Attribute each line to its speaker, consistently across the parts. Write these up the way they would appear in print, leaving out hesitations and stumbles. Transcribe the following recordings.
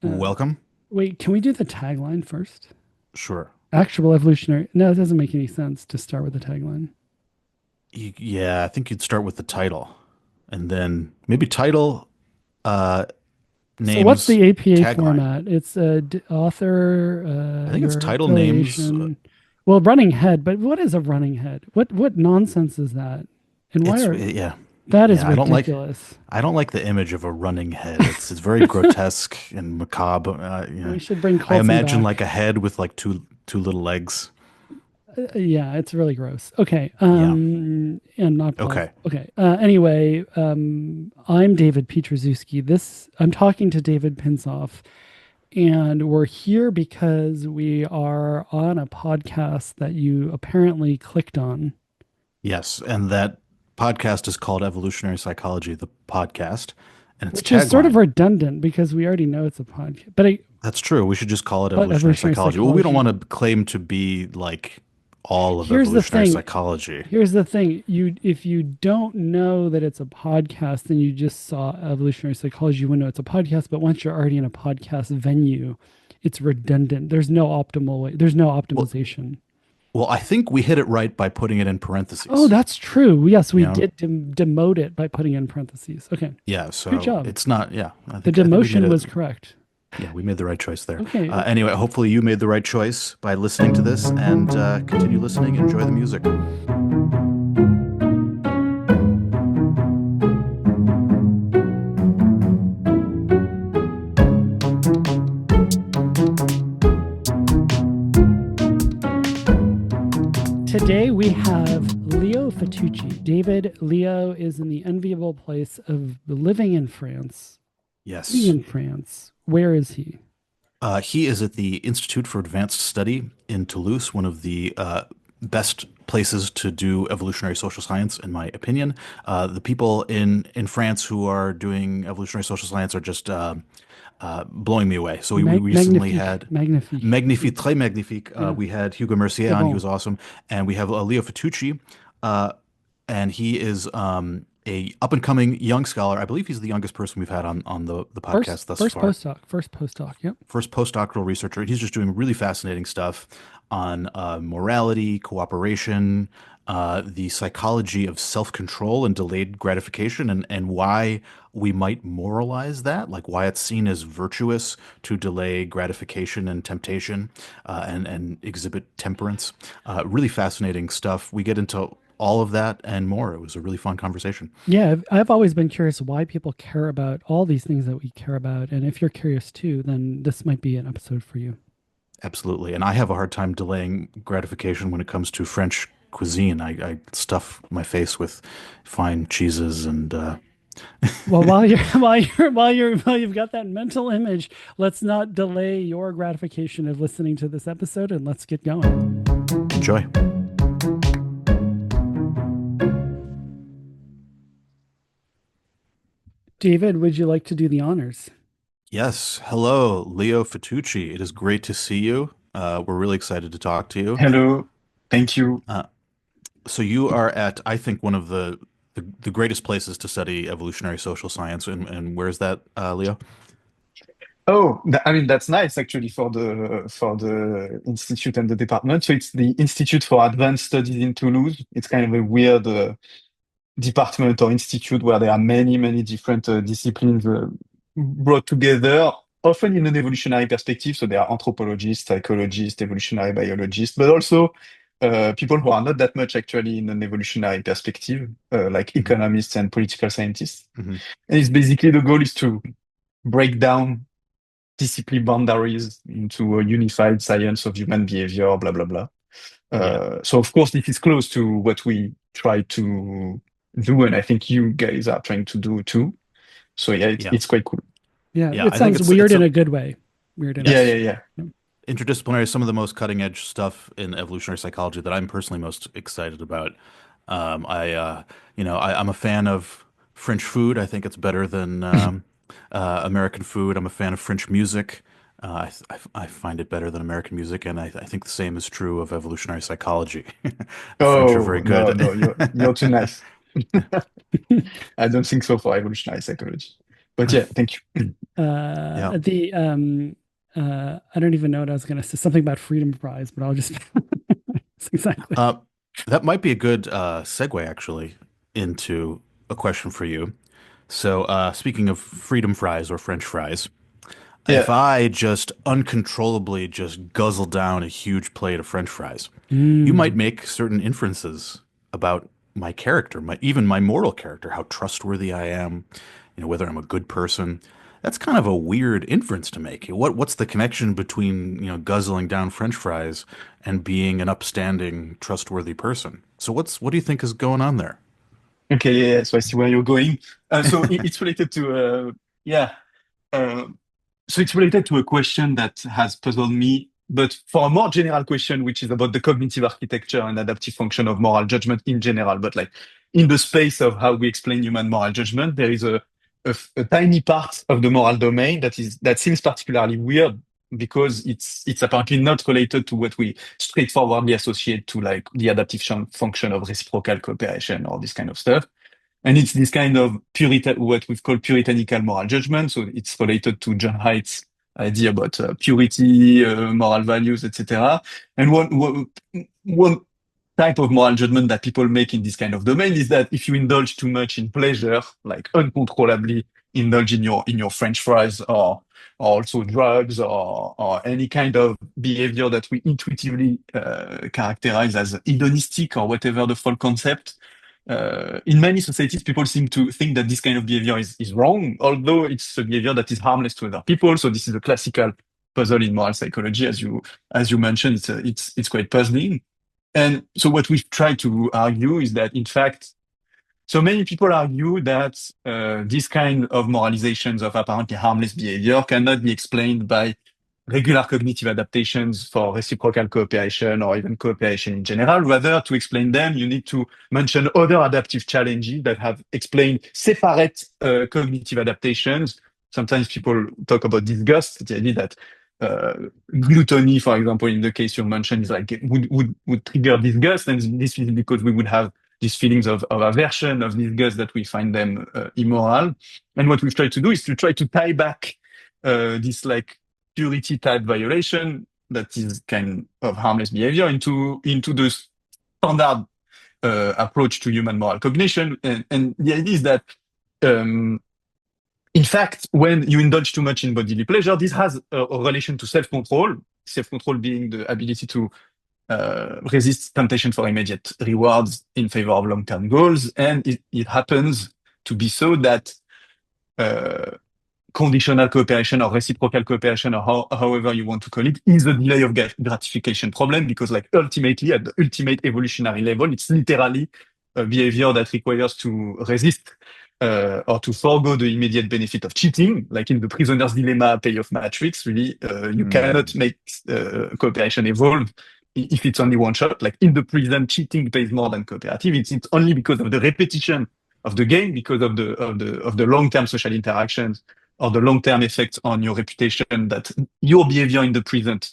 Speaker 1: Uh,
Speaker 2: Welcome.
Speaker 1: Wait, can we do the tagline first?
Speaker 2: Sure.
Speaker 1: Actual evolutionary. No, it doesn't make any sense to start with the tagline.
Speaker 2: Yeah, I think you'd start with the title and then maybe title, uh,
Speaker 1: So, what's
Speaker 2: names,
Speaker 1: the APA
Speaker 2: tagline.
Speaker 1: format? It's author,
Speaker 2: I think it's
Speaker 1: your
Speaker 2: title, names.
Speaker 1: affiliation. Well, running head, but what is a running head? What nonsense is that? And why are
Speaker 2: Yeah.
Speaker 1: that is
Speaker 2: Yeah,
Speaker 1: ridiculous.
Speaker 2: I don't like the image of a running head. It's very grotesque and macabre.
Speaker 1: We should bring
Speaker 2: I
Speaker 1: Colton
Speaker 2: imagine like
Speaker 1: back.
Speaker 2: a head with like two little legs.
Speaker 1: Yeah, it's really gross. Okay.
Speaker 2: Yeah.
Speaker 1: And not pause.
Speaker 2: Okay.
Speaker 1: Okay. Anyway, I'm David Pietrzewski. I'm talking to David Pinsoff, and we're here because we are on a podcast that you apparently clicked on,
Speaker 2: Yes, and that podcast is called Evolutionary Psychology, the podcast, and its
Speaker 1: which is sort of
Speaker 2: tagline.
Speaker 1: redundant because we already know it's a podcast.
Speaker 2: That's true. We should just call it
Speaker 1: But
Speaker 2: evolutionary
Speaker 1: evolutionary
Speaker 2: psychology. Well, we don't want
Speaker 1: psychology.
Speaker 2: to claim to be like all of
Speaker 1: Here's the
Speaker 2: evolutionary
Speaker 1: thing.
Speaker 2: psychology.
Speaker 1: Here's the thing. If you don't know that it's a podcast, then you just saw evolutionary psychology, you wouldn't know it's a podcast. But once you're already in a podcast venue, it's redundant. There's no optimal way. There's no
Speaker 2: Well,
Speaker 1: optimization.
Speaker 2: well, I think we hit it right by putting it in
Speaker 1: Oh,
Speaker 2: parentheses.
Speaker 1: that's true. Yes,
Speaker 2: You
Speaker 1: we
Speaker 2: know?
Speaker 1: did demote it by putting in parentheses. Okay.
Speaker 2: Yeah.
Speaker 1: Good
Speaker 2: So
Speaker 1: job.
Speaker 2: it's not. Yeah.
Speaker 1: The
Speaker 2: I think we made
Speaker 1: demotion
Speaker 2: it.
Speaker 1: was correct.
Speaker 2: Yeah, we made the right choice there.
Speaker 1: Okay. Okay.
Speaker 2: Anyway, hopefully you made the right choice by listening to this and continue listening. Enjoy the music.
Speaker 1: Today we have Lêo Fitouchi. David, Leo is in the enviable place of living in France. Living
Speaker 2: Yes.
Speaker 1: in France. Where is he?
Speaker 2: He is at the Institute for Advanced Study in Toulouse, one of the best places to do evolutionary social science, in my opinion. The people in France who are doing evolutionary social science are just blowing me away. So we recently
Speaker 1: Magnifique.
Speaker 2: had
Speaker 1: Magnifique.
Speaker 2: Magnifique, très magnifique.
Speaker 1: Yeah.
Speaker 2: We had Hugo Mercier
Speaker 1: C'est
Speaker 2: on. He
Speaker 1: bon.
Speaker 2: was awesome, and we have Lêo Fitouchi, uh, and he is a up and coming young scholar. I believe he's the youngest person we've had on the podcast thus
Speaker 1: First
Speaker 2: far.
Speaker 1: postdoc. First postdoc. Yep.
Speaker 2: First postdoctoral researcher. He's just doing really fascinating stuff on morality, cooperation, the psychology of self-control and delayed gratification, and why we might moralize that, like why it's seen as virtuous to delay gratification and temptation, and exhibit temperance. Really fascinating stuff. We get into all of that and more. It was a really fun conversation.
Speaker 1: Yeah, I've always been curious why people care about all these things that we care about. And if you're curious too, then this might be an episode for you.
Speaker 2: Absolutely. And I have a hard time delaying gratification when it comes to French cuisine. I stuff my face with fine cheeses and
Speaker 1: Well, while you've got that mental image, let's not delay your gratification of listening to this episode and let's get going.
Speaker 2: enjoy.
Speaker 1: David, would you like to do the honors?
Speaker 2: Yes. Hello, Lêo Fitouchi. It is great to see you. We're really excited to talk to you.
Speaker 3: Hello, thank you.
Speaker 2: Uh, so you are at, I think, one of the greatest places to study evolutionary social science. And where's that, Leo?
Speaker 3: Oh, I mean that's nice actually for the institute and the department. So it's the Institute for Advanced Studies in Toulouse. It's kind of a weird department or institute where there are many different disciplines brought together, often in an evolutionary perspective. So there are anthropologists, psychologists, evolutionary biologists, but also people who are not that much actually in an evolutionary perspective, like
Speaker 2: Hmm.
Speaker 3: economists and political scientists.
Speaker 2: Hmm.
Speaker 3: And it's basically the goal is to break down discipline boundaries into a unified science of human behavior, blah, blah, blah.
Speaker 2: Yeah.
Speaker 3: So, of course, this is close to what we try to do, and I think you guys are trying to do too. So, yeah,
Speaker 2: Yeah.
Speaker 3: it's quite cool.
Speaker 1: Yeah,
Speaker 2: Yeah.
Speaker 1: it
Speaker 2: I think
Speaker 1: sounds weird
Speaker 2: it's
Speaker 1: in
Speaker 2: a
Speaker 1: a good way. Weird in a
Speaker 3: Yeah,
Speaker 2: yes.
Speaker 3: yeah, yeah.
Speaker 1: yeah.
Speaker 2: Interdisciplinary, some of the most cutting edge stuff in evolutionary psychology that I'm personally most excited about. I, I'm a fan of French food. I think it's better than American food. I'm a fan of French music. I find it better than American music, and I think the same is true of evolutionary psychology. The French are
Speaker 3: Oh,
Speaker 2: very
Speaker 3: no,
Speaker 2: good.
Speaker 3: no, you're too nice. I don't think so for evolutionary psychology. But yeah, thank you.
Speaker 2: Yeah.
Speaker 1: The I don't even know what I was going to say. Something about freedom fries, but I'll just That's exactly.
Speaker 2: Uh, that might be a good segue actually into a question for you. So, speaking of freedom fries or French fries, if
Speaker 3: Yeah.
Speaker 2: I just uncontrollably just guzzle down a huge plate of French fries, you might
Speaker 1: Mm.
Speaker 2: make certain inferences about my character, even my moral character, how trustworthy I am, whether I'm a good person. That's kind of a weird inference to make. What's the connection between, guzzling down French fries and being an upstanding, trustworthy person? So what do you think is going on there?
Speaker 3: Okay, yeah, yeah. So I see where you're going. So it's related to yeah. Uh, so it's related to a question that has puzzled me, but for a more general question, which is about the cognitive architecture and adaptive function of moral judgment in general. But like in the space of how we explain human moral judgment, there is a tiny part of the moral domain that seems particularly weird because it's apparently not related to what we straightforwardly associate to like the adaptive function of reciprocal cooperation or this kind of stuff. And it's this kind of what we've called puritanical moral judgment. So it's related to John Haidt's idea about purity, moral values, etc. And one type of moral judgment that people make in this kind of domain is that if you indulge too much in pleasure, like uncontrollably indulge in your French fries or also drugs or any kind of behavior that we intuitively characterize as hedonistic or whatever the full concept, in many societies, people seem to think that this kind of behavior is wrong, although it's a behavior that is harmless to other people. So this is a classical puzzle in moral psychology, as you mentioned. It's quite puzzling. And so what we've tried to argue is that, in fact, so many people argue that this kind of moralizations of apparently harmless behavior cannot be explained by regular cognitive adaptations for reciprocal cooperation or even cooperation in general. Rather, to explain them, you need to mention other adaptive challenges that have explained separate cognitive adaptations. Sometimes people talk about disgust, the idea that uh, gluttony, for example, in the case you mentioned, is like would trigger disgust, and this is because we would have these feelings of aversion, of disgust that we find them immoral. And what we've tried to do is to try to tie back this like purity type violation that is kind of harmless behavior into the standard approach to human moral cognition. And the idea is that um, in fact, when you indulge too much in bodily pleasure, this has a relation to self-control. Self-control being the ability to resist temptation for immediate rewards in favor of long-term goals. And it happens to be so that uh, conditional cooperation or reciprocal cooperation or however you want to call it is a delay of gratification problem because like ultimately at the ultimate evolutionary level, it's literally a behavior that requires to resist or to forego the immediate benefit of cheating, like in the prisoner's dilemma payoff matrix. Really, you cannot make cooperation evolve if it's only one shot. Like in the prison, cheating pays more than cooperative. It's only because of the repetition of the game, because of the long-term social interactions or the long-term effects on your reputation that your behavior in the present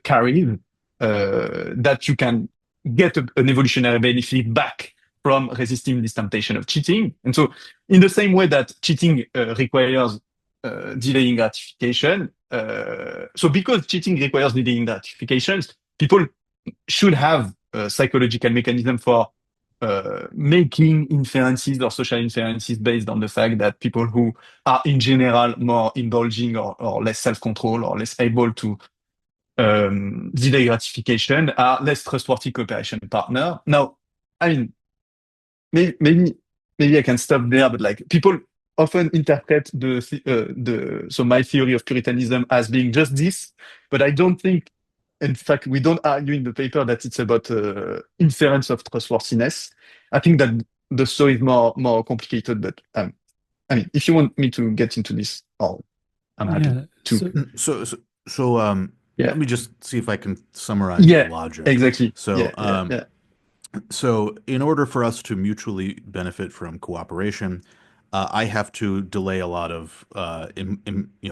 Speaker 3: carries, that you can get an evolutionary benefit back from resisting this temptation of cheating. And so, in the same way that cheating requires delaying gratification, so because cheating requires delaying gratifications, people should have a psychological mechanism for making inferences or social inferences based on the fact that people who are in general more indulging or less self-control or less able to delay gratification are less trustworthy cooperation partner. Now, I mean, maybe I can stop there, but like people often interpret so my theory of Puritanism as being just this, but I don't think, in fact, we don't argue in the paper that it's about inference of trustworthiness. I think that the story is more complicated, but I mean, if you want me to get into this, I'm happy
Speaker 1: Yeah.
Speaker 3: to.
Speaker 1: So
Speaker 3: Yeah,
Speaker 2: let me just see if I can summarize the
Speaker 3: yeah,
Speaker 2: logic.
Speaker 3: exactly.
Speaker 2: So,
Speaker 3: Yeah, yeah, yeah,
Speaker 2: so in order for us to mutually benefit from cooperation, I have to delay a lot of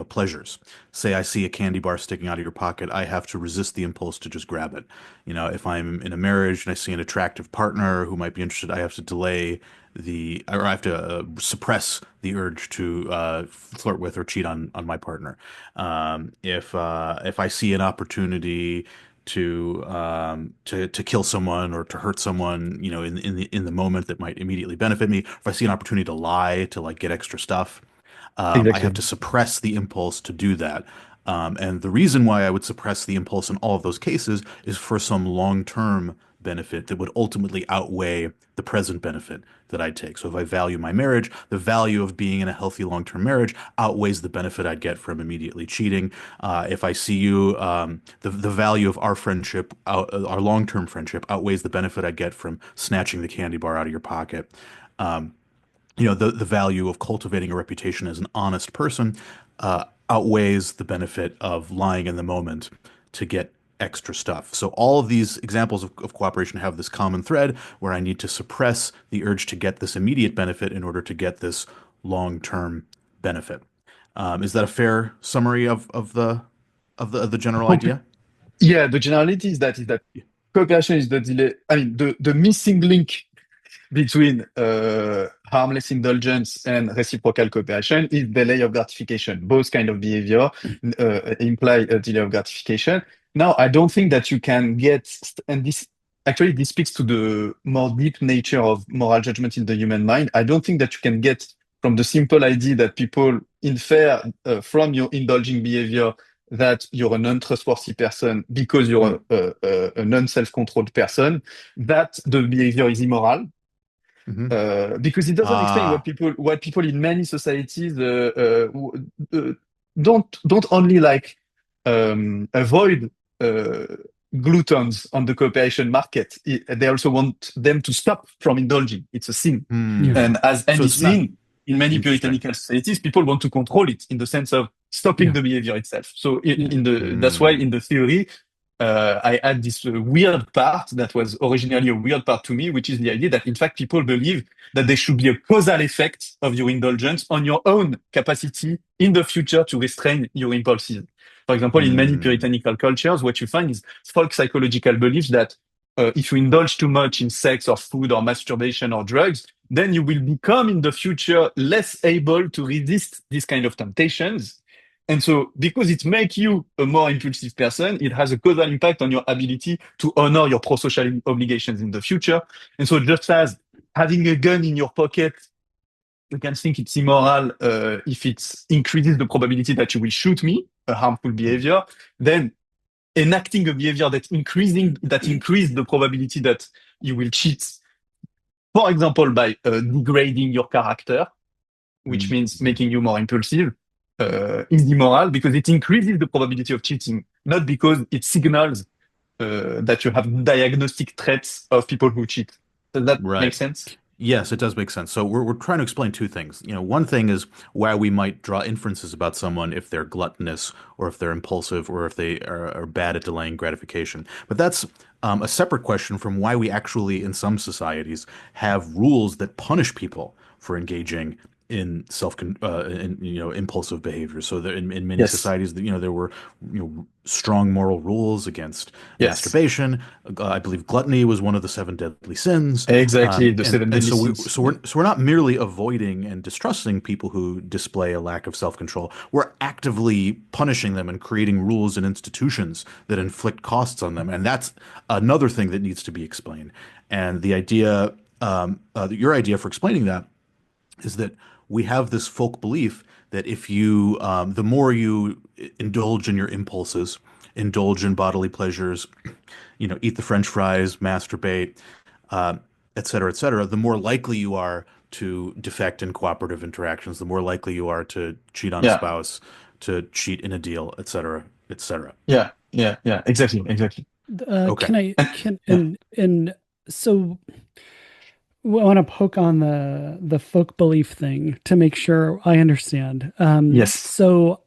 Speaker 2: pleasures. Say I see a candy bar sticking out of your pocket, I have to resist the impulse to just grab it. If I'm in a marriage and I see an attractive partner who might be interested, I have to or I have to suppress the urge to flirt with or cheat on my partner. If I see an opportunity to kill someone or to hurt someone, in the moment that might immediately benefit me. If I see an opportunity to lie to like get extra stuff, I have
Speaker 3: Exactly.
Speaker 2: to suppress the impulse to do that. And the reason why I would suppress the impulse in all of those cases is for some long-term benefit that would ultimately outweigh the present benefit that I'd take. So if I value my marriage, the value of being in a healthy long-term marriage outweighs the benefit I'd get from immediately cheating. If I see you, the value of our friendship, our long-term friendship, outweighs the benefit I get from snatching the candy bar out of your pocket. The value of cultivating a reputation as an honest person outweighs the benefit of lying in the moment to get extra stuff. So all of these examples of cooperation have this common thread where I need to suppress the urge to get this immediate benefit in order to get this long-term benefit. Is that a fair summary of the general
Speaker 3: Comple-
Speaker 2: idea?
Speaker 3: Yeah, the generality is that cooperation is the delay. I mean, the missing link between harmless indulgence and reciprocal cooperation is delay of gratification. Both kind of behavior imply a delay of gratification. Now, I don't think that you can get, and this speaks to the more deep nature of moral judgment in the human mind. I don't think that you can get from the simple idea that people infer from your indulging behavior that you're an untrustworthy person because you're
Speaker 2: Mm,
Speaker 3: a non-self-controlled person, that the behavior is immoral,
Speaker 2: hmm.
Speaker 3: because it doesn't explain
Speaker 2: Ah,
Speaker 3: what people in many societies don't only like avoid uh, gluttons on the cooperation market. They also want them to stop from indulging. It's a sin,
Speaker 1: Yeah.
Speaker 2: hmm.
Speaker 3: and as
Speaker 2: So
Speaker 3: any
Speaker 2: it's not
Speaker 3: sin in many
Speaker 2: interesting.
Speaker 3: puritanical societies, people want to control it in the sense of stopping
Speaker 1: Yeah.
Speaker 3: the behavior itself. So
Speaker 1: Yeah.
Speaker 3: that's why
Speaker 2: Hmm.
Speaker 3: in the theory I had this weird part that was originally a weird part to me, which is the idea that in fact people believe that there should be a causal effect of your indulgence on your own capacity in the future to restrain your impulses. For example, in many
Speaker 2: Hmm.
Speaker 3: puritanical cultures, what you find is folk psychological beliefs that if you indulge too much in sex or food or masturbation or drugs, then you will become in the future less able to resist these kind of temptations. And so, because it makes you a more impulsive person, it has a causal impact on your ability to honor your pro-social obligations in the future. And so, just as having a gun in your pocket, you can think it's immoral if it increases the probability that you will shoot me, a harmful behavior, then enacting a behavior that increase the probability that you will cheat, for example, by degrading your character, which means
Speaker 2: Hmm.
Speaker 3: making you more impulsive, is immoral because it increases the probability of cheating, not because it signals that you have diagnostic traits of people who cheat. Does that make
Speaker 2: Right.
Speaker 3: sense?
Speaker 2: Yes, it does make sense. So we're trying to explain two things. One thing is why we might draw inferences about someone if they're gluttonous or if they're impulsive or if they are bad at delaying gratification. But that's a separate question from why we actually, in some societies, have rules that punish people for engaging in impulsive behavior. So there, in many
Speaker 3: Yes.
Speaker 2: societies, there were strong moral rules against
Speaker 3: Yes.
Speaker 2: masturbation. I believe gluttony was one of the seven deadly sins.
Speaker 3: Exactly. The
Speaker 2: And
Speaker 3: seven
Speaker 2: and
Speaker 3: deadly
Speaker 2: so we
Speaker 3: sins.
Speaker 2: so
Speaker 3: Yeah.
Speaker 2: we're not merely avoiding and distrusting people who display a lack of self-control. We're actively punishing them and creating rules and institutions that inflict costs on them. And that's another thing that needs to be explained. And your idea for explaining that is that we have this folk belief that the more you indulge in your impulses, indulge in bodily pleasures, eat the French fries, masturbate, uh, et cetera, the more likely you are to defect in cooperative interactions, the more likely you are to cheat on a
Speaker 3: Yeah.
Speaker 2: spouse, to cheat in a deal, et cetera, et cetera.
Speaker 3: Yeah. Yeah. Yeah. Exactly. Exactly.
Speaker 2: Okay.
Speaker 1: Can I
Speaker 3: And
Speaker 1: can
Speaker 3: yeah.
Speaker 1: and so I want to poke on the folk belief thing to make sure I understand.
Speaker 3: Yes.
Speaker 1: So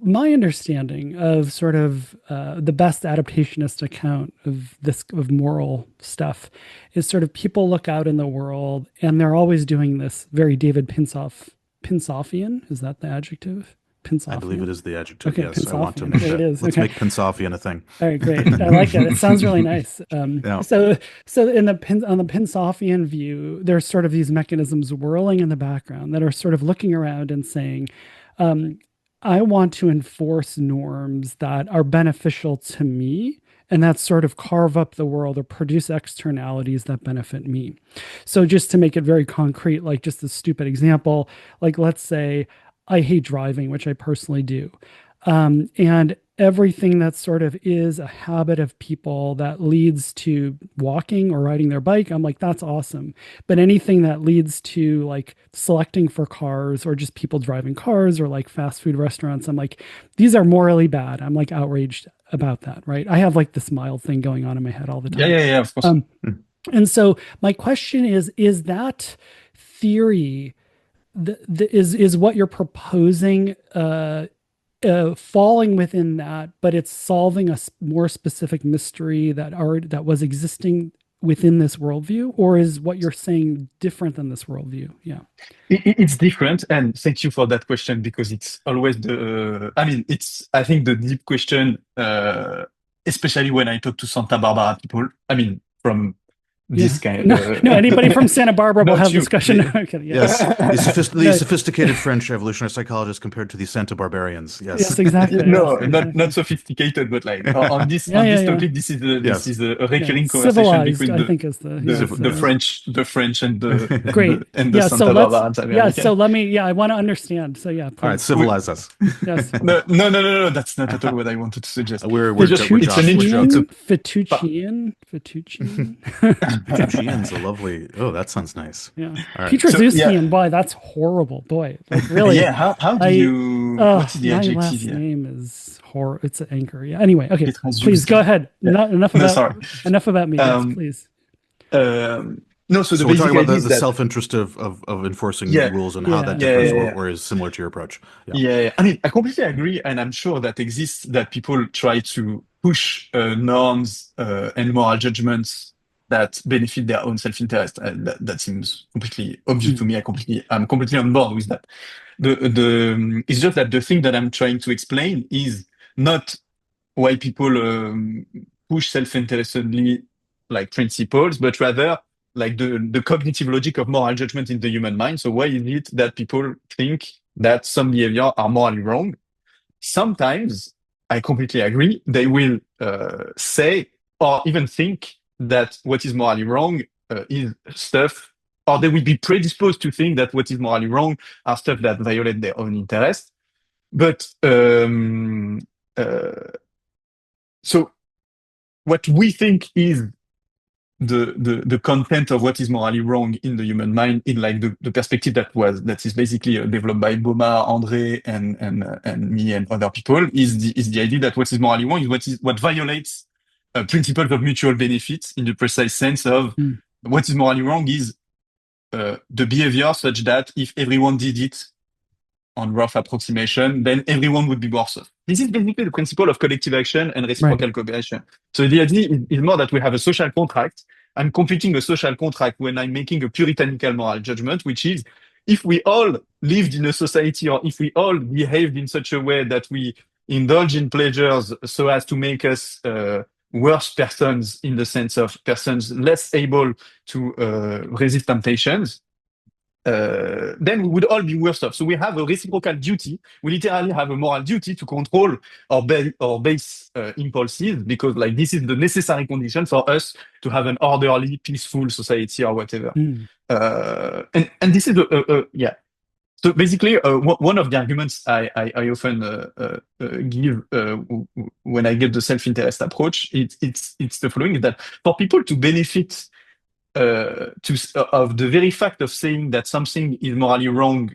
Speaker 1: my understanding of sort of the best adaptationist account of this of moral stuff is sort of people look out in the world and they're always doing this very David Pinsoffian. Is that the adjective?
Speaker 2: I believe it
Speaker 1: Pinsoffian.
Speaker 2: is the adjective.
Speaker 1: Okay,
Speaker 2: Yes, I want to
Speaker 1: Pinsoffian.
Speaker 2: make
Speaker 1: There it
Speaker 2: that.
Speaker 1: is.
Speaker 2: Let's
Speaker 1: Okay.
Speaker 2: make Pinsoffian a thing.
Speaker 1: All right, great. I like it. It sounds really nice.
Speaker 2: Yeah.
Speaker 1: So in the on the Pinsoffian view, there's sort of these mechanisms whirling in the background that are sort of looking around and saying, um, I want to enforce norms that are beneficial to me and that sort of carve up the world or produce externalities that benefit me. So just to make it very concrete, like just a stupid example, like let's say I hate driving, which I personally do. And everything that sort of is a habit of people that leads to walking or riding their bike, I'm like, that's awesome. But anything that leads to like selecting for cars or just people driving cars or like fast food restaurants, I'm like, these are morally bad. I'm like outraged about that, right? I have like this mild thing going on in my head all the
Speaker 3: Yeah,
Speaker 1: time.
Speaker 3: yeah, yeah, of course.
Speaker 1: Um, and so my question is that theory is what you're proposing falling within that, but it's solving a more specific mystery that was existing within this worldview, or is what you're saying different than this worldview? Yeah.
Speaker 3: It's different, and thank you for that question because it's always I mean, it's, I think, the deep question, especially when I talk to Santa Barbara people. I mean, from
Speaker 1: Yeah.
Speaker 3: this kind
Speaker 1: No, no, anybody from Santa Barbara will
Speaker 3: not
Speaker 1: have
Speaker 3: you.
Speaker 1: discussion. Okay, yeah.
Speaker 2: Yes, the
Speaker 1: No,
Speaker 2: sophisticated French evolutionary psychologists compared to the Santa Barbarians.
Speaker 1: yes,
Speaker 2: Yes,
Speaker 1: exactly. Yes,
Speaker 3: No, not
Speaker 1: exactly.
Speaker 3: sophisticated, but like on this
Speaker 1: Yeah, yeah, yeah.
Speaker 3: topic, this
Speaker 2: yes,
Speaker 3: is a
Speaker 1: Yeah.
Speaker 3: recurring conversation
Speaker 1: Civilized,
Speaker 3: between
Speaker 1: I think is the
Speaker 3: the
Speaker 1: yes.
Speaker 3: the French and
Speaker 1: Great.
Speaker 3: the
Speaker 1: Yeah, so
Speaker 3: Santa
Speaker 1: let's
Speaker 3: Barbara
Speaker 1: yeah, so
Speaker 3: American.
Speaker 1: let me I want to understand. So yeah,
Speaker 2: All right,
Speaker 1: please.
Speaker 2: civilize us.
Speaker 1: Yes.
Speaker 3: No. That's not at all what I wanted to suggest.
Speaker 2: We're
Speaker 3: It's just
Speaker 2: we're Josh. We're
Speaker 3: it's
Speaker 2: jokes.
Speaker 3: a
Speaker 1: Fitouchian, Fitouchian.
Speaker 2: Fitouchian's a lovely. Oh, that sounds nice.
Speaker 1: Yeah.
Speaker 2: All right.
Speaker 3: so yeah.
Speaker 1: Petrozuskian, boy, that's horrible. Boy, like really,
Speaker 3: Yeah, how do
Speaker 1: I
Speaker 3: you,
Speaker 1: oh,
Speaker 3: what is the
Speaker 1: my
Speaker 3: adjective
Speaker 1: last
Speaker 3: here?
Speaker 1: name is horror. It's an anchor. Yeah. Anyway, okay. Please go
Speaker 3: Petrozewski.
Speaker 1: ahead.
Speaker 3: Yeah.
Speaker 1: Not
Speaker 3: No, sorry.
Speaker 1: enough about me. Yes,
Speaker 3: Um,
Speaker 1: please.
Speaker 3: no, so the
Speaker 2: So we're
Speaker 3: basic
Speaker 2: talking about
Speaker 3: idea is
Speaker 2: the
Speaker 3: that,
Speaker 2: self-interest of enforcing
Speaker 3: yeah,
Speaker 2: rules and how that
Speaker 1: Yeah.
Speaker 2: differs
Speaker 3: yeah.
Speaker 2: or is similar to your approach. Yeah.
Speaker 3: Yeah, I mean, I completely agree, and I'm sure that exists that people try to push norms and moral judgments that benefit their own self-interest, and that seems completely obvious to
Speaker 1: Mm.
Speaker 3: me. I'm completely on board with that. It's just that the thing that I'm trying to explain is not why people push self-interestedly like principles, but rather like the cognitive logic of moral judgment in the human mind. So why is it that people think that some behavior are morally wrong? Sometimes I completely agree. They will say or even think that what is morally wrong is stuff, or they will be predisposed to think that what is morally wrong are stuff that violate their own interest. But uh, so what we think is the content of what is morally wrong in the human mind in like the perspective that is basically developed by Boma, André, and me and other people is the idea that what is morally wrong is what violates principles of mutual benefit in the precise sense of
Speaker 1: Mm.
Speaker 3: what is morally wrong is the behavior such that if everyone did it on rough approximation, then everyone would be worse off. This is basically the principle of collective action and
Speaker 1: Right.
Speaker 3: reciprocal cooperation. So the idea is more that we have a social contract. I'm completing a social contract when I'm making a puritanical moral judgment, which is if we all lived in a society or if we all behaved in such a way that we indulge in pleasures so as to make us worse persons in the sense of persons less able to resist temptations, then we would all be worse off. So we have a reciprocal duty. We literally have a moral duty to control our base impulses because, like, this is the necessary condition for us to have an orderly, peaceful society or whatever.
Speaker 1: Mm.
Speaker 3: And this is yeah. So basically, one of the arguments I often give when I get the self-interest approach, it's the following: that for people to benefit of the very fact of saying that something is morally wrong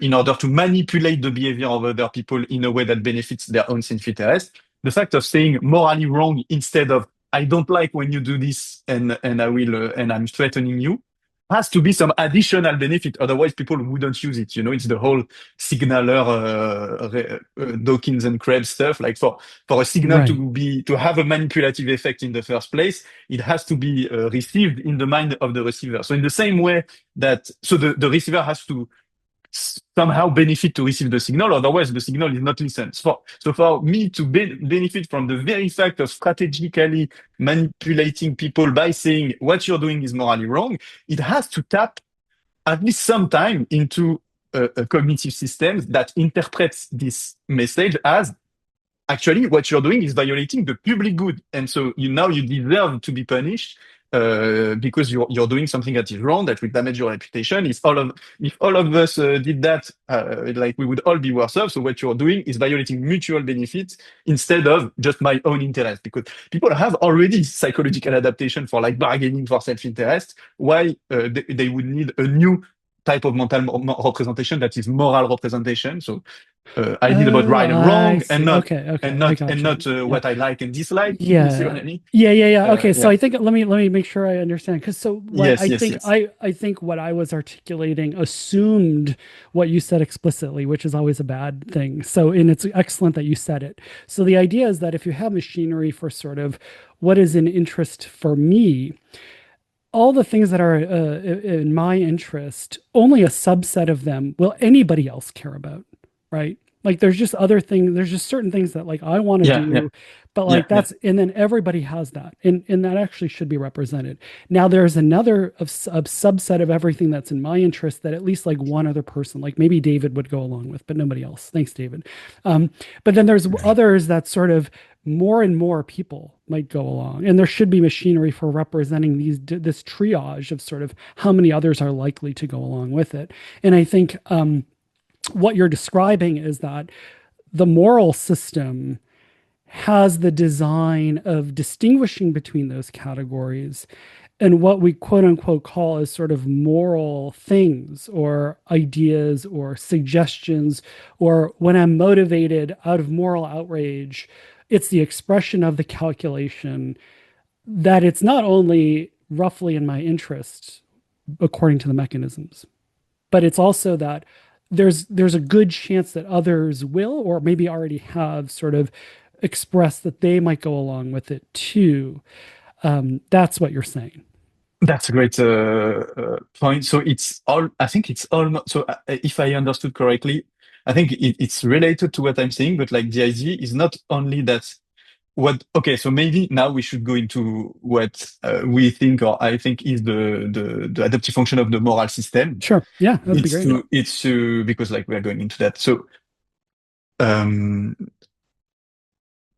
Speaker 3: in order to manipulate the behavior of other people in a way that benefits their own self-interest. The fact of saying morally wrong instead of I don't like when you do this and I will and I'm threatening you. has to be some additional benefit. Otherwise, people wouldn't use it. It's the whole signaler, Dawkins and Krebs stuff. Like for a signal
Speaker 1: Right.
Speaker 3: to have a manipulative effect in the first place, it has to be received in the mind of the receiver. So in the same way so the receiver has to somehow benefit to receive the signal. Otherwise, the signal is not listened. So for me to benefit from the very fact of strategically manipulating people by saying what you're doing is morally wrong, it has to tap at least some time into a cognitive system that interprets this message as actually what you're doing is violating the public good, and so you deserve to be punished because you're doing something that is wrong, that will damage your reputation. If all of us did that, like we would all be worse off. So what you're doing is violating mutual benefits instead of just my own interest, because people have already psychological adaptation for like bargaining for self-interest. Why they would need a new type of mental representation that is moral representation. So ideas about
Speaker 1: Oh,
Speaker 3: right and
Speaker 1: I
Speaker 3: wrong, and
Speaker 1: see.
Speaker 3: not
Speaker 1: Okay, okay,
Speaker 3: and
Speaker 1: I
Speaker 3: not and
Speaker 1: gotcha.
Speaker 3: not
Speaker 1: Yeah.
Speaker 3: what I like and dislike. You see what
Speaker 1: Yeah.
Speaker 3: I mean?
Speaker 1: Yeah. Okay, so
Speaker 3: Yeah.
Speaker 1: I think let me make sure I understand, because so what
Speaker 3: Yes.
Speaker 1: I
Speaker 3: Yes.
Speaker 1: think
Speaker 3: Yes.
Speaker 1: I think what I was articulating assumed what you said explicitly, which is always a bad thing. So, and it's excellent that you said it. So the idea is that if you have machinery for sort of what is an interest for me, all the things that are in my interest, only a subset of them will anybody else care about, right? Like there's just other things, there's just certain things that like I want to
Speaker 3: Yeah. Yeah.
Speaker 1: do, but
Speaker 3: Yeah.
Speaker 1: like
Speaker 3: Yeah.
Speaker 1: and then everybody has that, and that actually should be represented. Now there's another of subset of everything that's in my interest that at least like one other person, like maybe David would go along with, but nobody else. Thanks, David. But then there's others that sort of more and more people might go along, and there should be machinery for representing this triage of sort of how many others are likely to go along with it. And I think what you're describing is that the moral system has the design of distinguishing between those categories and what we quote unquote call as sort of moral things or ideas or suggestions, or when I'm motivated out of moral outrage, it's the expression of the calculation that it's not only roughly in my interest according to the mechanisms, but it's also that there's a good chance that others will or maybe already have sort of expressed that they might go along with it too. That's what you're saying.
Speaker 3: That's a great point. So I think it's almost, so if I understood correctly, I think it's related to what I'm saying, but like the idea is not only that okay, so maybe now we should go into what we think, or I think is the adaptive function of the moral system.
Speaker 1: Sure. Yeah, that'd be great.
Speaker 3: Because like we are going into that. So, um,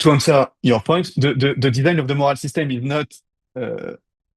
Speaker 3: to answer your point, the design of the moral system is not uh,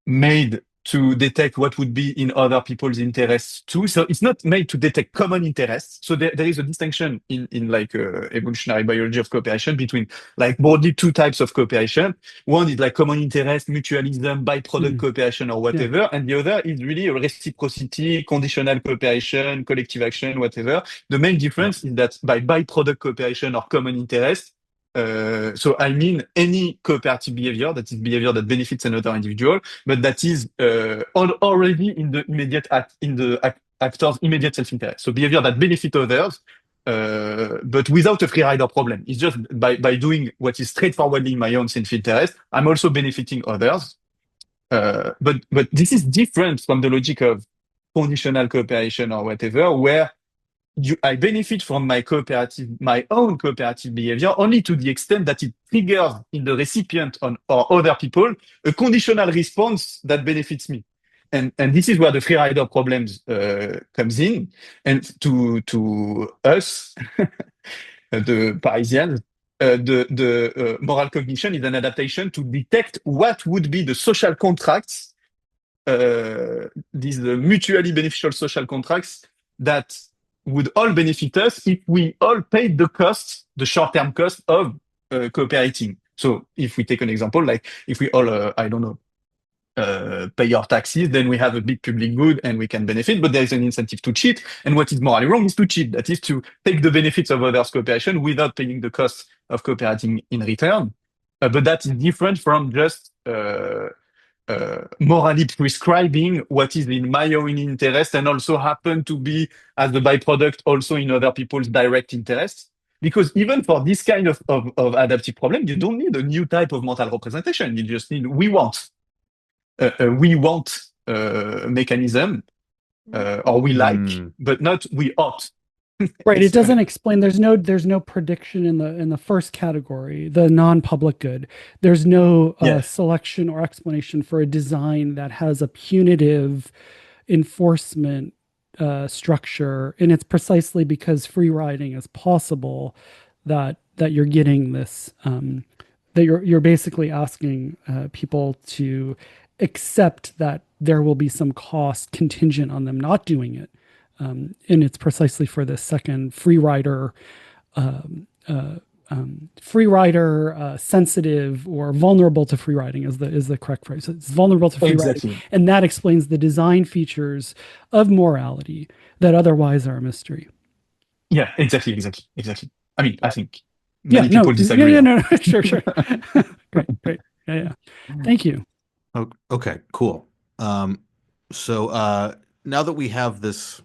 Speaker 3: made to detect what would be in other people's interests too. So it's not made to detect common interests. So there is a distinction in like evolutionary biology of cooperation between like broadly two types of cooperation. One is like common interest, mutualism, byproduct
Speaker 1: Mm,
Speaker 3: cooperation or
Speaker 1: yeah.
Speaker 3: whatever. And the other is really a reciprocity, conditional cooperation, collective action, whatever. The main difference is that by byproduct cooperation or common interest, so I mean any cooperative behavior, that is behavior that benefits another individual, but that is already in the actor's immediate self-interest. So behavior that benefit others, but without a free rider problem. It's just by doing what is straightforwardly in my own self-interest, I'm also benefiting others. But this is different from the logic of conditional cooperation or whatever, where I benefit from my own cooperative behavior only to the extent that it triggers in the recipient or other people a conditional response that benefits me. And this is where the free rider problems comes in. And to us, the Parisians, the moral cognition is an adaptation to detect what would be the social contracts, these mutually beneficial social contracts that would all benefit us if we all paid the short-term cost of cooperating. So if we take an example, like if we all, I don't know, pay our taxes, then we have a big public good and we can benefit, but there is an incentive to cheat. And what is morally wrong is to cheat. That is to take the benefits of others' cooperation without paying the cost of cooperating in return. But that is different from just morally prescribing what is in my own interest and also happen to be as the byproduct also in other people's direct interests. Because even for this kind of adaptive problem, you don't need a new type of mental representation. You just need we want mechanism or we like, but not we ought.
Speaker 1: Right. It doesn't explain. There's no prediction in the first category, the non-public good. There's no
Speaker 3: Yeah,
Speaker 1: selection or explanation for a design that has a punitive enforcement structure, and it's precisely because free riding is possible that you're getting this. That you're basically asking people to accept that there will be some cost contingent on them not doing it. And it's precisely for this second um, uh, free rider sensitive or vulnerable to free riding is the correct phrase. It's vulnerable to free riding,
Speaker 3: exactly.
Speaker 1: and that explains the design features of morality that otherwise are a mystery.
Speaker 3: Yeah, exactly. I mean, I think
Speaker 1: Yeah,
Speaker 3: many
Speaker 1: no,
Speaker 3: people
Speaker 1: yeah,
Speaker 3: disagree.
Speaker 1: yeah, no, no, sure, sure. Great, great. Yeah, yeah. Thank you.
Speaker 2: Oh, okay, cool. Um, so now that we have this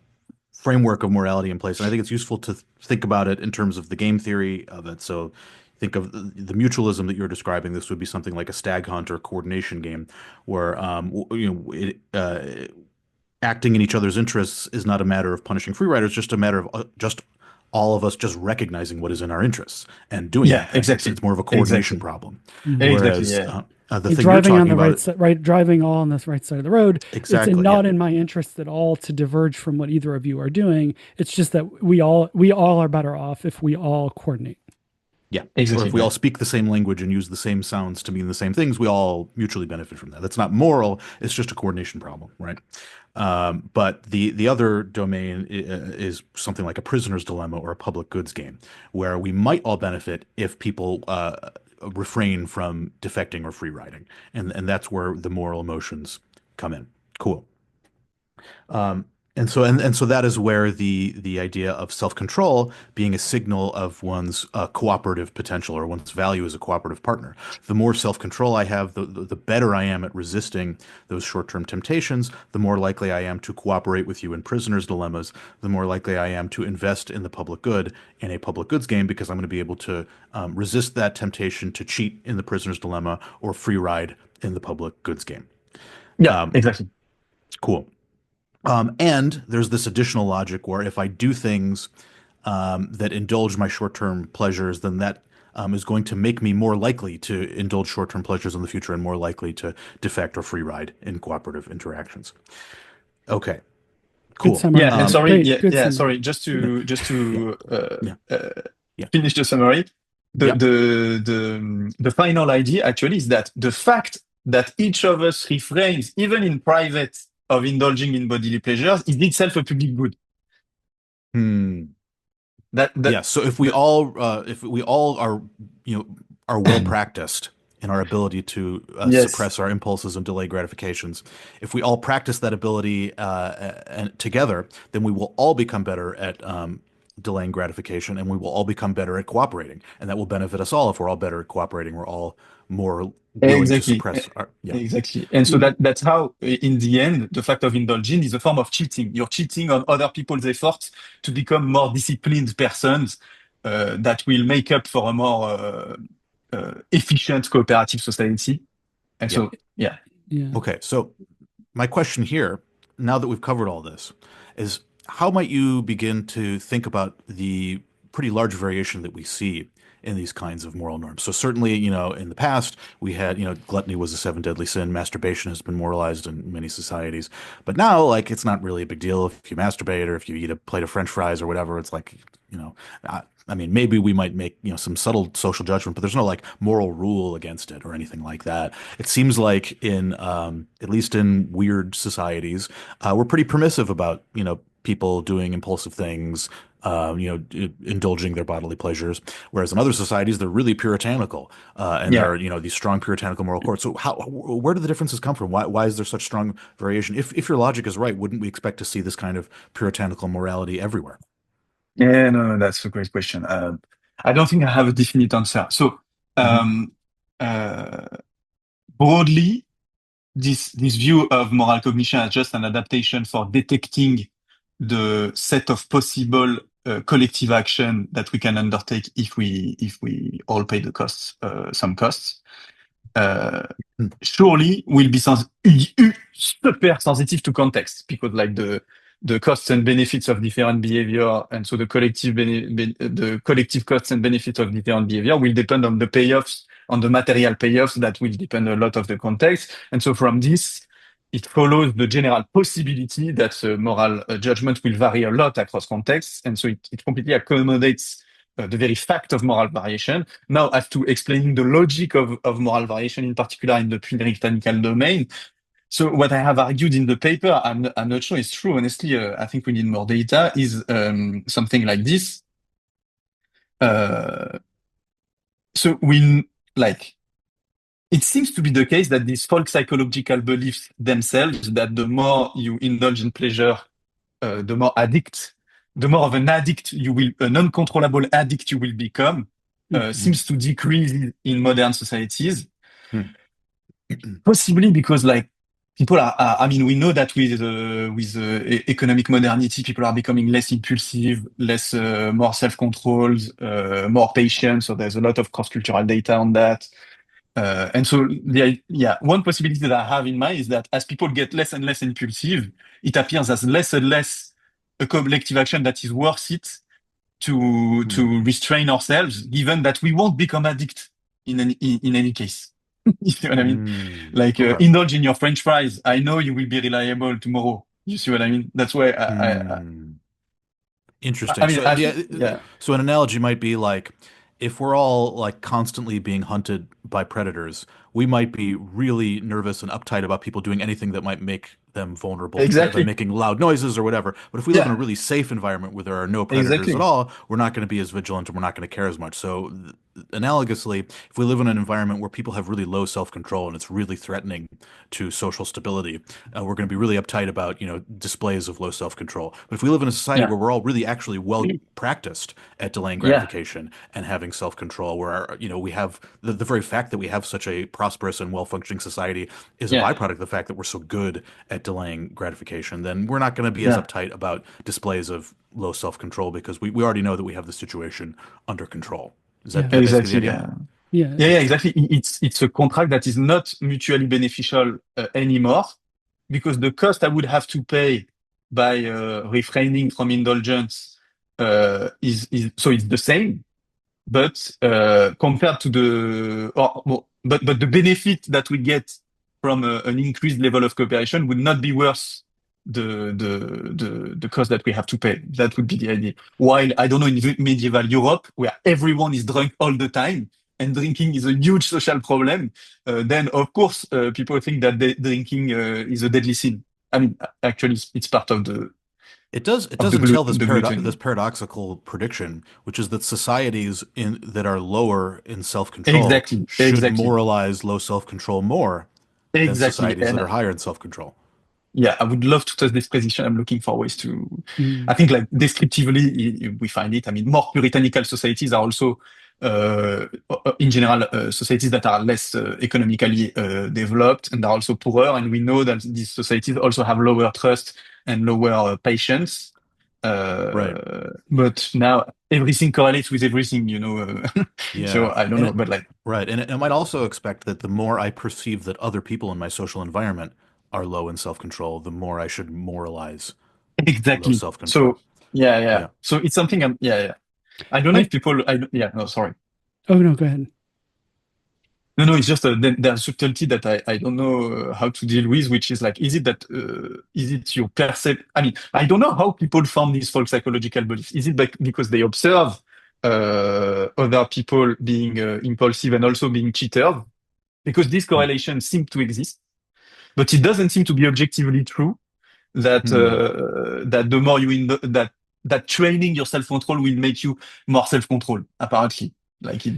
Speaker 2: framework of morality in place, and I think it's useful to think about it in terms of the game theory of it. So think of the mutualism that you're describing. This would be something like a stag hunt or coordination game, where acting in each other's interests is not a matter of punishing free riders, just a matter of just all of us just recognizing what is in our interests and doing
Speaker 3: Yeah,
Speaker 2: that thing. It's
Speaker 3: exactly.
Speaker 2: more of a coordination
Speaker 3: Exactly.
Speaker 2: problem.
Speaker 1: Mhm.
Speaker 3: Exactly.
Speaker 2: Whereas
Speaker 3: Yeah.
Speaker 2: the
Speaker 1: You're
Speaker 2: thing you're
Speaker 1: driving on
Speaker 2: talking
Speaker 1: the
Speaker 2: about,
Speaker 1: right side, right? Driving all on this right side of the road. It's
Speaker 2: exactly, yeah,
Speaker 1: not in my interest at all to diverge from what either of you are doing. It's just that we all are better off if we all coordinate.
Speaker 2: yeah. Or
Speaker 3: Exactly.
Speaker 2: if we
Speaker 3: Yeah.
Speaker 2: all speak the same language and use the same sounds to mean the same things, we all mutually benefit from that. That's not moral. It's just a coordination problem, right? But the other domain is something like a prisoner's dilemma or a public goods game, where we might all benefit if people refrain from defecting or free riding, and that's where the moral emotions come in. Cool. Um, and so that is where the idea of self-control being a signal of one's cooperative potential or one's value as a cooperative partner. The more self-control I have, the better I am at resisting those short-term temptations, the more likely I am to cooperate with you in prisoners' dilemmas, the more likely I am to invest in the public good in a public goods game because I'm going to be able to resist that temptation to cheat in the prisoner's dilemma or free ride in the public goods game.
Speaker 3: Yeah.
Speaker 2: Um,
Speaker 3: Exactly.
Speaker 2: cool. And there's this additional logic where if I do things that indulge my short-term pleasures, then that is going to make me more likely to indulge short-term pleasures in the future and more likely to defect or free ride in cooperative interactions. Okay,
Speaker 1: Good
Speaker 2: cool.
Speaker 1: summary.
Speaker 3: Yeah. And sorry.
Speaker 1: Great,
Speaker 3: Yeah.
Speaker 1: good
Speaker 3: Yeah.
Speaker 1: summary.
Speaker 3: Sorry. Just
Speaker 2: Yeah,
Speaker 3: to
Speaker 2: yeah, yeah,
Speaker 3: finish the summary. The
Speaker 2: yeah.
Speaker 3: the the final idea actually is that the fact that each of us refrains, even in private, of indulging in bodily pleasures is itself a public good.
Speaker 2: Hmm.
Speaker 3: That
Speaker 2: Yeah. So
Speaker 3: the
Speaker 2: if we all are, you know, are well practiced in our ability to
Speaker 3: yes,
Speaker 2: suppress our impulses and delay gratifications, if we all practice that ability and together, then we will all become better at delaying gratification, and we will all become better at cooperating, and that will benefit us all. If we're all better at cooperating, we're all more willing to
Speaker 3: exactly.
Speaker 2: suppress our, yeah.
Speaker 3: Exactly. And so that's how, in the end, the fact of indulging is a form of cheating. You're cheating on other people's efforts to become more disciplined persons that will make up for a more efficient cooperative society. And
Speaker 2: Yeah.
Speaker 3: so, yeah.
Speaker 1: Yeah.
Speaker 2: Okay. So my question here, now that we've covered all this, is how might you begin to think about the pretty large variation that we see in these kinds of moral norms? So certainly, in the past, we had, gluttony was a seven deadly sin. Masturbation has been moralized in many societies. But now, like, it's not really a big deal if you masturbate or if you eat a plate of French fries or whatever. It's like, you know, I mean, maybe we might make, some subtle social judgment, but there's no like moral rule against it or anything like that. It seems like at least in weird societies, we're pretty permissive about, people doing impulsive things, indulging their bodily pleasures. Whereas in other societies, they're really puritanical, and there
Speaker 3: Yeah.
Speaker 2: are, these strong puritanical moral codes. So where do the differences come from? Why is there such strong variation? If your logic is right, wouldn't we expect to see this kind of puritanical morality everywhere?
Speaker 3: Yeah, no, that's a great question. I don't think I have a definite answer. So,
Speaker 2: Hmm.
Speaker 3: um, uh, broadly, this view of moral cognition as just an adaptation for detecting the set of possible collective action that we can undertake if we all pay the costs, some costs. Surely will be super sensitive to context because like the costs and benefits of different behavior, and so the collective costs and benefits of different behavior will depend on the payoffs, on the material payoffs that will depend a lot of the context. And so from this, it follows the general possibility that moral judgment will vary a lot across contexts, and so it completely accommodates the very fact of moral variation. Now, as to explaining the logic of moral variation, in particular in the puritanical domain. So what I have argued in the paper, I'm not sure it's true. Honestly, I think we need more data. Is something like this. So it seems to be the case that these folk psychological beliefs themselves, that the more you indulge in pleasure, the more of an addict you will, an uncontrollable addict you will become, seems to decrease in modern societies. Possibly because like people I mean, we know that with economic modernity, people are becoming less impulsive, less, more self-controlled, more patient. So there's a lot of cross-cultural data on that. And so one possibility that I have in mind is that as people get less and less impulsive, it appears as less and less a collective action that is worth it to restrain ourselves, given that we won't become addict in any case. You see what I mean? Like indulge in your French fries. I know you will be reliable tomorrow. You see what I mean? That's why
Speaker 2: Interesting.
Speaker 3: I mean,
Speaker 2: So an analogy might be like if we're all like constantly being hunted by predators, we might be really nervous and uptight about people doing anything that might make them vulnerable to by
Speaker 3: exactly.
Speaker 2: making loud noises or whatever. But if we live in a
Speaker 3: Yeah,
Speaker 2: really safe environment where there are no predators at
Speaker 3: exactly.
Speaker 2: all, we're not going to be as vigilant and we're not going to care as much. So analogously, if we live in an environment where people have really low self-control and it's really threatening to social stability, we're going to be really uptight about, displays of low self-control. But if we live in a society
Speaker 3: Yeah,
Speaker 2: where we're all really actually well practiced at delaying
Speaker 3: yeah,
Speaker 2: gratification and having self-control, where, we have the very fact that we have such a prosperous and well-functioning society is a
Speaker 3: yeah,
Speaker 2: byproduct of the fact that we're so good at delaying gratification, then we're not going to be as
Speaker 3: yeah.
Speaker 2: uptight about displays of low self-control because we already know that we have the situation under control. Is
Speaker 1: Yeah.
Speaker 2: that basically the
Speaker 3: Exactly.
Speaker 2: idea?
Speaker 3: Yeah.
Speaker 1: Yeah.
Speaker 3: Yeah, yeah, exactly. It's a contract that is not mutually beneficial anymore because the cost I would have to pay by refraining from indulgence is so it's the same, but compared to but the benefit that we get from an increased level of cooperation would not be worth the cost that we have to pay. That would be the idea. While I don't know, in medieval Europe, where everyone is drunk all the time and drinking is a huge social problem, then of course people think that drinking is a deadly sin. I mean, actually, it's part of
Speaker 2: It does entail this
Speaker 3: the
Speaker 2: this
Speaker 3: gluttony.
Speaker 2: paradoxical prediction, which is that societies in that are lower in self-control
Speaker 3: Exactly,
Speaker 2: should
Speaker 3: exactly,
Speaker 2: moralize low self-control more than
Speaker 3: exactly.
Speaker 2: societies that
Speaker 3: And
Speaker 2: are higher in self-control.
Speaker 3: yeah, I would love to test this precision. I'm looking for ways to. I
Speaker 1: Mm.
Speaker 3: think, like descriptively, we find it. I mean, more puritanical societies are also, in general, societies that are less economically developed and are also poorer. And we know that these societies also have lower trust and lower patience.
Speaker 2: Right.
Speaker 3: But now everything correlates with everything,
Speaker 2: Yeah.
Speaker 3: so I don't know, but like,
Speaker 2: Right. And I might also expect that the more I perceive that other people in my social environment are low in self-control, the more I should moralize low
Speaker 3: exactly.
Speaker 2: self-control.
Speaker 3: So yeah, yeah.
Speaker 2: Yeah.
Speaker 3: So it's something. Yeah, yeah. I don't know
Speaker 1: I
Speaker 3: if people. Yeah. No, sorry.
Speaker 1: Oh no, go ahead.
Speaker 3: No, no, it's just there's subtlety that I don't know how to deal with, which is like, is it that, is it your percep? I mean, I don't know how people form these false psychological beliefs. Is it because they observe other people being impulsive and also being cheated? Because these
Speaker 2: Hmm.
Speaker 3: correlations seem to exist, but it doesn't seem to be objectively true that
Speaker 2: Hmm.
Speaker 3: that the more you that training your self control will make you more self control. Apparently. Like it,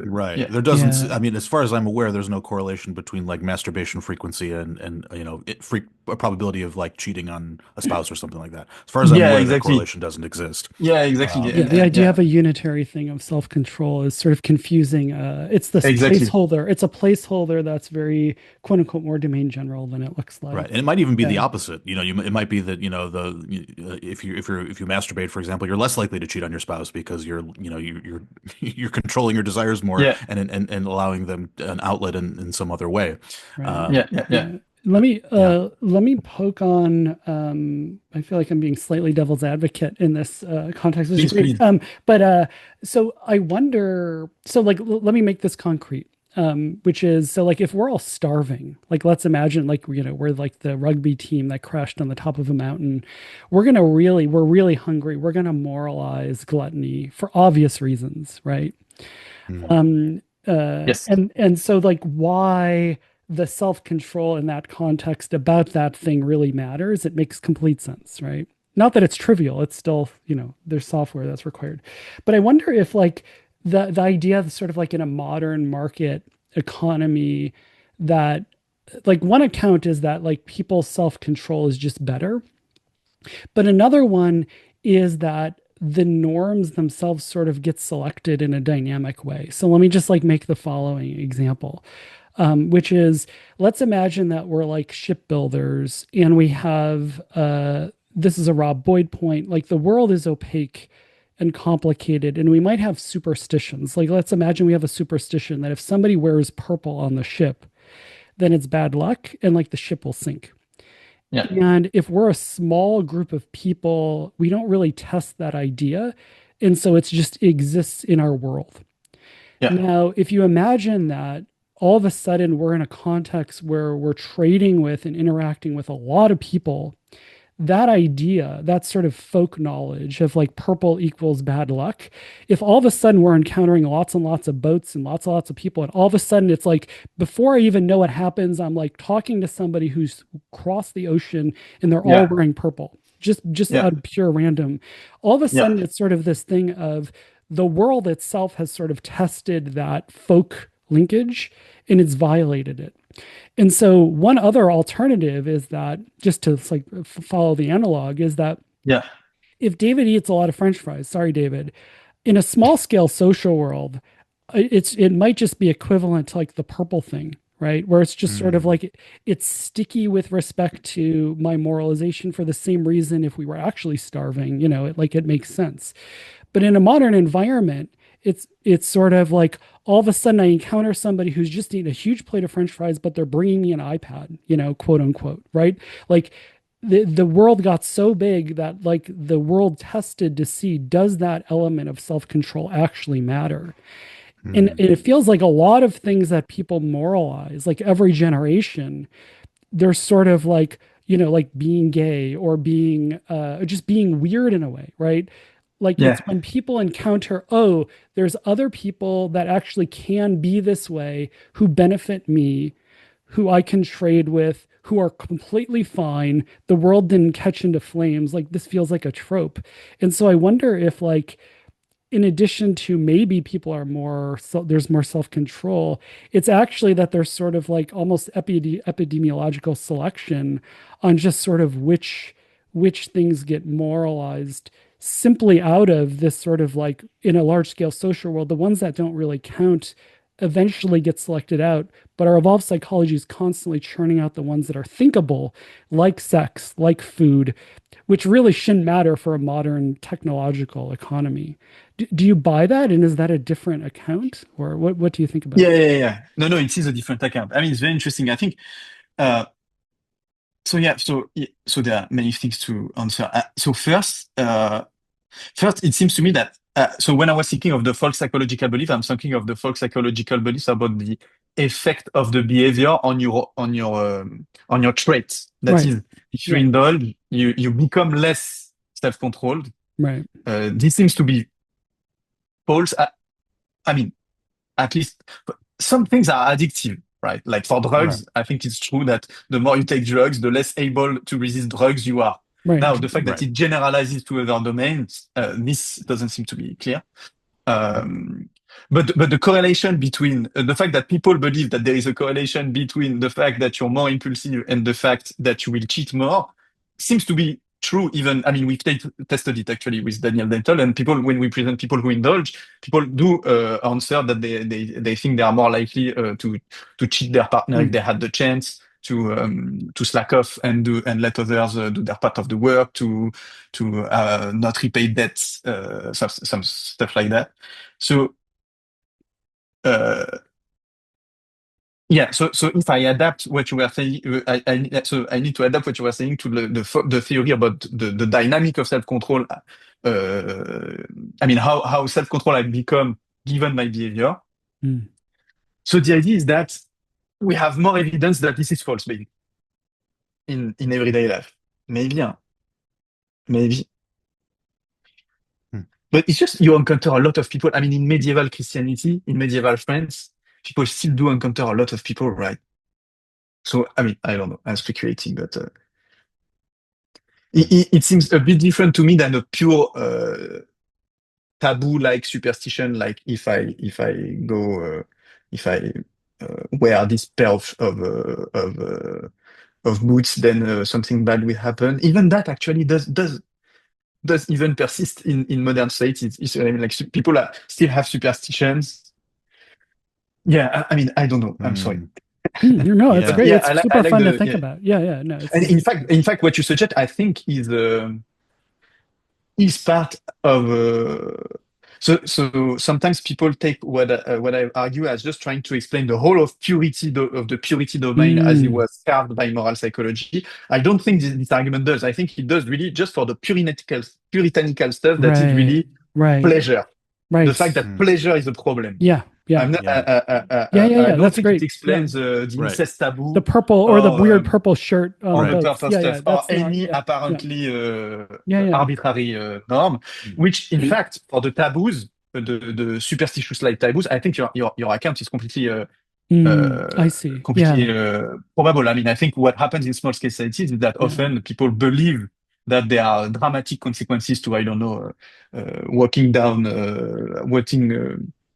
Speaker 2: Right.
Speaker 3: yeah,
Speaker 2: There doesn't,
Speaker 1: Yeah.
Speaker 2: I mean, as far as I'm aware, there's no correlation between like masturbation frequency and a probability of like cheating on a spouse or something like that. As far as I'm
Speaker 3: yeah,
Speaker 2: aware, that
Speaker 3: exactly,
Speaker 2: correlation doesn't exist.
Speaker 3: yeah, exactly,
Speaker 1: Yeah,
Speaker 2: Um,
Speaker 1: the idea
Speaker 3: yeah,
Speaker 1: of a unitary thing of self-control is sort of confusing. It's this
Speaker 3: exactly.
Speaker 1: placeholder. It's a placeholder that's very quote unquote more domain general than it looks
Speaker 2: Right,
Speaker 1: like.
Speaker 2: and it might even be the
Speaker 1: Yeah,
Speaker 2: opposite. It might be that if you masturbate, for example, you're less likely to cheat on your spouse because you're you're controlling your desires more
Speaker 3: Yeah,
Speaker 2: and allowing them an outlet in some other way.
Speaker 1: right.
Speaker 3: yeah,
Speaker 2: Um,
Speaker 3: yeah, yeah.
Speaker 1: Yeah.
Speaker 2: yeah,
Speaker 1: Let me poke on I feel like I'm being slightly devil's advocate in this context, which is
Speaker 3: Please,
Speaker 1: great.
Speaker 3: please.
Speaker 1: But so I wonder, so like let me make this concrete. Which is so like if we're all starving, like let's imagine like we're like the rugby team that crashed on the top of a mountain. We're really hungry. We're gonna moralize gluttony for obvious reasons, right?
Speaker 2: Mm.
Speaker 1: Um,
Speaker 3: Yes.
Speaker 1: and so like why the self-control in that context about that thing really matters, it makes complete sense, right? Not that it's trivial, it's still, there's software that's required. But I wonder if like the idea of sort of like in a modern market economy that like one account is that like people's self-control is just better, but another one is that the norms themselves sort of get selected in a dynamic way. So let me just like make the following example, which is let's imagine that we're like shipbuilders and we have this is a Rob Boyd point, like the world is opaque and complicated, and we might have superstitions. Like let's imagine we have a superstition that if somebody wears purple on the ship, then it's bad luck and like the ship will sink.
Speaker 3: Yeah,
Speaker 1: And if we're a small group of people, we don't really test that idea. And so it just exists in our world.
Speaker 3: yeah,
Speaker 1: Now, if you imagine that all of a sudden we're in a context where we're trading with and interacting with a lot of people, that idea, that sort of folk knowledge of like purple equals bad luck, if all of a sudden we're encountering lots and lots of boats and lots of people, and all of a sudden it's like before I even know what happens, I'm like talking to somebody who's crossed the ocean and they're all
Speaker 3: yeah,
Speaker 1: wearing purple, just
Speaker 3: yeah,
Speaker 1: out of pure random. All of a
Speaker 3: yeah,
Speaker 1: sudden it's sort of this thing of the world itself has sort of tested that folk linkage and it's violated it. And so one other alternative is that just to like follow the analog is that
Speaker 3: yeah,
Speaker 1: if David eats a lot of French fries, sorry, David, in a small scale social world, it might just be equivalent to like the purple thing, right? Where it's just sort of
Speaker 2: Mm.
Speaker 1: like it's sticky with respect to my moralization for the same reason if we were actually starving, it makes sense. But in a modern environment, it's sort of like all of a sudden I encounter somebody who's just eating a huge plate of French fries, but they're bringing me an iPad, quote unquote, right? Like the world got so big that like the world tested to see does that element of self-control actually matter. And
Speaker 2: Mm.
Speaker 1: it feels like a lot of things that people moralize, like every generation, they're sort of like like being gay or being just being weird in a way, right? Like it's
Speaker 3: yeah,
Speaker 1: when people encounter, oh, there's other people that actually can be this way who benefit me, who I can trade with, who are completely fine, the world didn't catch into flames, like this feels like a trope. And so I wonder if like in addition to maybe people are more so there's more self-control, it's actually that there's sort of like almost epidemiological selection on just sort of which things get moralized simply out of this sort of like in a large scale social world, the ones that don't really count eventually get selected out, but our evolved psychology is constantly churning out the ones that are thinkable, like sex, like food, which really shouldn't matter for a modern technological economy. Do you buy that? And is that a different account? Or what do you think about
Speaker 3: yeah,
Speaker 1: it?
Speaker 3: yeah, yeah. No, no, it is a different account. I mean, it's very interesting. I think. Uh, so yeah, so there are many things to answer. So first, it seems to me that so when I was thinking of the folk psychological belief, I'm thinking of the folk psychological beliefs about the effect of the behavior on your traits. That
Speaker 1: Right.
Speaker 3: is, if you
Speaker 1: Yeah.
Speaker 3: indulge, you become less self-controlled.
Speaker 1: Right.
Speaker 3: This seems to be false. I mean, at least some things are addictive, right? Like for
Speaker 2: Right.
Speaker 3: drugs, I think it's true that the more you take drugs, the less able to resist drugs you are.
Speaker 1: Right.
Speaker 3: Now, the fact that
Speaker 2: Right.
Speaker 3: it generalizes to other domains, this doesn't seem to be clear. Um, But the correlation between the fact that people believe that there is a correlation between the fact that you're more impulsive and the fact that you will cheat more seems to be true. Even, I mean, we've tested it actually with Daniel Dental, and people, when we present people who indulge, people do answer that they think they are more likely to cheat their partner if they had the chance to slack off and let others do their part of the work, to not repay debts, some stuff like that. So yeah, so if I adapt what you were saying, I need to adapt what you were saying to the theory about the dynamic of self-control. I mean, how self-control I become given my behavior.
Speaker 1: Mm.
Speaker 3: So the idea is that we have more evidence that this is false, maybe in everyday life. Maybe, maybe. But it's just you encounter a lot of people. I mean, in medieval Christianity, in medieval France, people still do encounter a lot of people, right? So, I mean, I don't know. I'm speculating, but it seems a bit different to me than a pure taboo-like superstition. Like if I go if I wear this pair of boots, then something bad will happen. Even that actually does even persist in modern states. I mean, like people still have superstitions. Yeah, I mean, I don't know. I'm sorry.
Speaker 1: No, it's
Speaker 2: Yeah.
Speaker 1: great.
Speaker 3: Yeah,
Speaker 1: It's super fun to think about. Yeah. No,
Speaker 3: And in fact, what you suggest, I think, is part of. So sometimes people take what I argue as just trying to explain the whole of of the purity domain as it was carved by moral psychology. I don't think this argument does. I think it does really just for the puritanical stuff that is really pleasure. The fact that pleasure is a problem.
Speaker 1: Yeah.
Speaker 3: I'm not, I don't
Speaker 1: That's
Speaker 3: think
Speaker 1: great.
Speaker 3: it explains the incest taboo,
Speaker 1: the purple or the weird purple shirt on
Speaker 3: or
Speaker 1: the
Speaker 3: the
Speaker 1: boats.
Speaker 3: purple stuff, or any apparently arbitrary norm, which in fact for the taboos, the superstitious like taboos, I think your account is completely
Speaker 1: I see.
Speaker 3: completely probable. I mean, I think what happens in small scale societies is that often people believe that there are dramatic consequences to, I don't know, I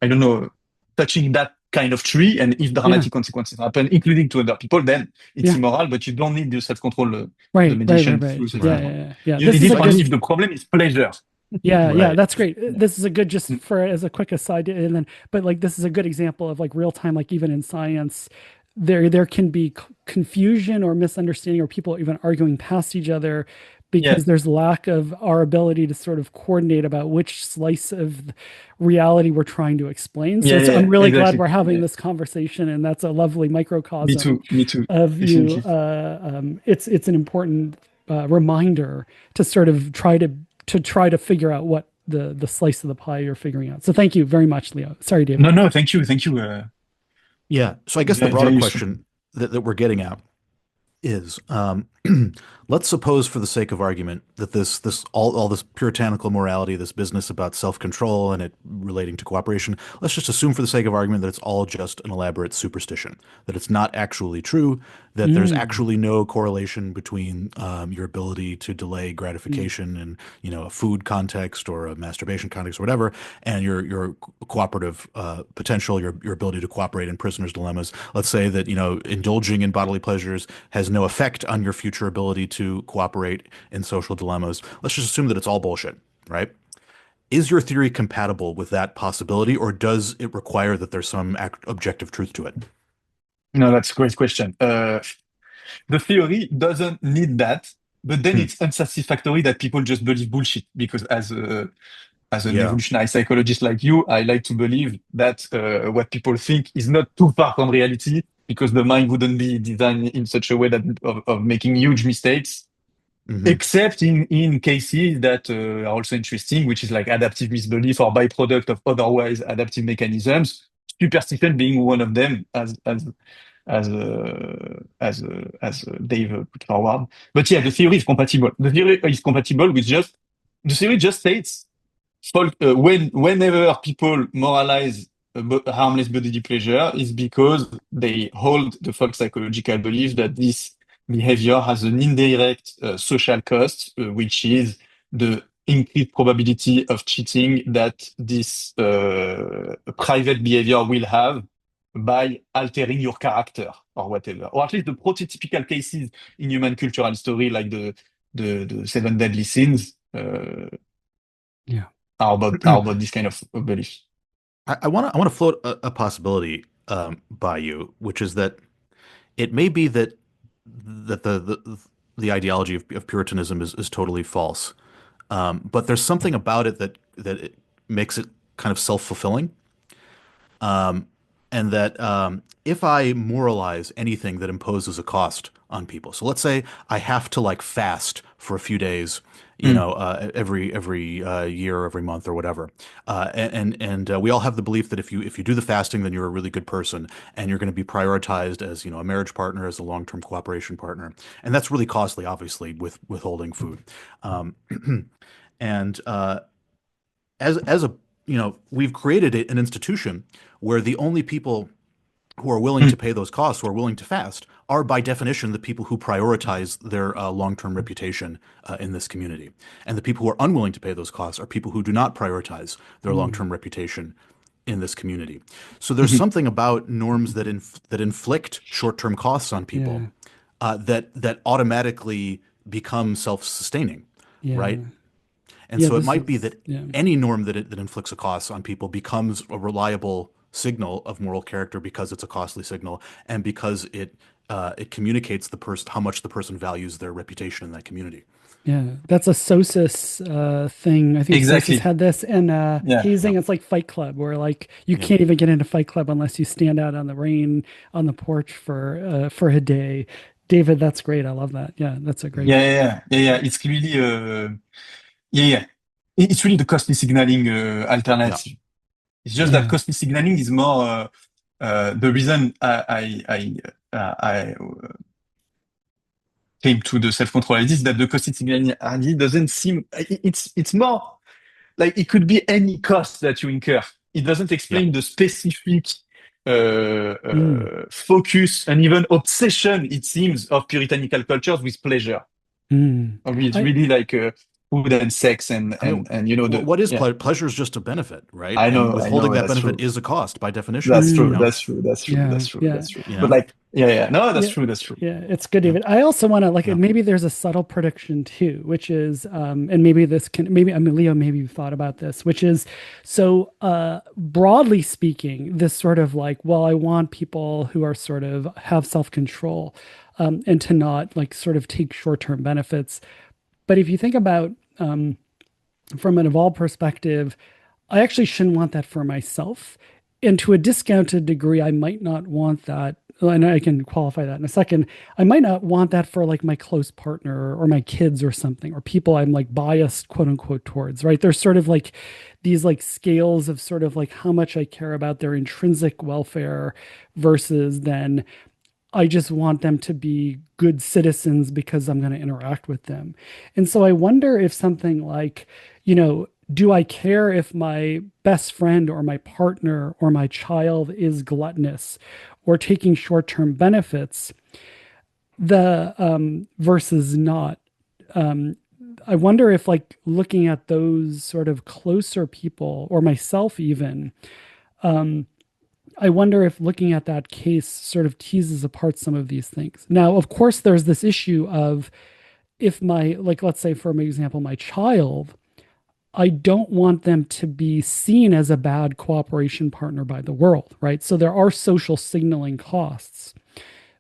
Speaker 3: don't know, touching that kind of tree. And if dramatic consequences happen, including to other people, then it's immoral, but you don't need the self-control, the mediation. You
Speaker 1: This
Speaker 3: need
Speaker 1: is
Speaker 3: it only if the problem is pleasure.
Speaker 1: Yeah, that's great. This is a good, just for as a quick aside, and then, but like this is a good example of like real time, like even in science, there can be confusion or misunderstanding, or people even arguing past each other because there's lack of our ability to sort of coordinate about which slice of reality we're trying to explain. So I'm really glad we're having this conversation, and that's a lovely microcosm
Speaker 3: Me too.
Speaker 1: of you. It's an important reminder to sort of try to figure out what the slice of the pie you're figuring out. So thank you very much, Leo. Sorry, David.
Speaker 3: No, thank you.
Speaker 2: Yeah. So I guess the broader question that we're getting at is, let's suppose for the sake of argument that all this puritanical morality, this business about self-control and it relating to cooperation, let's just assume for the sake of argument that it's all just an elaborate superstition, that it's not actually true, that there's actually no correlation between your ability to delay gratification in, a food context or a masturbation context or whatever, and your cooperative potential, your ability to cooperate in prisoners' dilemmas. Let's say that, indulging in bodily pleasures has no effect on your future ability to cooperate in social dilemmas. Let's just assume that it's all bullshit, right? Is your theory compatible with that possibility, or does it require that there's some objective truth to it?
Speaker 3: No, that's a great question. The theory doesn't need that, but then it's unsatisfactory that people just believe bullshit, because as an evolutionary psychologist like you, I like to believe that what people think is not too far from reality, because the mind wouldn't be designed in such a way that of making huge mistakes, except in cases that are also interesting, which is like adaptive misbelief or byproduct of otherwise adaptive mechanisms, superstition being one of them, as Dave put forward. But yeah, the theory is compatible. The theory is compatible with the theory just states whenever people moralize a harmless bodily pleasure is because they hold the folk psychological belief that this behavior has an indirect social cost, which is the increased probability of cheating that this private behavior will have by altering your character or whatever. Or at least the prototypical cases in human cultural story, like the seven deadly sins,
Speaker 1: Yeah.
Speaker 3: are about this kind of belief.
Speaker 2: I want to float a possibility by you, which is that it may be that the ideology of Puritanism is totally false, but there's something about it that it makes it kind of self-fulfilling. And that if I moralize anything that imposes a cost on people, so let's say I have to like fast for a few days,
Speaker 3: Mm.
Speaker 2: every year, or every month, or whatever, and we all have the belief that if you do the fasting, then you're a really good person, and you're going to be prioritized as a marriage partner, as a long-term cooperation partner, and that's really costly, obviously, with withholding food, um, and as a we've created an institution where the only people who are willing
Speaker 3: Mm.
Speaker 2: to pay those costs, who are willing to fast, are by definition the people who prioritize their long-term reputation in this community. And the people who are unwilling to pay those costs are people who do not prioritize their
Speaker 1: Mm.
Speaker 2: long-term reputation in this community. So there's
Speaker 3: Mhm.
Speaker 2: something about norms that inflict short-term costs on people
Speaker 1: Yeah.
Speaker 2: that automatically become self-sustaining, right?
Speaker 1: Yeah.
Speaker 2: And
Speaker 1: Yeah.
Speaker 2: so it
Speaker 1: This
Speaker 2: might be
Speaker 1: is,
Speaker 2: that
Speaker 1: yeah.
Speaker 2: any norm that inflicts a cost on people becomes a reliable signal of moral character because it's a costly signal and because it communicates the person how much the person values their reputation in that community.
Speaker 1: Yeah, that's a Sosis thing. I think Sosis
Speaker 3: Exactly.
Speaker 1: had this and
Speaker 3: Yeah.
Speaker 1: hazing.
Speaker 2: Yep.
Speaker 1: It's like Fight Club, where like you
Speaker 2: Yep.
Speaker 1: can't even get into Fight Club unless you stand out on the rain on the porch for a day. David, that's great. I love that. Yeah, that's a great.
Speaker 3: Yeah. It's really, yeah. It's really the costly signaling
Speaker 2: Yeah.
Speaker 3: alternative. It's just that
Speaker 1: Yeah.
Speaker 3: costly signaling is more the reason I came to the self-control idea is that the costly signaling idea doesn't seem. It's more like it could be any cost that you incur. It doesn't
Speaker 2: Yeah.
Speaker 3: explain the specific
Speaker 1: Mm,
Speaker 3: focus and even obsession, it seems, of puritanical cultures with pleasure.
Speaker 1: mm.
Speaker 3: I mean, it's
Speaker 1: I
Speaker 3: really like food and sex
Speaker 2: I mean,
Speaker 3: and you know the
Speaker 2: what is
Speaker 3: yeah.
Speaker 2: pleasure is just a benefit, right?
Speaker 3: I
Speaker 2: And
Speaker 3: know, I
Speaker 2: withholding
Speaker 3: know,
Speaker 2: that
Speaker 3: that's
Speaker 2: benefit
Speaker 3: true.
Speaker 2: is a cost by definition,
Speaker 3: That's
Speaker 2: you
Speaker 3: true.
Speaker 1: Mm,
Speaker 2: know?
Speaker 3: That's true. That's true.
Speaker 1: yeah.
Speaker 3: That's true.
Speaker 1: Yeah.
Speaker 3: That's true.
Speaker 2: You
Speaker 3: But
Speaker 2: know?
Speaker 3: like, yeah. No, that's
Speaker 1: Yeah.
Speaker 3: true. That's true.
Speaker 1: Yeah, it's good,
Speaker 2: Yeah.
Speaker 1: David. I also want to like,
Speaker 2: Yeah.
Speaker 1: and maybe there's a subtle prediction too, which is, and maybe this can, maybe, I mean, Leo, maybe you've thought about this, which is, so, broadly speaking, this sort of like, well, I want people who are sort of have self-control, and to not like sort of take short-term benefits. But if you think about, from an evolved perspective, I actually shouldn't want that for myself. And to a discounted degree, I might not want that. And I can qualify that in a second. I might not want that for like my close partner or my kids or something, or people I'm like biased, quote unquote, towards, right? There's sort of like these like scales of sort of like how much I care about their intrinsic welfare versus then I just want them to be good citizens because I'm going to interact with them. And so I wonder if something like, do I care if my best friend or my partner or my child is gluttonous or taking short-term benefits, the versus not? Um, I wonder if like looking at those sort of closer people or myself even, um, I wonder if looking at that case sort of teases apart some of these things. Now, of course, there's this issue of if my, like, let's say, for example, my child, I don't want them to be seen as a bad cooperation partner by the world, right? So there are social signaling costs.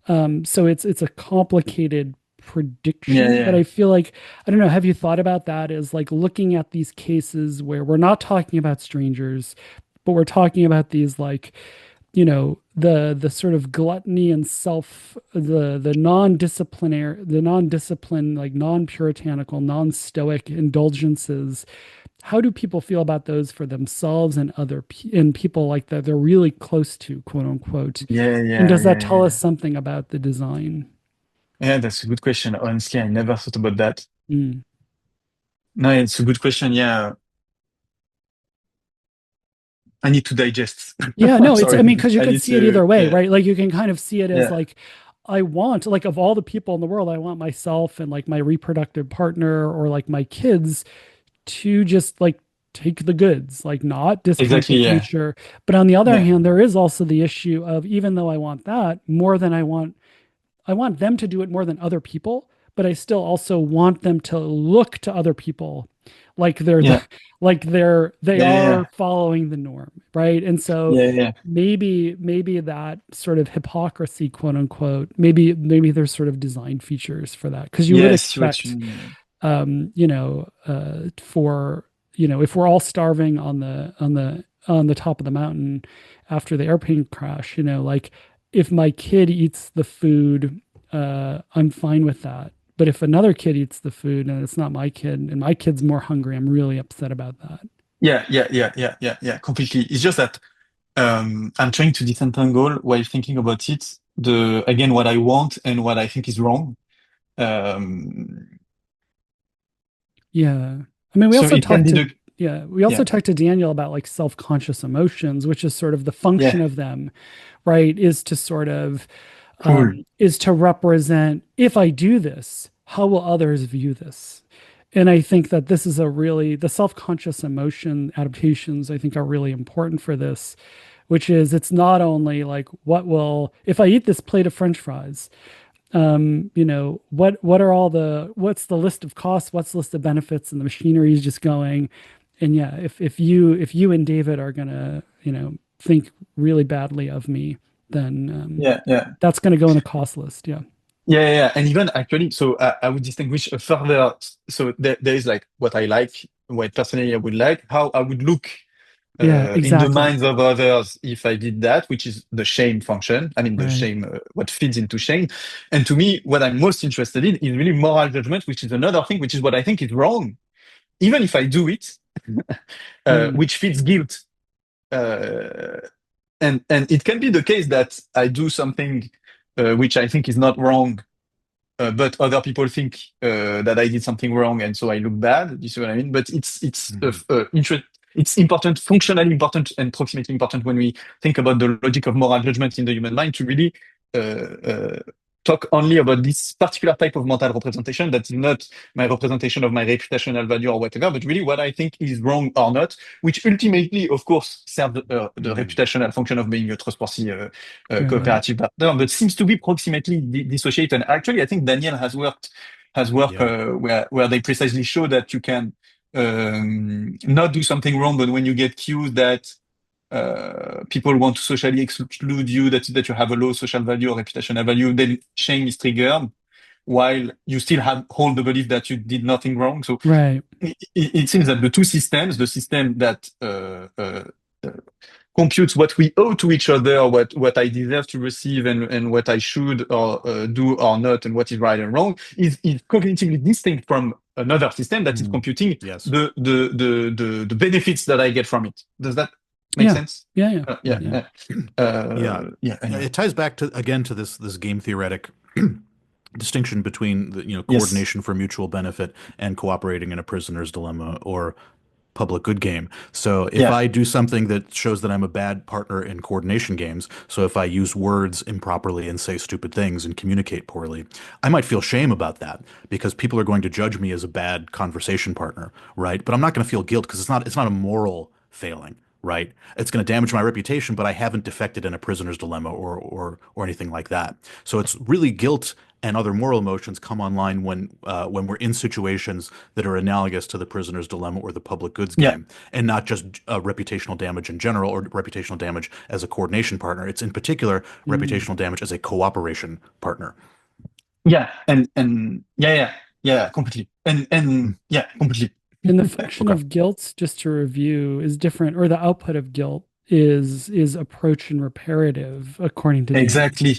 Speaker 1: So it's a complicated prediction, but
Speaker 3: Yeah.
Speaker 1: I feel like I don't know. Have you thought about that? As like looking at these cases where we're not talking about strangers, but we're talking about these like the sort of gluttony and self the non-disciplinary the non-disciplined like non-puritanical non-stoic indulgences. How do people feel about those for themselves and and people like that they're really close to, quote unquote, and does that tell us
Speaker 3: Yeah.
Speaker 1: something about the design?
Speaker 3: Yeah, that's a good question. Honestly, I never thought about that.
Speaker 1: Mm.
Speaker 3: No, it's a good question. Yeah. I need to digest.
Speaker 1: Yeah,
Speaker 3: I'm
Speaker 1: no, it's, I
Speaker 3: sorry.
Speaker 1: mean, because you
Speaker 3: I
Speaker 1: could
Speaker 3: need
Speaker 1: see it either
Speaker 3: to,
Speaker 1: way,
Speaker 3: yeah.
Speaker 1: right? Like you can kind of see it as
Speaker 3: Yeah.
Speaker 1: like, I want, like, of all the people in the world, I want myself and like my reproductive partner or like my kids to just like take the goods, like not discount the
Speaker 3: Exactly. Yeah.
Speaker 1: future. But on the other
Speaker 3: Yeah.
Speaker 1: hand, there is also the issue of even though I want that more than I want them to do it more than other people, but I still also want them to look to other people like they're the
Speaker 3: Yeah.
Speaker 1: like they
Speaker 3: Yeah.
Speaker 1: are
Speaker 3: Yeah.
Speaker 1: following the norm, right? And so
Speaker 3: Yeah. Yeah.
Speaker 1: maybe that sort of hypocrisy, quote unquote, maybe there's sort of design features for that because you would
Speaker 3: Yeah. I see what you
Speaker 1: expect
Speaker 3: mean.
Speaker 1: for if we're all starving on the top of the mountain after the airplane crash, like if my kid eats the food, I'm fine with that. But if another kid eats the food and it's not my kid and my kid's more hungry, I'm really upset about that.
Speaker 3: Yeah. Yeah. Yeah. Yeah. Yeah. Yeah. Completely. It's just that I'm trying to disentangle while thinking about it. The again, what I want and what I think is wrong. Um,
Speaker 1: Yeah. I mean,
Speaker 3: so it can be the
Speaker 1: we also
Speaker 3: yeah.
Speaker 1: talked to Daniel about like self-conscious emotions, which is sort of the function
Speaker 3: Yeah.
Speaker 1: of them, right? Is to sort of
Speaker 3: Cool.
Speaker 1: is to represent if I do this, how will others view this? And I think that this is the self-conscious emotion adaptations, I think, are really important for this, which is it's not only like if I eat this plate of French fries, what are what's the list of costs, what's the list of benefits, and the machinery is just going. And yeah, if you and David are gonna, think really badly of me, then
Speaker 3: Yeah. Yeah.
Speaker 1: that's gonna go in the cost list. Yeah.
Speaker 3: Yeah, yeah, yeah. And even actually, so I would distinguish a further. So there is like what I like, what personally I would like, how I would look
Speaker 1: Yeah,
Speaker 3: in the
Speaker 1: exactly.
Speaker 3: minds of others if I did that, which is the shame function. I mean, the
Speaker 1: Right.
Speaker 3: shame, what feeds into shame. And to me, what I'm most interested in is really moral judgment, which is another thing, which is what I think is wrong, even if I do it,
Speaker 1: Mm,
Speaker 3: which feeds guilt. Uh, and it can be the case that I do something which I think is not wrong but other people think that I did something wrong, and so I look bad. You see what I mean? But
Speaker 2: Mhm.
Speaker 3: it's important, functionally important, and proximately important when we think about the logic of moral judgment in the human mind to really uh, uh, talk only about this particular type of mental representation that is not my representation of my reputational value or whatever, but really what I think is wrong or not, which ultimately, of course, serves the
Speaker 2: Mhm.
Speaker 3: reputational function of being a trustworthy
Speaker 1: right.
Speaker 3: cooperative partner, but seems to be proximately dissociated. And actually, I think Daniel has work
Speaker 2: Yeah.
Speaker 3: where they precisely show that you can not do something wrong, but when you get cues that people want to socially exclude you, that you have a low social value or reputational value, then shame is triggered, while you still have hold the belief that you did nothing wrong. So
Speaker 1: Right.
Speaker 3: it seems that the two systems, the system that uh, computes what we owe to each other, what I deserve to receive, and what I should or do or not, and what is right and wrong, is cognitively distinct from another system that is
Speaker 2: Mhm.
Speaker 3: computing
Speaker 2: Yes.
Speaker 3: the benefits that I get from it. Does that make
Speaker 1: Yeah.
Speaker 3: sense?
Speaker 1: Yeah. Yeah.
Speaker 3: Yeah,
Speaker 1: Yeah.
Speaker 2: Mhm.
Speaker 3: yeah,
Speaker 2: Yeah.
Speaker 3: yeah,
Speaker 2: Yeah,
Speaker 3: anyway.
Speaker 2: it ties back to again to this game theoretic distinction between the,
Speaker 3: Yes.
Speaker 2: coordination for mutual benefit and cooperating in a prisoner's dilemma or public good game. So if
Speaker 3: Yeah,
Speaker 2: I do something that shows that I'm a bad partner in coordination games, so if I use words improperly and say stupid things and communicate poorly, I might feel shame about that because people are going to judge me as a bad conversation partner, right? But I'm not going to feel guilt because it's not a moral failing, right? It's going to damage my reputation, but I haven't defected in a prisoner's dilemma or anything like that. So it's really guilt and other moral emotions come online when we're in situations that are analogous to the prisoner's dilemma or the public goods
Speaker 3: yeah,
Speaker 2: game, and not just reputational damage in general or reputational damage as a coordination partner. It's in particular
Speaker 1: Mm.
Speaker 2: reputational damage as a cooperation partner.
Speaker 3: yeah, and yeah, yeah, yeah, completely, and
Speaker 2: Mm.
Speaker 3: yeah, completely.
Speaker 1: And the function
Speaker 2: Okay.
Speaker 1: of guilt, just to review, is different, or the output of guilt is approach and reparative, according to David.
Speaker 3: Exactly.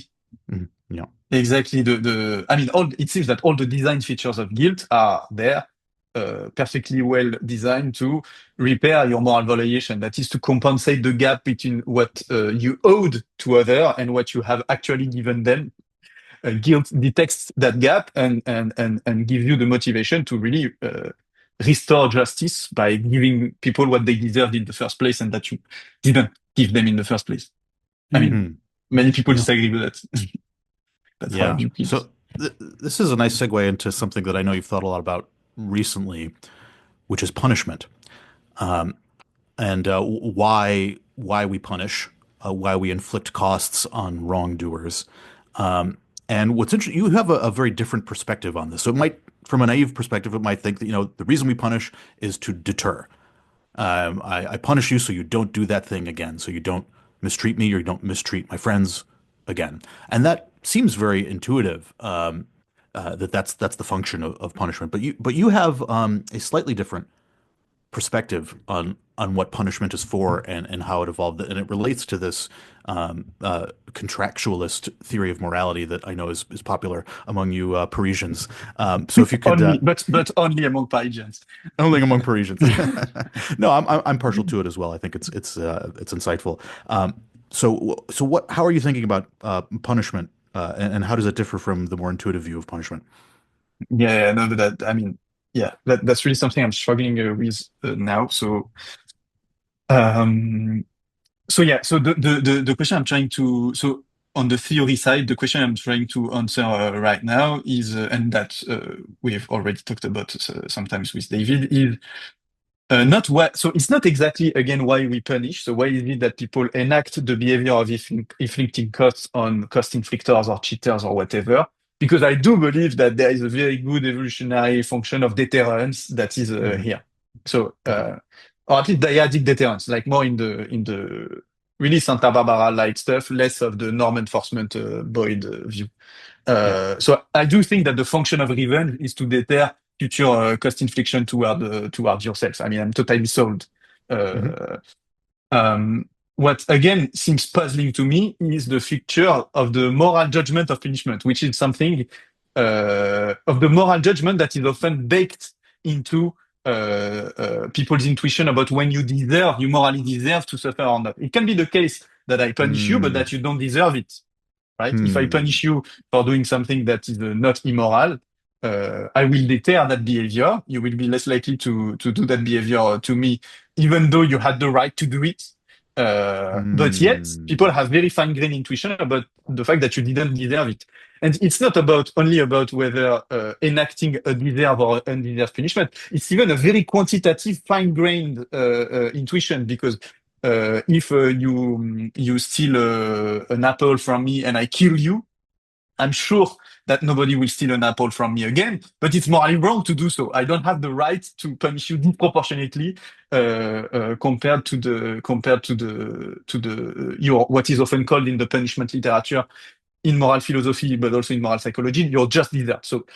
Speaker 2: Mhm. Yeah.
Speaker 3: Exactly. I mean, it seems that all the design features of guilt are there, perfectly well designed to repair your moral violation. That is to compensate the gap between what you owed to other and what you have actually given them. Guilt detects that gap and gives you the motivation to really restore justice by giving people what they deserved in the first place and that you didn't give them in the first place. I mean,
Speaker 1: Mm.
Speaker 2: Mhm.
Speaker 3: many people
Speaker 2: Yeah.
Speaker 3: disagree with that. That's how I
Speaker 2: Yeah.
Speaker 3: view guilt.
Speaker 2: So this is a nice segue into something that I know you've thought a lot about recently, which is punishment, and why we punish, why we inflict costs on wrongdoers. And what's interesting, you have a very different perspective on this. So it might, from a naive perspective, it might think that, the reason we punish is to deter. I punish you so you don't do that thing again, so you don't mistreat me or you don't mistreat my friends again. And that seems very intuitive, that's the function of punishment. But you have a slightly different perspective on what punishment is for and how it evolved, and it relates to this contractualist theory of morality that I know is popular among you Parisians. So if you could
Speaker 3: but only among Parisians.
Speaker 2: only among Parisians. No, I'm partial to it as well. I think it's insightful. So what? How are you thinking about punishment, and how does it differ from the more intuitive view of punishment?
Speaker 3: Yeah, no, that I mean, yeah, that's really something I'm struggling with now. Um, so the question I'm trying to so on the theory side, the question I'm trying to answer right now is, and that we've already talked about sometimes with David, is not what. So it's not exactly again why we punish. So why is it that people enact the behavior of inflicting costs on cost inflictors or cheaters or whatever? Because I do believe that there is a very good evolutionary function of deterrence that is
Speaker 2: Hmm.
Speaker 3: here. So,
Speaker 2: Okay.
Speaker 3: or at least dyadic deterrence, like more in the really Santa Barbara light stuff, less of the norm enforcement Boyd view.
Speaker 2: Yeah.
Speaker 3: So I do think that the function of revenge is to deter future cost infliction towards yourself. I mean, I'm totally sold.
Speaker 2: Hmm.
Speaker 3: Uh, what again seems puzzling to me is the feature of the moral judgment of punishment, which is something of the moral judgment that is often baked into people's intuition about when you morally deserve to suffer or not. It can be the case that I punish you, but
Speaker 2: Hmm.
Speaker 3: that you don't deserve it, right? If I
Speaker 2: Hmm.
Speaker 3: punish you for doing something that is not immoral, I will deter that behavior. You will be less likely to do that behavior to me, even though you had the right to do it. But yet, people
Speaker 2: Hmm.
Speaker 3: have very fine-grained intuition about the fact that you didn't deserve it. And it's not only about whether enacting a deserved or undeserved punishment. It's even a very quantitative, fine-grained intuition because if you steal an apple from me and I kill you, I'm sure that nobody will steal an apple from me again, but it's morally wrong to do so. I don't have the right to punish you disproportionately compared to your what is often called in the punishment literature in moral philosophy, but also in moral psychology, you're just desert. So,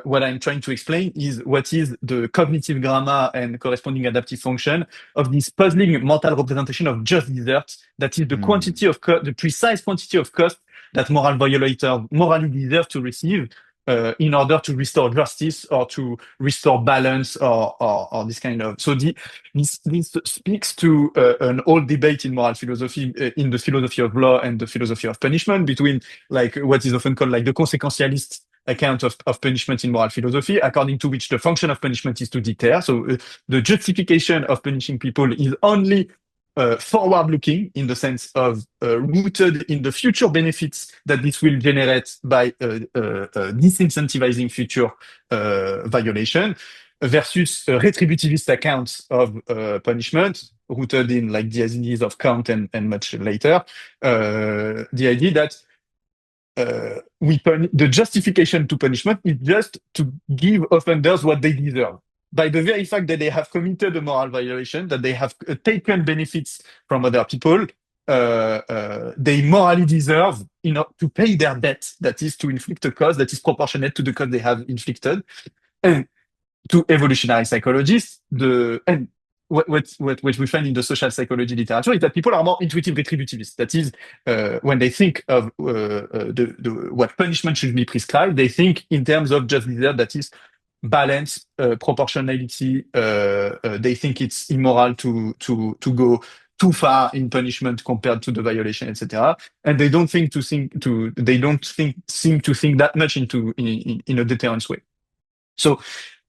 Speaker 3: what I'm trying to explain is what is the cognitive grammar and corresponding adaptive function of this puzzling mental representation of just desert. That is the
Speaker 2: Hmm.
Speaker 3: quantity of the precise quantity of cost that moral violators morally deserve to receive. In order to restore justice or to restore balance or this kind of this speaks to an old debate in moral philosophy in the philosophy of law and the philosophy of punishment between like what is often called like the consequentialist account of punishment in moral philosophy, according to which the function of punishment is to deter. So the justification of punishing people is only forward-looking in the sense of rooted in the future benefits that this will generate by disincentivizing future violation versus retributivist accounts of punishment rooted in like the ideas of Kant and much later. The idea that the justification to punishment is just to give offenders what they deserve. By the very fact that they have committed a moral violation, that they have taken benefits from other people, they morally deserve, to pay their debt. That is to inflict a cost that is proportionate to the cost they have inflicted. And to evolutionary psychologists, and what we find in the social psychology literature is that people are more intuitive retributivists. That is, when they think of what punishment should be prescribed, they think in terms of just desert, that is balance, proportionality. They think it's immoral to go too far in punishment compared to the violation, etc. And they don't seem to think that much in a deterrence way. So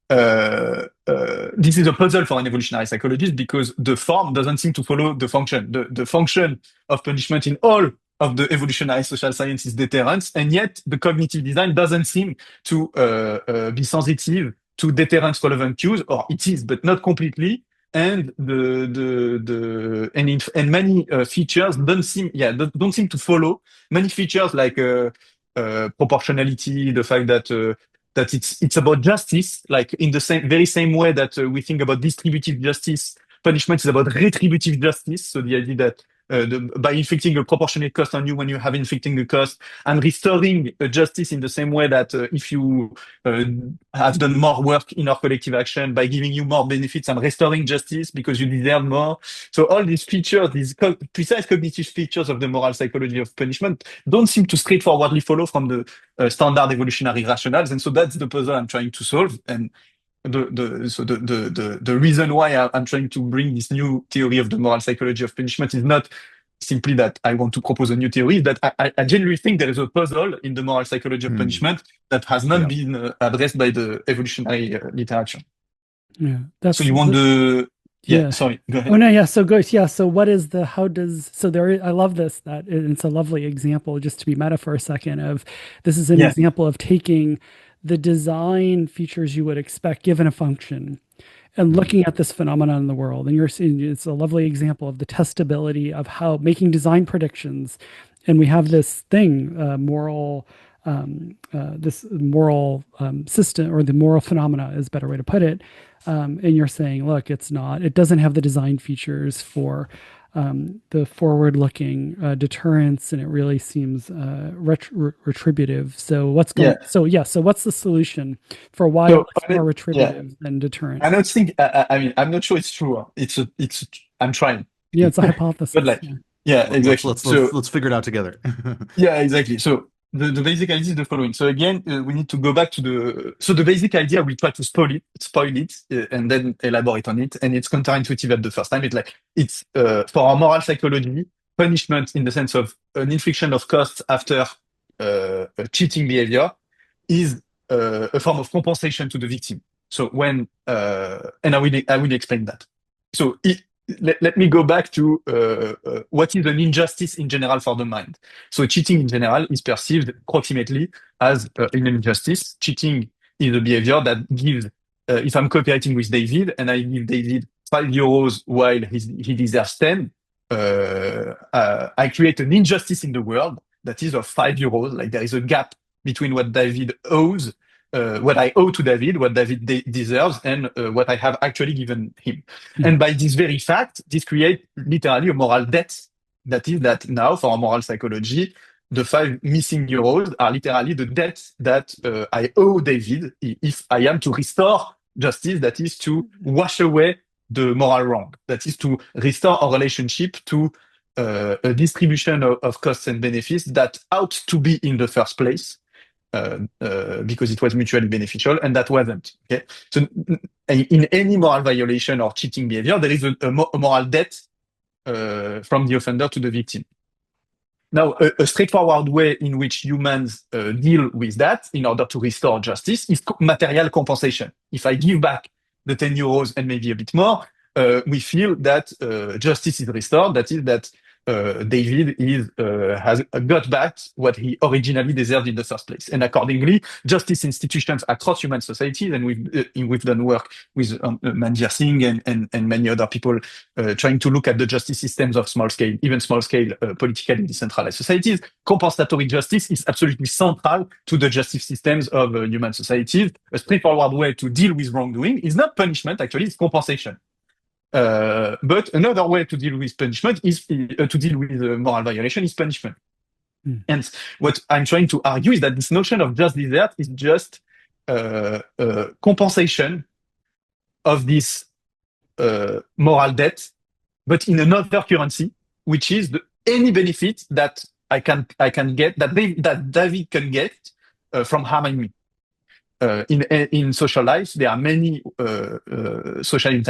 Speaker 3: this is a puzzle for an evolutionary psychologist because the form doesn't seem to follow the function. The function of punishment in all of the evolutionary social science is deterrence, and yet the cognitive design doesn't seem to be sensitive to deterrence relevant cues, or it is, but not completely. And many features don't seem to follow. Many features like proportionality, the fact that it's about justice, like in the very same way that we think about distributive justice, punishment is about retributive justice. So the idea that by inflicting a proportionate cost on you when you have inflicting a cost, and restoring justice in the same way that if you have done more work in our collective action, by giving you more benefits, I'm restoring justice because you deserve more. So all these features, these precise cognitive features of the moral psychology of punishment don't seem to straightforwardly follow from the standard evolutionary rationales. And so that's the puzzle I'm trying to solve. And the reason why I'm trying to bring this new theory of the moral psychology of punishment is not simply that I want to propose a new theory, but I genuinely think there is a puzzle in the moral psychology of punishment that has not been addressed by the evolutionary literature.
Speaker 1: Yeah,
Speaker 3: so you want sorry, go ahead.
Speaker 1: Oh no, yeah. So good. Yeah. So what is I love this, that it's a lovely example, just to be meta for a second, of this is an example of taking the design features you would expect given a function and looking at this phenomenon in the world. And you're seeing, it's a lovely example of the testability of how making design predictions. And we have this thing, this moral system, or the moral phenomena is a better way to put it. And you're saying, look, it doesn't have the design features for the forward-looking deterrence, and it really seems retributive. So what's going? So what's the solution for why it's more retributive than deterrent?
Speaker 3: I don't think. I mean, I'm not sure it's true. I'm trying.
Speaker 1: Yeah, it's a hypothesis.
Speaker 3: But exactly.
Speaker 2: Let's figure it out together.
Speaker 3: Yeah, exactly. So the basic idea is the following. So again, we need to go back to the basic idea. We try to spoil it, and then elaborate on it. And it's counterintuitive at the first time. It's for our moral psychology, punishment in the sense of an infliction of costs after a cheating behavior is a form of compensation to the victim. So when and I will explain that. So let me go back to what is an injustice in general for the mind. So cheating in general is perceived approximately as an injustice. Cheating is a behavior that gives, if I'm cooperating with David and I give David €5 while he deserves 10, I create an injustice in the world that is of €5. Like there is a gap between what David owes, what I owe to David, what David deserves, and what I have actually given him. And by this very fact, this creates literally a moral debt. That is that now, for our moral psychology, the 5 missing euros are literally the debt that I owe David if I am to restore justice, that is to wash away the moral wrong, that is to restore our relationship to a distribution of costs and benefits that ought to be in the first place. Because it was mutually beneficial, and that wasn't. Okay, so in any moral violation or cheating behavior, there is a moral debt from the offender to the victim. Now, a straightforward way in which humans deal with that in order to restore justice is material compensation. If I give back the €10 and maybe a bit more, we feel that justice is restored. That is that David has got back what he originally deserved in the first place. And accordingly, justice institutions across human societies, and we've done work with Manjir Singh and many other people trying to look at the justice systems of even small scale politically decentralized societies. Compensatory justice is absolutely central to the justice systems of human societies. A straightforward way to deal with wrongdoing is not punishment, actually, it's compensation. But another way to deal with punishment is to deal with moral violation is punishment. And what I'm trying to argue is that this notion of just desert is just compensation of this moral debt, but in another currency, which is any benefit that I can get, that David can get from harming me. In social life, there are many social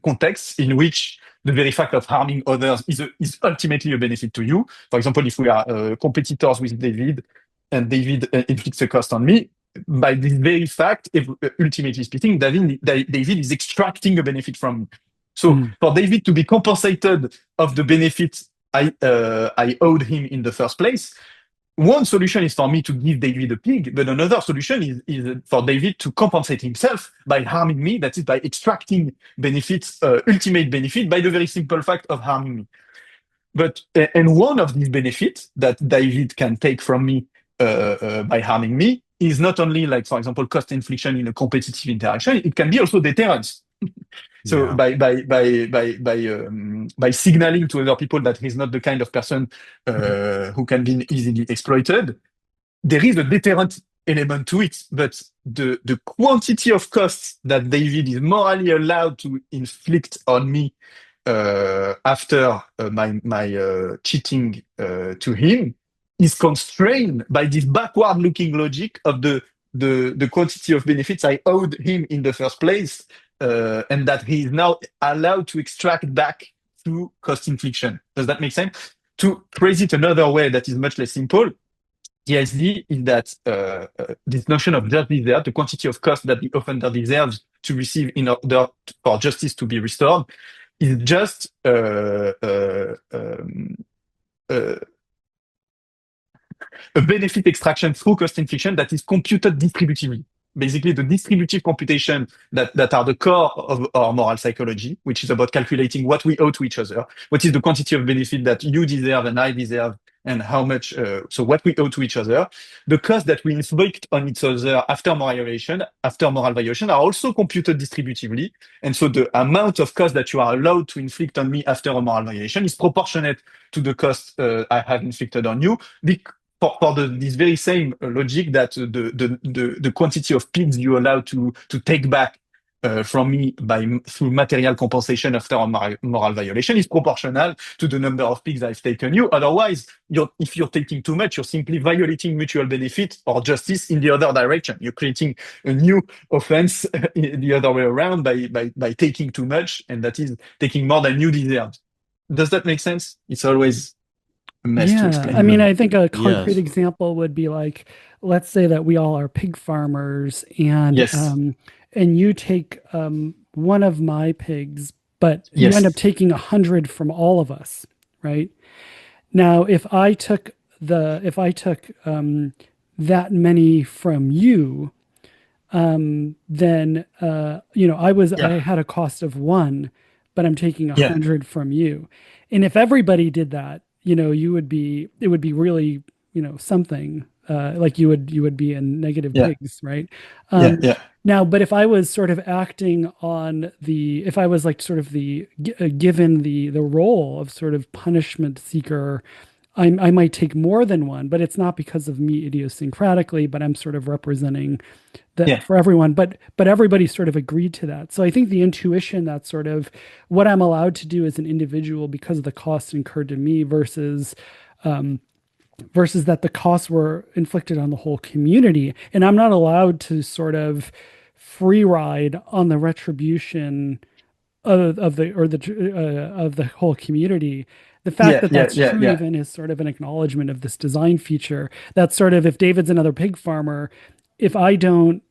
Speaker 3: contexts in which the very fact of harming others is ultimately a benefit to you. For example, if we are competitors with David and David inflicts a cost on me, by this very fact, ultimately speaking, David is extracting a benefit from me. So for David to be compensated of the benefit I owed him in the first place, one solution is for me to give David a pig, but another solution is for David to compensate himself by harming me. That is by extracting benefits, ultimate benefit, by the very simple fact of harming me. But and one of these benefits that David can take from me by harming me is not only like, for example, cost infliction in a competitive interaction. It can be also deterrence. So
Speaker 2: Yeah.
Speaker 3: by signaling to other people that he's not the kind of person who can be easily exploited, there is a deterrent element to it. But the quantity of costs that David is morally allowed to inflict on me after my cheating to him is constrained by this backward-looking logic of the quantity of benefits I owed him in the first place, and that he is now allowed to extract back through cost infliction. Does that make sense? To phrase it another way that is much less simple, the idea is that this notion of just desert, the quantity of cost that the offender deserves to receive in order for justice to be restored, is just a benefit extraction through cost inflation that is computed distributively. Basically, the distributive computation that are the core of our moral psychology, which is about calculating what we owe to each other, what is the quantity of benefit that you deserve and I deserve, and how much, so what we owe to each other. The cost that we inflict on each other after moral violation are also computed distributively. And so the amount of cost that you are allowed to inflict on me after a moral violation is proportionate to the cost I have inflicted on you. For this very same logic that the quantity of pigs you allow to take back from me through material compensation after a moral violation is proportional to the number of pigs I've taken you. Otherwise, if you're taking too much, you're simply violating mutual benefit or justice in the other direction. You're creating a new offense the other way around by taking too much, and that is taking more than you deserve. Does that make sense? It's always a mess to
Speaker 1: Yeah, I
Speaker 3: explain.
Speaker 1: mean, I think a concrete
Speaker 2: Yes.
Speaker 1: example would be like, let's say that we all are pig farmers,
Speaker 3: Yes.
Speaker 1: and you take one of my pigs, but you end up
Speaker 3: Yes.
Speaker 1: taking 100 from all of us, right? Now, if I took that many from you, then I
Speaker 3: Yeah.
Speaker 1: had a cost of one, but I'm taking a
Speaker 3: Yeah.
Speaker 1: hundred from you. And if everybody did that, it would be really, something like you would be in negative
Speaker 3: Yeah.
Speaker 1: pigs, right?
Speaker 3: Yeah.
Speaker 1: Um,
Speaker 3: Yeah.
Speaker 1: Now, but if I was sort of if I was like sort of given the role of sort of punishment seeker, I might take more than one, but it's not because of me idiosyncratically, but I'm sort of representing that
Speaker 3: Yeah.
Speaker 1: for everyone. But everybody sort of agreed to that. So I think the intuition that sort of what I'm allowed to do as an individual because of the costs incurred to me um, versus that the costs were inflicted on the whole community, and I'm not allowed to sort of free ride on the retribution of the whole community. The fact
Speaker 3: Yeah.
Speaker 1: that
Speaker 3: Yeah.
Speaker 1: that's
Speaker 3: Yeah.
Speaker 1: true
Speaker 3: Yeah.
Speaker 1: even is sort of an acknowledgement of this design feature. That's sort of if David's another pig farmer, if I don't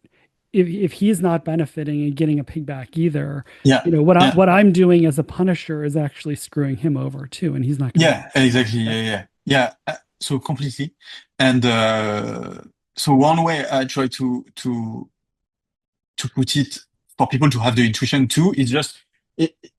Speaker 1: if he's not benefiting and getting a pig back either,
Speaker 3: Yeah.
Speaker 1: what I'm doing as a punisher is actually screwing him over too, and he's not going to
Speaker 3: Yeah.
Speaker 1: benefit.
Speaker 3: Exactly.
Speaker 1: Right?
Speaker 3: Yeah. Yeah. Yeah. So completely. And so one way I try to put it for people to have the intuition too is just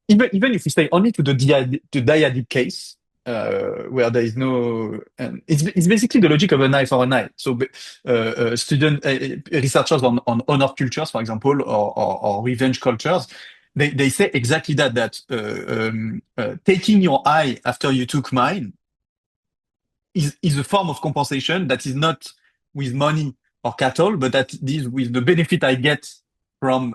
Speaker 3: even if we stay only to the dyadic case, where there is no, and it's basically the logic of an eye for an eye. So researchers on honor cultures, for example, or revenge cultures, they say exactly that taking your eye after you took mine is a form of compensation that is not with money or cattle, but that is with the benefit I get from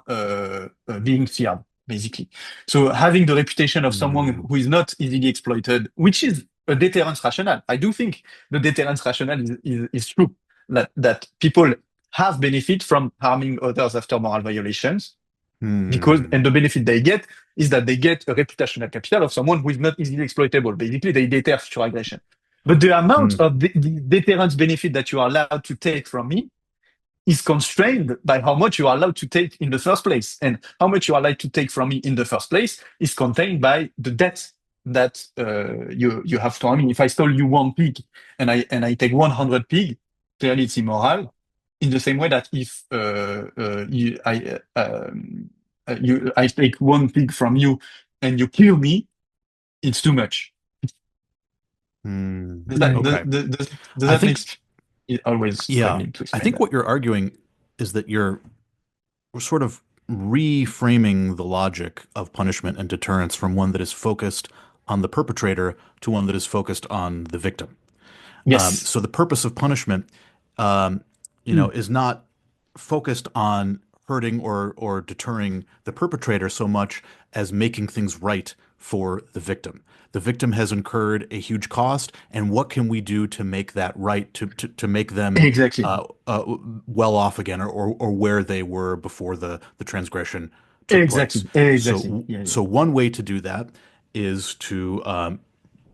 Speaker 3: being feared, basically. So having the reputation of someone
Speaker 2: Mm.
Speaker 3: who is not easily exploited, which is a deterrence rationale. I do think the deterrence rationale is true, that people have benefit from harming others after moral violations, because,
Speaker 2: Hmm.
Speaker 3: and the benefit they get is that they get a reputational capital of someone who is not easily exploitable. Basically, they deter future aggression. But the amount
Speaker 2: Hmm.
Speaker 3: of the deterrence benefit that you are allowed to take from me is constrained by how much you are allowed to take in the first place. And how much you are allowed to take from me in the first place is contained by the debt that you have to. I mean, if I stole you one pig and I take 100 pig, clearly it's immoral. In the same way that if I take one pig from you and you kill me, it's too much. Does that
Speaker 1: Right.
Speaker 3: does,
Speaker 2: Okay.
Speaker 3: does
Speaker 2: I
Speaker 3: that
Speaker 2: think,
Speaker 3: make it always
Speaker 2: yeah,
Speaker 3: struggling to
Speaker 2: I
Speaker 3: explain
Speaker 2: think
Speaker 3: that?
Speaker 2: what you're arguing is that we're sort of reframing the logic of punishment and deterrence from one that is focused on the perpetrator to one that is focused on the victim.
Speaker 3: Yes,
Speaker 2: So the purpose of punishment, um,
Speaker 1: Mm.
Speaker 2: is not focused on hurting or deterring the perpetrator so much as making things right for the victim. The victim has incurred a huge cost, and what can we do to make that right, to make them
Speaker 3: exactly,
Speaker 2: well off again, or where they were before the transgression took place.
Speaker 3: exactly.
Speaker 2: So one way to do that is to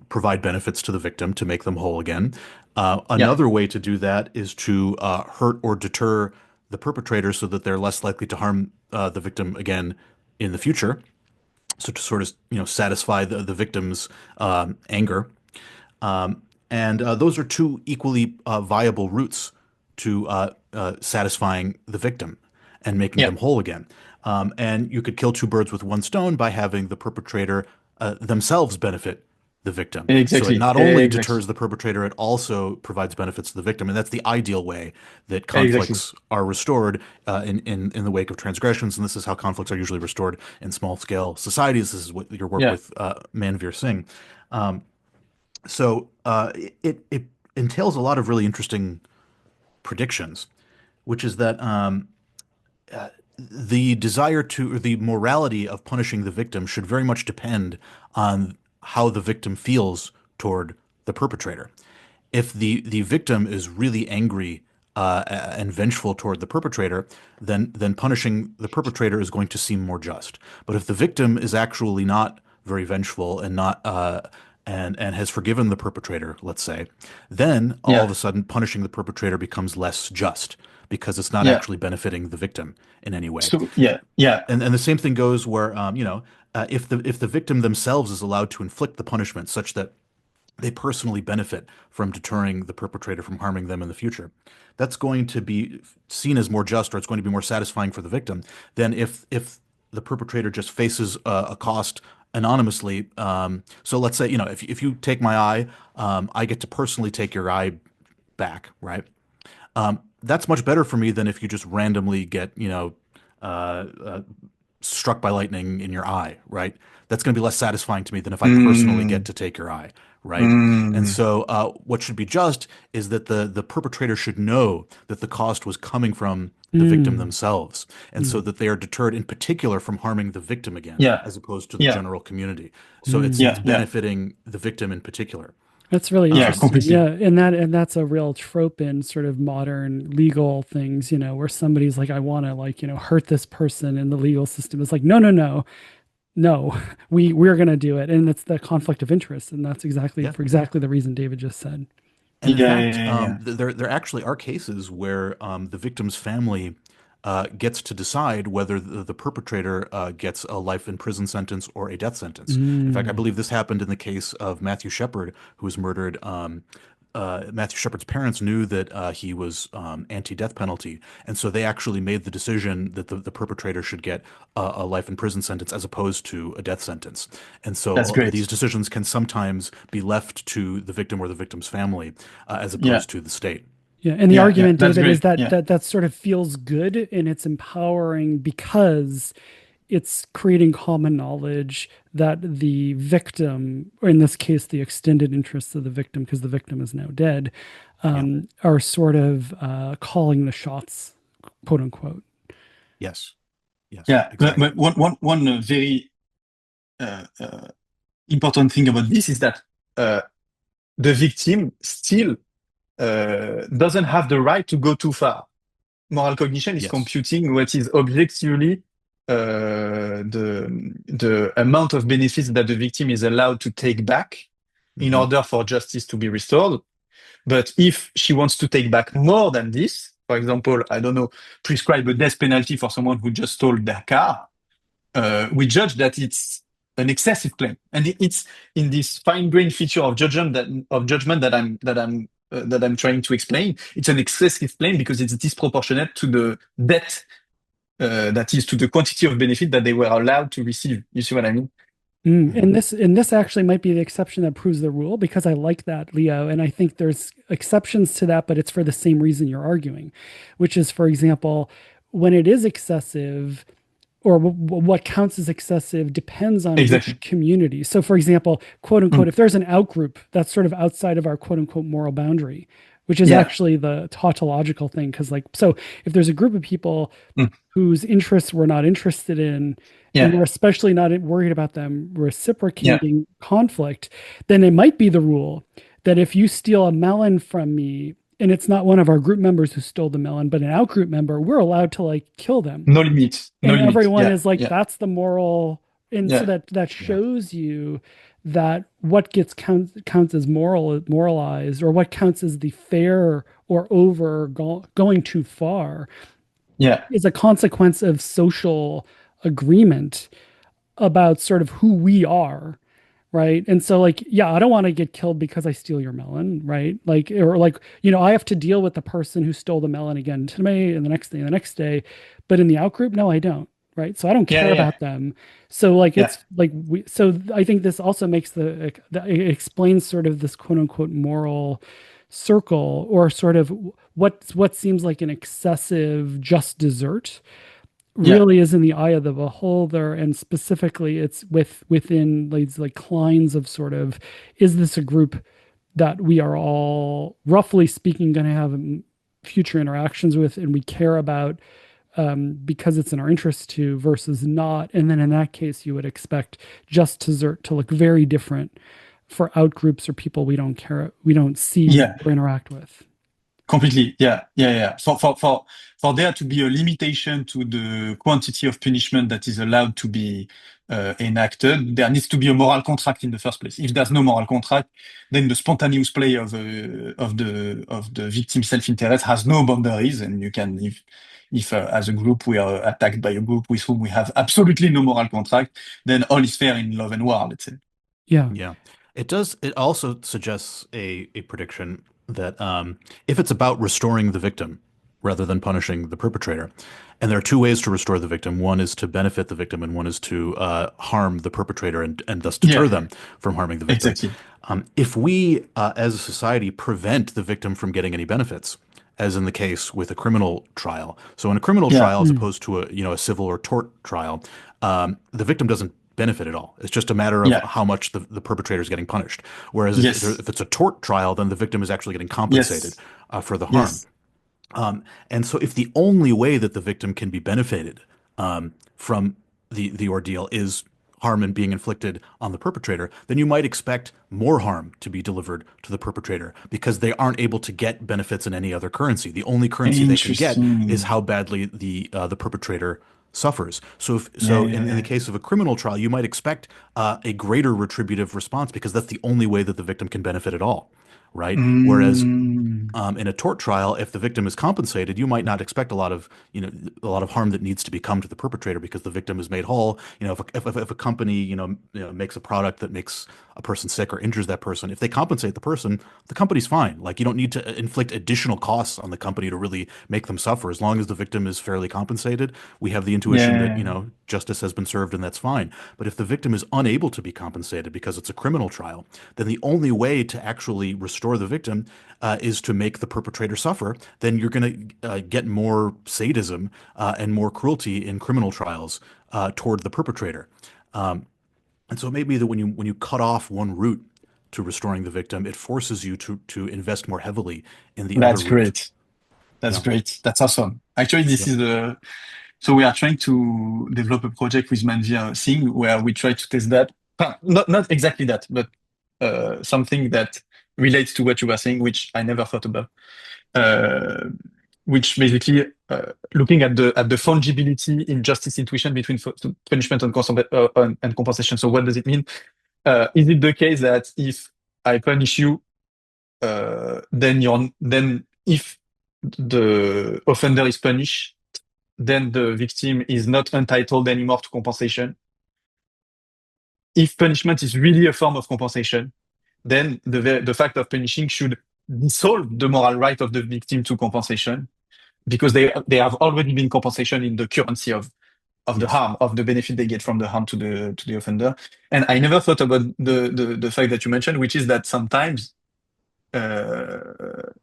Speaker 2: provide benefits to the victim to make them whole again.
Speaker 3: Yeah,
Speaker 2: Another way to do that is to hurt or deter the perpetrator so that they're less likely to harm the victim again in the future. So to sort of satisfy the victim's anger. And those are two equally viable routes to satisfying the victim and making
Speaker 3: yeah,
Speaker 2: them whole again. And you could kill two birds with one stone by having the perpetrator themselves benefit the victim. So it not only
Speaker 3: exactly,
Speaker 2: deters the perpetrator, it also provides benefits to the victim. And that's the ideal way that
Speaker 3: exactly.
Speaker 2: conflicts are restored in the wake of transgressions. And this is how conflicts are usually restored in small scale societies. This is what your work
Speaker 3: Yeah,
Speaker 2: with Manveer Singh. So it entails a lot of really interesting predictions, which is that the desire to, or the morality of punishing the victim should very much depend on how the victim feels toward the perpetrator. If the victim is really angry and vengeful toward the perpetrator, then punishing the perpetrator is going to seem more just. But if the victim is actually not very vengeful and not and has forgiven the perpetrator, let's say, then all of
Speaker 3: yeah,
Speaker 2: a sudden punishing the perpetrator becomes less just because it's not
Speaker 3: yeah.
Speaker 2: actually benefiting the victim in any way.
Speaker 3: So yeah,
Speaker 2: And the same thing goes where if the victim themselves is allowed to inflict the punishment such that they personally benefit from deterring the perpetrator from harming them in the future, that's going to be seen as more just, or it's going to be more satisfying for the victim than if the perpetrator just faces a cost anonymously. So let's say, if you take my eye, I get to personally take your eye back, right? That's much better for me than if you just randomly get, uh, uh, struck by lightning in your eye, right? That's going to be less satisfying to me than if I personally get
Speaker 3: mm,
Speaker 2: to take your eye, right? And
Speaker 3: mm,
Speaker 2: so, what should be just is that the perpetrator should know that the cost was coming from the victim
Speaker 1: Mm.
Speaker 2: themselves, and so
Speaker 1: Mm.
Speaker 2: that they are deterred in particular from harming the victim again,
Speaker 3: yeah,
Speaker 2: as opposed to the
Speaker 3: yeah,
Speaker 2: general community. So it's
Speaker 1: Mm.
Speaker 3: yeah,
Speaker 2: benefiting the victim in particular.
Speaker 1: That's really
Speaker 3: yeah,
Speaker 2: Um,
Speaker 1: interesting.
Speaker 3: completely.
Speaker 1: Yeah, and that's a real trope in sort of modern legal things, where somebody's like, I want to like, hurt this person, and the legal system is like, no, no, no, no, we're gonna do it. And it's the conflict of interest. And that's exactly
Speaker 2: yeah.
Speaker 1: for exactly the reason David just said.
Speaker 2: And in
Speaker 3: Yeah,
Speaker 2: fact,
Speaker 3: yeah, yeah,
Speaker 2: there actually are cases where the victim's family gets to decide whether the perpetrator gets a life in prison sentence or a death sentence. In fact, I
Speaker 1: Mm.
Speaker 2: believe this happened in the case of Matthew Shepard, who was murdered. Matthew Shepard's parents knew that he was anti-death penalty, and so they actually made the decision that the perpetrator should get a life in prison sentence as opposed to a death sentence. And
Speaker 3: that's
Speaker 2: so these
Speaker 3: great.
Speaker 2: decisions can sometimes be left to the victim or the victim's family as
Speaker 3: Yeah,
Speaker 2: opposed to the state.
Speaker 1: Yeah, and the
Speaker 3: yeah,
Speaker 1: argument,
Speaker 3: that's
Speaker 1: David, is
Speaker 3: great.
Speaker 1: that
Speaker 3: Yeah,
Speaker 1: that sort of feels good and it's empowering because it's creating common knowledge that the victim, or in this case, the extended interests of the victim, because the victim is now dead,
Speaker 2: Yeah.
Speaker 1: are sort of calling the shots, quote unquote.
Speaker 2: Yes. Yes.
Speaker 3: yeah. But
Speaker 2: Exactly.
Speaker 3: one very important thing about this is that uh, the victim still doesn't have the right to go too far. Moral cognition is
Speaker 2: Yes.
Speaker 3: computing what is objectively the amount of benefits that the victim is allowed to take back in
Speaker 2: Hmm.
Speaker 3: order for justice to be restored. But if she wants to take back more than this, for example, I don't know, prescribe a death penalty for someone who just stole their car, we judge that it's an excessive claim, and it's in this fine-grained feature of judgment that I'm trying to explain. It's an excessive claim because it's disproportionate to the debt, that is to the quantity of benefit that they were allowed to receive. You see what I mean?
Speaker 2: Mhm.
Speaker 1: And this actually might be the exception that proves the rule because I like that, Leo, and I think there's exceptions to that, but it's for the same reason you're arguing, which is, for example, when it is excessive, or what counts as excessive depends on which
Speaker 3: Exactly.
Speaker 1: community. So, for example, quote unquote,
Speaker 3: Mm.
Speaker 1: if there's an out group that's sort of outside of our quote unquote moral boundary, which is
Speaker 3: Yeah.
Speaker 1: actually the tautological thing, because, like, so if there's a group of people
Speaker 3: Mm.
Speaker 1: whose interests we're not interested in, and
Speaker 3: Yeah.
Speaker 1: we're especially not worried about them
Speaker 3: Yeah.
Speaker 1: reciprocating conflict, then it might be the rule that if you steal a melon from me and it's not one of our group members who stole the melon, but an out group member, we're allowed to like kill them,
Speaker 3: No limit. No
Speaker 1: and
Speaker 3: limit.
Speaker 1: everyone
Speaker 3: Yeah.
Speaker 1: is like,
Speaker 3: Yeah.
Speaker 1: that's the moral. And so
Speaker 3: Yeah.
Speaker 1: that
Speaker 2: Yeah.
Speaker 1: shows you that what gets counts as moralized, or what counts as the fair or going too far,
Speaker 3: Yeah.
Speaker 1: is a consequence of social agreement about sort of who we are, right? And so, like, yeah, I don't want to get killed because I steal your melon, right? Like, or like, I have to deal with the person who stole the melon again today and the next day and the next day. But in the out group, no, I don't, right? So I don't
Speaker 3: Yeah.
Speaker 1: care
Speaker 3: Yeah.
Speaker 1: about them. So like,
Speaker 3: Yeah.
Speaker 1: it's like so I think this also makes it explains sort of this quote unquote moral circle, or sort of what seems like an excessive just desert
Speaker 3: Yeah.
Speaker 1: really is in the eye of the beholder, and specifically it's within these like lines of sort of, is this a group that we are all roughly speaking going to have future interactions with and we care about, because it's in our interest to, versus not. And then in that case you would expect just desert to look very different for out groups or people we don't see
Speaker 3: Yeah.
Speaker 1: or interact with.
Speaker 3: Completely. Yeah. Yeah. Yeah. For there to be a limitation to the quantity of punishment that is allowed to be enacted, there needs to be a moral contract in the first place. If there's no moral contract, then the spontaneous play of the victim self-interest has no boundaries, and you can, if as a group we are attacked by a group with whom we have absolutely no moral contract, then all is fair in love and war, let's say.
Speaker 1: Yeah.
Speaker 2: Yeah. It does. It also suggests a prediction that if it's about restoring the victim rather than punishing the perpetrator, and there are two ways to restore the victim. One is to benefit the victim, and one is to harm the perpetrator and thus deter
Speaker 3: Yeah.
Speaker 2: them from harming the victim.
Speaker 3: Exactly.
Speaker 2: If we, as a society, prevent the victim from getting any benefits, as in the case with a criminal trial. So in a criminal
Speaker 3: Yeah.
Speaker 2: trial, as
Speaker 1: Mm.
Speaker 2: opposed to a civil or tort trial, the victim doesn't benefit at all. It's just a matter of
Speaker 3: Yeah.
Speaker 2: how much the perpetrator is getting punished. Whereas
Speaker 3: Yes.
Speaker 2: if it's a tort trial, then the victim is actually getting compensated
Speaker 3: Yes.
Speaker 2: for the harm.
Speaker 3: Yes.
Speaker 2: And so if the only way that the victim can be benefited from the ordeal is harm and being inflicted on the perpetrator, then you might expect more harm to be delivered to the perpetrator because they aren't able to get benefits in any other currency. The only currency they can get is
Speaker 3: Interesting.
Speaker 2: how badly the perpetrator suffers. So if
Speaker 3: Yeah,
Speaker 2: so
Speaker 3: yeah,
Speaker 2: in the
Speaker 3: yeah.
Speaker 2: case of a criminal trial, you might expect a greater retributive response because that's the only way that the victim can benefit at all, right? Whereas
Speaker 3: Mm,
Speaker 2: in a tort trial, if the victim is compensated, you might not expect a lot of harm that needs to become to the perpetrator because the victim is made whole. If a company, makes a product that makes a person sick or injures that person, if they compensate the person, the company's fine. Like you don't need to inflict additional costs on the company to really make them suffer. As long as the victim is fairly compensated, we have the intuition that,
Speaker 3: yeah.
Speaker 2: justice has been served and that's fine. But if the victim is unable to be compensated because it's a criminal trial, then the only way to actually restore the victim is to make the perpetrator suffer. Then you're going to get more sadism and more cruelty in criminal trials toward the perpetrator. Um, and so it may be that when you cut off one route to restoring the victim, it forces you to invest more heavily in the other
Speaker 3: That's
Speaker 2: route.
Speaker 3: great. That's
Speaker 2: Yeah.
Speaker 3: great. That's awesome. Actually, this
Speaker 2: Yeah.
Speaker 3: is the so we are trying to develop a project with Manvia Thing where we try to test that. Not exactly that, but something that relates to what you were saying, which I never thought about. Uh, which basically looking at the fungibility in justice intuition between punishment and, and compensation. So what does it mean? Is it the case that if I punish you, then if the offender is punished, then the victim is not entitled anymore to compensation? if punishment is really a form of compensation, then the fact of punishing should dissolve the moral right of the victim to compensation because they have already been compensation in the currency of the
Speaker 2: Yes.
Speaker 3: harm, of the benefit they get from the harm to the offender. And I never thought about the fact that you mentioned, which is that sometimes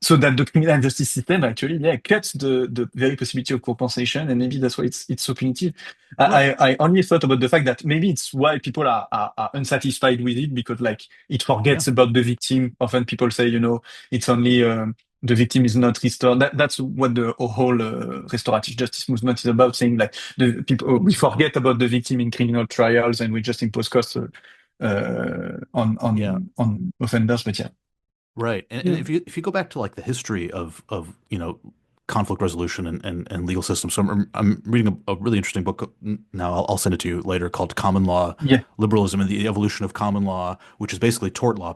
Speaker 3: so that the criminal justice system actually, yeah, cuts the very possibility of compensation, and maybe that's why it's so punitive.
Speaker 2: Right.
Speaker 3: I only thought about the fact that maybe it's why people are unsatisfied with it because like it
Speaker 2: Yeah.
Speaker 3: forgets about the victim. Often people say, it's only the victim is not restored. That's what the whole restorative justice movement is about, saying like the people we forget about the victim in criminal trials and we just impose costs
Speaker 2: Yeah.
Speaker 3: on offenders. But yeah.
Speaker 2: Right. And
Speaker 1: Yeah.
Speaker 2: if you go back to like the history of conflict resolution and legal systems, so I'm reading a really interesting book now. I'll send it to you later called Common Law
Speaker 3: Yeah.
Speaker 2: Liberalism and the Evolution of Common Law, which is basically tort law,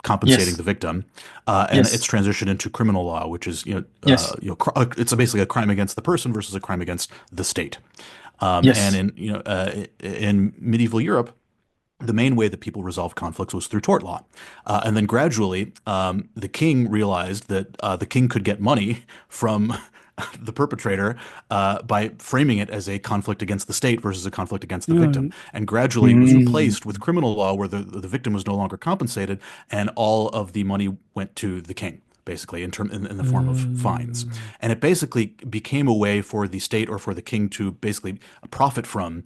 Speaker 2: compensating
Speaker 3: Yes.
Speaker 2: the victim, and its
Speaker 3: Yes.
Speaker 2: transition into criminal law, which is
Speaker 3: Yes.
Speaker 2: it's basically a crime against the person versus a crime against the state. And
Speaker 3: Yes.
Speaker 2: in medieval Europe, the main way that people resolved conflicts was through tort law. And then gradually, the king realized that the king could get money from the perpetrator by framing it as a conflict against the state versus a conflict against the victim.
Speaker 1: Yeah.
Speaker 2: And gradually it was
Speaker 3: Mm.
Speaker 2: replaced with criminal law where the victim was no longer compensated and all of the money went to the king. Basically, in the form of fines, and it basically became a way for the state or for the king to basically profit from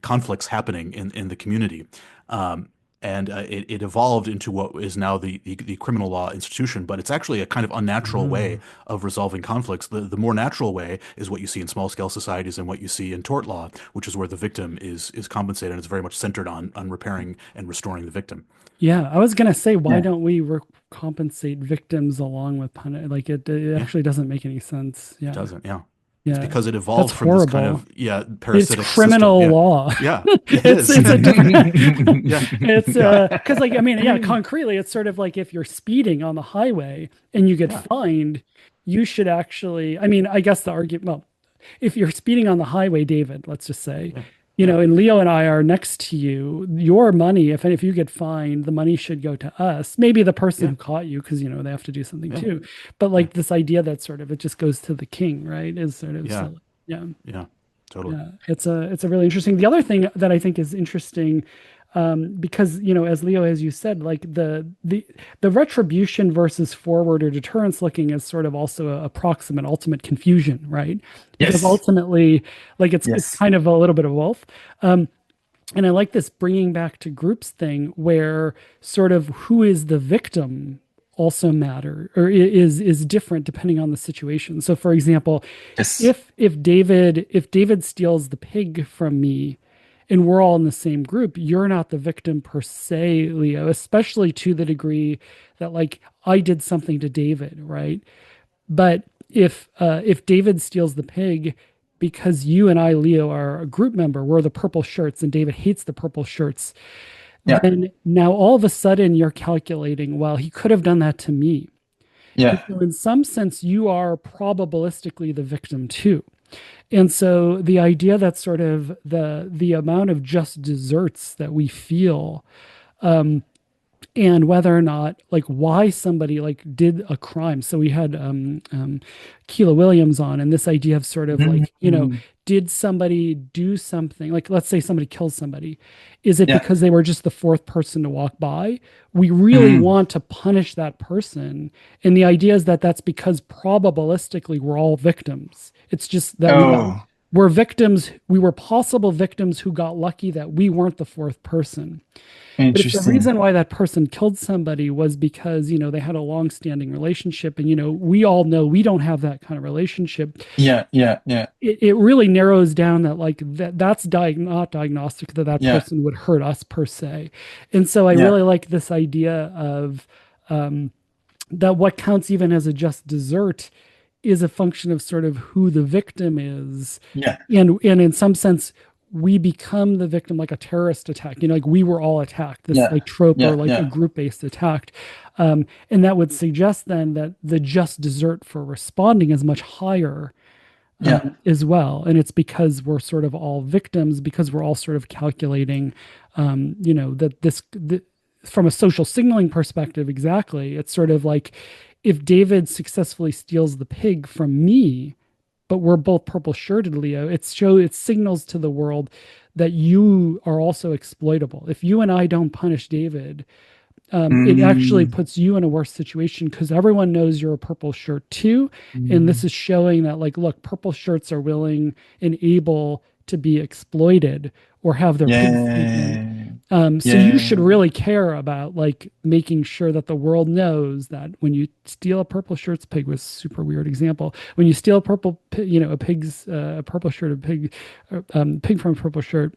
Speaker 2: conflicts happening in the community. And it evolved into what is now the criminal law institution, but it's actually a kind of unnatural way of resolving conflicts. The more natural way is what you see in small scale societies and what you see in tort law, which is where the victim is compensated, and it's very much centered on repairing and restoring the victim.
Speaker 1: Yeah, I was gonna say, why
Speaker 3: Yeah.
Speaker 1: don't we compensate victims along with punish? Like it
Speaker 2: Yeah,
Speaker 1: actually doesn't make any sense.
Speaker 2: it
Speaker 1: Yeah,
Speaker 2: doesn't. Yeah, it's
Speaker 1: yeah,
Speaker 2: because it
Speaker 1: that's
Speaker 2: evolved from this kind
Speaker 1: horrible.
Speaker 2: of
Speaker 1: It's
Speaker 2: parasitic system.
Speaker 1: criminal
Speaker 2: Yeah,
Speaker 1: law.
Speaker 2: yeah, it
Speaker 1: It's
Speaker 2: is.
Speaker 1: it's a
Speaker 2: Yeah,
Speaker 1: it's
Speaker 2: yeah,
Speaker 1: because like I mean yeah, concretely it's sort of like if you're speeding on the highway and you get
Speaker 2: yeah,
Speaker 1: fined, you should actually. I mean, I guess the argument. Well, if you're speeding on the highway, David, let's just say,
Speaker 2: yeah, yeah,
Speaker 1: and Leo and I are next to you, your money, if you get fined, the money should go to us. Maybe the person
Speaker 2: yeah,
Speaker 1: who caught you, because they have to do something
Speaker 2: yeah,
Speaker 1: too. But
Speaker 2: yeah,
Speaker 1: like this idea that sort of it just goes to the king, right? Is sort of
Speaker 2: yeah,
Speaker 1: silly. Yeah.
Speaker 2: yeah, totally.
Speaker 1: Yeah, it's a really interesting. The other thing that I think is interesting, because as Leo, as you said, like the retribution versus forward or deterrence looking is sort of also a proximate ultimate confusion, right? Because
Speaker 3: Yes.
Speaker 1: ultimately, like it's
Speaker 3: Yes.
Speaker 1: kind of a little bit of both. Um, and I like this bringing back to groups thing where sort of who is the victim also matter or is different depending on the situation. So for example,
Speaker 3: Yes.
Speaker 1: if David steals the pig from me and we're all in the same group, you're not the victim per se, Leo, especially to the degree that like I did something to David, right? But if David steals the pig because you and I, Leo, are a group member, we're the purple shirts, and David hates the purple shirts,
Speaker 3: Yeah.
Speaker 1: then now all of a sudden you're calculating, well, he could have done that to me. And
Speaker 3: Yeah.
Speaker 1: so in some sense, you are probabilistically the victim too. And so the idea that sort of the amount of just desserts that we feel, and whether or not like why somebody like did a crime. So we had Keela Williams on, and this idea of sort of like,
Speaker 3: Mm.
Speaker 1: did somebody do something, like let's say somebody kills somebody, is it
Speaker 3: Yeah.
Speaker 1: because they were just the fourth person to walk by? We really
Speaker 3: Mm.
Speaker 1: want to punish that person, and the idea is that that's because probabilistically we're all victims. It's just that
Speaker 3: Oh,
Speaker 1: we're victims, we were possible victims who got lucky that we weren't the fourth person. But if the
Speaker 3: interesting.
Speaker 1: reason why that person killed somebody was because, they had a long-standing relationship, and, we all know we don't have that kind of relationship,
Speaker 3: Yeah. Yeah. Yeah.
Speaker 1: it really narrows down that like that's not diagnostic that that
Speaker 3: Yeah.
Speaker 1: person would hurt us per se. And so I
Speaker 3: Yeah.
Speaker 1: really like this idea of that what counts even as a just desert is a function of sort of who the victim is,
Speaker 3: Yeah.
Speaker 1: and in some sense we become the victim like a terrorist attack, like we were all attacked, this
Speaker 3: Yeah.
Speaker 1: like trope, or
Speaker 3: Yeah.
Speaker 1: like a
Speaker 3: Yeah.
Speaker 1: group-based attack. And that would suggest then that the just desert for responding is much higher,
Speaker 3: Yeah.
Speaker 1: as well. And it's because we're sort of all victims, because we're all sort of calculating, that from a social signaling perspective, exactly. It's sort of like if David successfully steals the pig from me, but we're both purple shirted, Leo, it signals to the world that you are also exploitable. If you and I don't punish David, it actually
Speaker 3: Mm,
Speaker 1: puts you in a worse situation because everyone knows you're a purple shirt too. And this
Speaker 3: mm.
Speaker 1: is showing that, like, look, purple shirts are willing and able to be exploited or have their pigs eaten.
Speaker 3: Yeah.
Speaker 1: So you should
Speaker 3: Yeah.
Speaker 1: really care about like making sure that the world knows that when you steal a purple shirt's pig was a super weird example. When you steal a a purple shirt, pig from a purple shirt,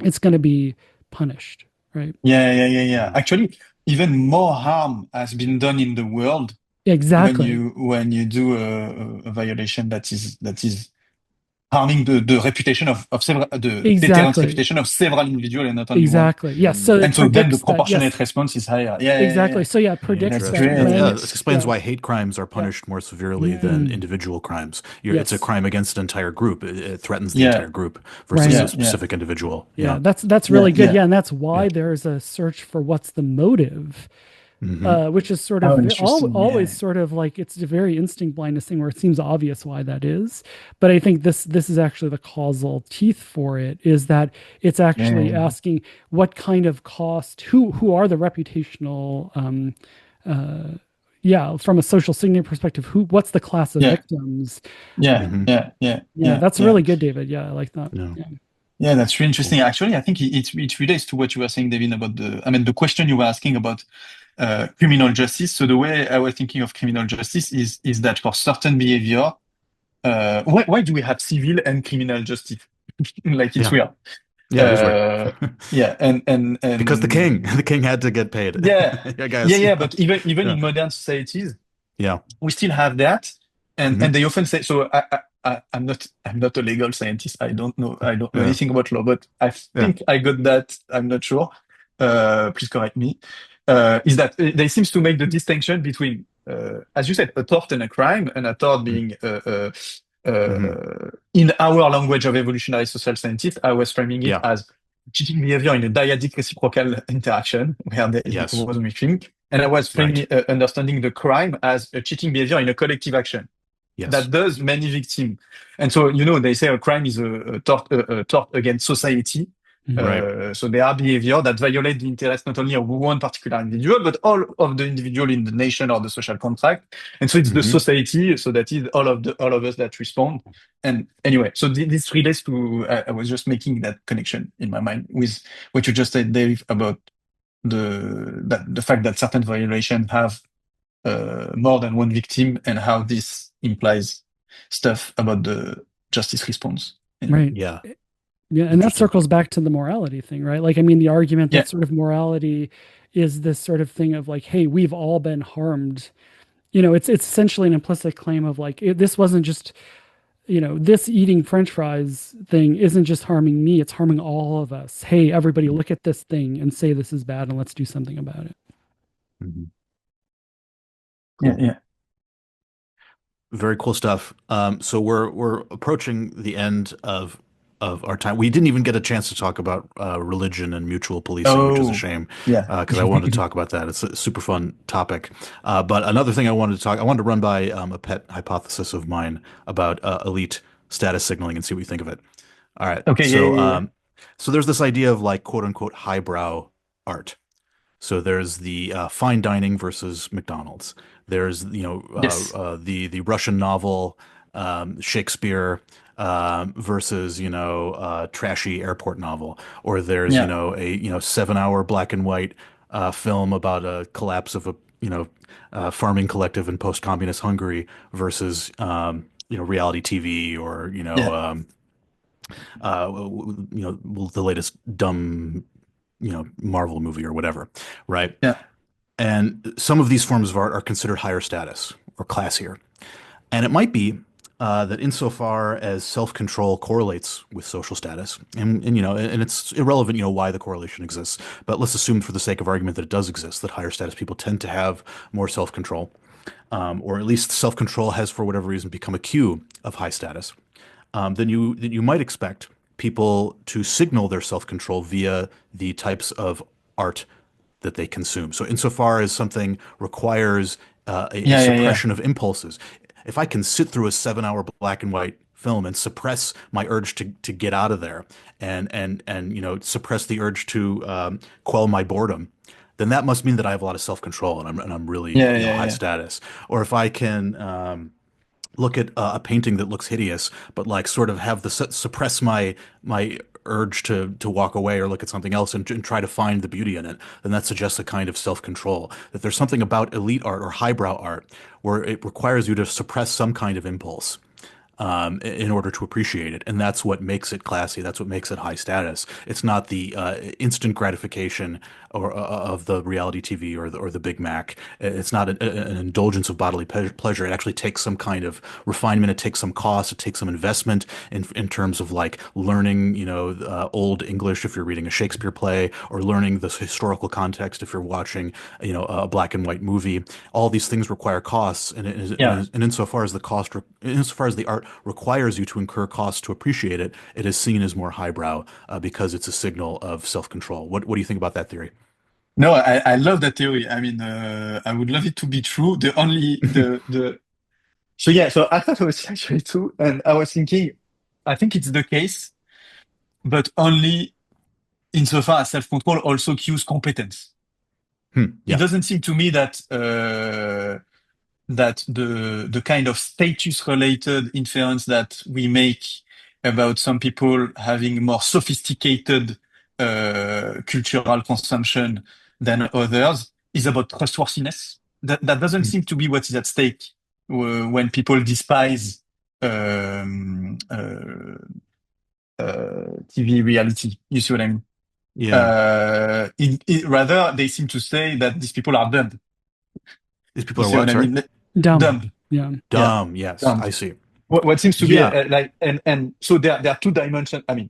Speaker 1: it's going to be punished, right?
Speaker 3: Yeah.
Speaker 2: Mhm.
Speaker 3: Actually, even more harm has been done in the world
Speaker 1: Exactly.
Speaker 3: when you do a violation that is harming the reputation of several the deterrence
Speaker 1: Exactly.
Speaker 3: reputation of several individuals and not only one.
Speaker 1: Exactly. Yes. So it
Speaker 3: And so then the
Speaker 1: predicts that.
Speaker 3: proportionate
Speaker 1: Yes.
Speaker 3: response is higher.
Speaker 1: Exactly. So yeah, it
Speaker 2: Yeah,
Speaker 1: predicts
Speaker 3: That's
Speaker 1: that
Speaker 2: interesting. Yeah,
Speaker 1: when,
Speaker 2: this
Speaker 3: great.
Speaker 2: explains
Speaker 1: yeah,
Speaker 2: why hate crimes are
Speaker 1: yeah.
Speaker 2: punished more severely than
Speaker 1: Mm,
Speaker 2: individual crimes. It's a
Speaker 1: yes.
Speaker 2: crime against an entire group. It threatens the
Speaker 3: Yeah,
Speaker 2: entire group versus a
Speaker 1: Right.
Speaker 3: yeah,
Speaker 2: specific individual.
Speaker 1: Yeah.
Speaker 2: Yeah,
Speaker 1: That's
Speaker 3: yeah,
Speaker 1: really good.
Speaker 3: yeah.
Speaker 1: Yeah. And that's
Speaker 2: yeah.
Speaker 1: why there's a search for what's the motive,
Speaker 2: Hmm.
Speaker 1: which is sort
Speaker 3: Oh,
Speaker 1: of
Speaker 3: interesting.
Speaker 1: always
Speaker 3: Yeah,
Speaker 1: sort of like it's a very instinct blindness thing where it seems obvious why that is. But I think this is actually the causal teeth for it is that it's actually
Speaker 3: yeah,
Speaker 1: asking what kind of cost, who are the reputational, uh, yeah, from a social signaling perspective, what's the class of
Speaker 3: yeah,
Speaker 1: victims?
Speaker 2: Hmm.
Speaker 1: Yeah, that's
Speaker 3: yeah.
Speaker 1: really good, David. Yeah, I like that.
Speaker 2: Yeah,
Speaker 1: Yeah.
Speaker 3: Yeah, that's really interesting.
Speaker 2: cool.
Speaker 3: Actually, I think it relates to what you were saying, David, about I mean, the question you were asking about criminal justice. So the way I was thinking of criminal justice is that for certain behavior, why do we have civil and criminal justice? Like it's
Speaker 2: Yeah,
Speaker 3: weird.
Speaker 2: yeah, it is weird.
Speaker 3: Uh, yeah,
Speaker 2: Because the king had to get paid.
Speaker 3: yeah,
Speaker 2: I guess. Yeah,
Speaker 3: But even
Speaker 2: yeah,
Speaker 3: in modern societies,
Speaker 2: yeah.
Speaker 3: we still have that, and
Speaker 2: Hmm.
Speaker 3: they often say. So I'm not a legal scientist. I don't know
Speaker 2: Yeah,
Speaker 3: anything about law, but I
Speaker 2: yeah,
Speaker 3: think I got that. I'm not sure. Please correct me. Is that they seems to make the distinction between, as you said, a tort and a crime, and a tort being
Speaker 2: mm-hmm.
Speaker 3: in our language of evolutionary social scientists, I was framing it
Speaker 2: Yeah,
Speaker 3: as cheating behavior in a dyadic reciprocal interaction where there is
Speaker 2: yes,
Speaker 3: was victim. And I was
Speaker 2: right.
Speaker 3: framing, understanding the crime as a cheating behavior in a collective action
Speaker 2: Yes.
Speaker 3: that does many victims. And so, they say a crime is a tort against society.
Speaker 1: Mhm.
Speaker 2: Right.
Speaker 3: So there are behavior that violate the interest not only of one particular individual, but all of the individual in the nation or the social contract. And so it's the
Speaker 2: Hmm.
Speaker 3: society. So that is all of us that respond. And anyway, so this relates to, I was just making that connection in my mind with what you just said, Dave, about the fact that certain violations have more than one victim and how this implies stuff about the justice response. Anyway.
Speaker 1: Right.
Speaker 2: Yeah.
Speaker 1: Yeah, and that
Speaker 2: Interesting.
Speaker 1: circles back to the morality thing, right? Like, I mean, the argument
Speaker 3: Yeah.
Speaker 1: that sort of morality is this sort of thing of like, hey, we've all been harmed. It's essentially an implicit claim of like, this wasn't just, this eating French fries thing isn't just harming me, it's harming all of us. Hey, everybody, look at this thing and say this is bad and let's do something about it.
Speaker 2: Hmm.
Speaker 3: Yeah.
Speaker 2: Cool.
Speaker 3: Yeah.
Speaker 2: Very cool stuff. So we're approaching the end of our time. We didn't even get a chance to talk about religion and mutual policing, which is a
Speaker 3: Oh,
Speaker 2: shame,
Speaker 3: yeah.
Speaker 2: because I wanted to talk about that. It's a super fun topic. But another thing I wanted to run by a pet hypothesis of mine about elite status signaling and see what you think of it. All right.
Speaker 3: Okay. Yeah.
Speaker 2: So there's this idea of like quote unquote highbrow art. So there's the fine dining versus McDonald's. There's
Speaker 3: Yes.
Speaker 2: the Russian novel Shakespeare versus trashy airport novel, or there's
Speaker 3: Yeah.
Speaker 2: a 7 hour black and white film about a collapse of a farming collective in post-communist Hungary versus reality TV or
Speaker 3: Yeah.
Speaker 2: the latest dumb Marvel movie or whatever, right?
Speaker 3: Yeah.
Speaker 2: And some of these forms of art are considered higher status or classier. And it might be that insofar as self-control correlates with social status, and it's irrelevant, why the correlation exists, but let's assume for the sake of argument that it does exist, that higher status people tend to have more self-control. or at least self-control has for whatever reason become a cue of high status, then you might expect people to signal their self-control via the types of art that they consume. So insofar as something requires a
Speaker 3: Yeah, yeah, yeah.
Speaker 2: suppression of impulses, if I can sit through a 7 hour black and white film and suppress my urge to get out of there and suppress the urge to quell my boredom, then that must mean that I have a lot of self-control and I'm really
Speaker 3: Yeah, yeah,
Speaker 2: high
Speaker 3: yeah.
Speaker 2: status. Or if I can look at a painting that looks hideous, but like sort of have the suppress my urge to walk away or look at something else and try to find the beauty in it, then that suggests a kind of self-control. That there's something about elite art or highbrow art where it requires you to suppress some kind of impulse in order to appreciate it. And that's what makes it classy. That's what makes it high status. It's not the instant gratification of the reality TV or the Big Mac. It's not an indulgence of bodily pleasure. It actually takes some kind of refinement. It takes some cost. It takes some investment in terms of like learning, old English if you're reading a Shakespeare play, or learning the historical context if you're watching, a black and white movie. All these things require costs,
Speaker 3: Yeah.
Speaker 2: and insofar as insofar as the art requires you to incur costs to appreciate it, it is seen as more highbrow because it's a signal of self-control. What do you think about that theory?
Speaker 3: No, I love that theory. I mean, I would love it to be true. The only the So yeah, so I thought it was actually true, and I was thinking, I think it's the case, but only insofar as self-control also cues competence. It
Speaker 2: Yeah.
Speaker 3: doesn't seem to me that that the kind of status-related inference that we make about some people having more sophisticated cultural consumption than others is about trustworthiness. That doesn't
Speaker 2: Hmm.
Speaker 3: seem to be what is at stake when people despise TV reality. You see what I mean?
Speaker 2: Yeah.
Speaker 3: Rather, they seem to say that these people are dumb.
Speaker 2: These people
Speaker 3: You
Speaker 2: are
Speaker 3: see what
Speaker 2: what?
Speaker 3: I
Speaker 2: Sorry?
Speaker 3: mean?
Speaker 1: Dumb.
Speaker 3: Dumb.
Speaker 1: Yeah.
Speaker 3: Yeah,
Speaker 2: Dumb. Yes,
Speaker 3: dumb.
Speaker 2: I see.
Speaker 3: What seems to be
Speaker 2: Yeah.
Speaker 3: like, and so there are two dimensions. I mean,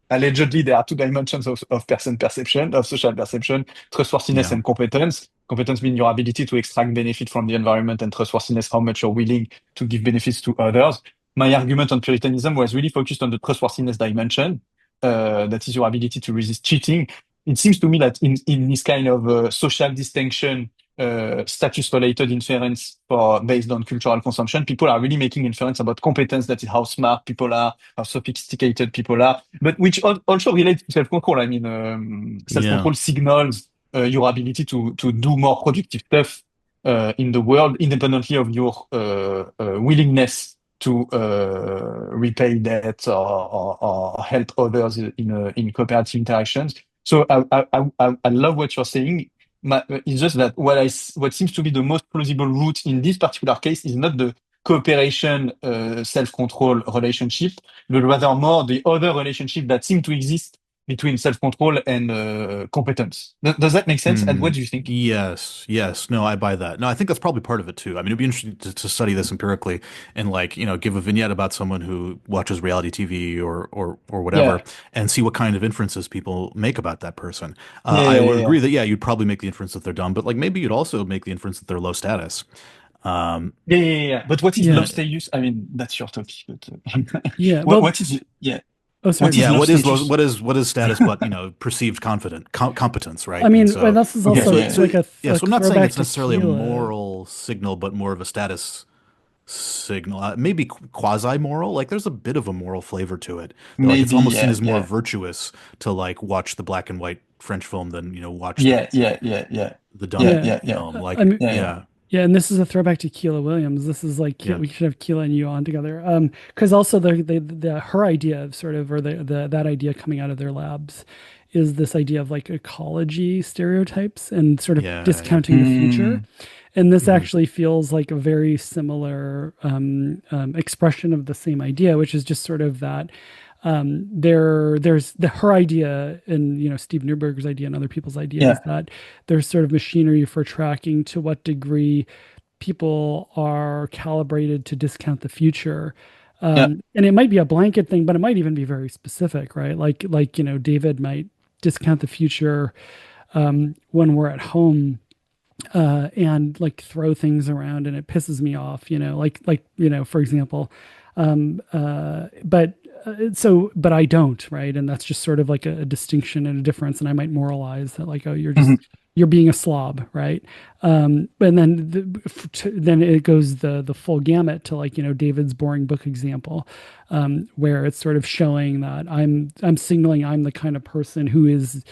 Speaker 3: allegedly, there are two dimensions of person perception, of social perception, trustworthiness
Speaker 2: Yeah.
Speaker 3: and competence. Competence means your ability to extract benefit from the environment, and trustworthiness, how much you're willing to give benefits to others. My argument on Puritanism was really focused on the trustworthiness dimension. That is your ability to resist cheating. It seems to me that in this kind of social distinction, status-related inference based on cultural consumption, people are really making inference about competence. That is how smart people are, how sophisticated people are, but which also relates to self-control. I mean,
Speaker 2: Yeah.
Speaker 3: self-control signals your ability to do more productive stuff in the world, independently of your willingness to repay debt or help others in cooperative interactions. So I love what you're saying. It's just that what seems to be the most plausible route in this particular case is not the cooperation self-control relationship, but rather more the other relationship that seem to exist between self-control and competence. Does that make sense? And
Speaker 2: Hmm.
Speaker 3: what do you think?
Speaker 2: Yes, yes. No, I buy that. No, I think that's probably part of it too. I mean, it'd be interesting to study this empirically and like, give a vignette about someone who watches reality TV or whatever
Speaker 3: Yeah,
Speaker 2: and see what kind of inferences people make about that person.
Speaker 3: yeah,
Speaker 2: I
Speaker 3: yeah, yeah,
Speaker 2: would
Speaker 3: yeah.
Speaker 2: agree that, yeah, you'd probably make the inference that they're dumb, but like maybe you'd also make the inference that they're low status. Um,
Speaker 3: Yeah, yeah, yeah, yeah. But what is low
Speaker 1: Yeah.
Speaker 3: status? I mean, that's your topic. But
Speaker 1: Yeah. Well,
Speaker 3: what is yeah?
Speaker 1: oh, sorry,
Speaker 3: What
Speaker 1: go
Speaker 3: is
Speaker 2: yeah,
Speaker 1: ahead.
Speaker 3: low
Speaker 2: what
Speaker 3: status?
Speaker 2: is status but, perceived competence,
Speaker 1: I
Speaker 2: right? And
Speaker 1: mean, well,
Speaker 2: so
Speaker 1: this is
Speaker 3: Okay,
Speaker 1: also
Speaker 2: so
Speaker 3: yeah,
Speaker 2: so
Speaker 1: like a,
Speaker 2: yeah,
Speaker 1: a
Speaker 2: so I'm not saying
Speaker 1: throwback
Speaker 2: it's
Speaker 1: to
Speaker 2: necessarily a
Speaker 1: Keela.
Speaker 2: moral signal, but more of a status signal, maybe quasi-moral. Like there's a bit of a moral flavor to it. That like it's
Speaker 3: maybe,
Speaker 2: almost seen
Speaker 3: yeah,
Speaker 2: as more
Speaker 3: yeah,
Speaker 2: virtuous to like watch the black and white French film than watch
Speaker 3: yeah, yeah, yeah, yeah,
Speaker 2: the
Speaker 3: yeah,
Speaker 2: dumb
Speaker 1: Yeah.
Speaker 3: yeah, yeah,
Speaker 2: film.
Speaker 1: I
Speaker 2: Like
Speaker 1: mean,
Speaker 3: yeah, yeah.
Speaker 2: yeah,
Speaker 1: yeah, and this is a throwback to Keela Williams. This is like
Speaker 2: yeah,
Speaker 1: we should have Keela and you on together. Because also the her idea of sort of, or the that idea coming out of their labs is this idea of like ecology stereotypes and sort of
Speaker 2: yeah.
Speaker 1: discounting the future.
Speaker 3: Mm,
Speaker 1: And this
Speaker 2: Hmm.
Speaker 1: actually feels like a very similar expression of the same idea, which is just sort of that there's her idea, and Steve Newberg's idea and other people's idea is
Speaker 3: yeah,
Speaker 1: that there's sort of machinery for tracking to what degree people are calibrated to discount the future.
Speaker 3: yeah,
Speaker 1: And it might be a blanket thing, but it might even be very specific, right? David might discount the future when we're at home and like throw things around, and it pisses me off, for example. But I don't, right? And that's just sort of like a distinction and a difference. And I might moralize that, like, oh,
Speaker 3: Mhm.
Speaker 1: you're being a slob, right? And then then it goes the full gamut to, like, David's boring book example, where it's sort of showing that I'm signaling I'm the kind of person who is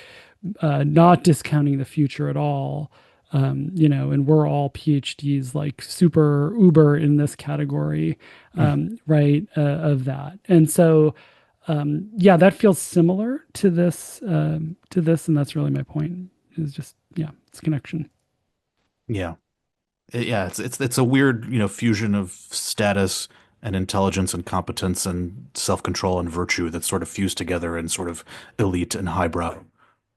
Speaker 1: not discounting the future at all. And we're all PhDs, like super uber in this category, right, of that. And so, yeah, that feels similar to this, and that's really my point. Is just, yeah, it's connection.
Speaker 2: Yeah. Yeah, it's a weird, fusion of status and intelligence and competence and self-control and virtue that's sort of fused together in sort of elite and highbrow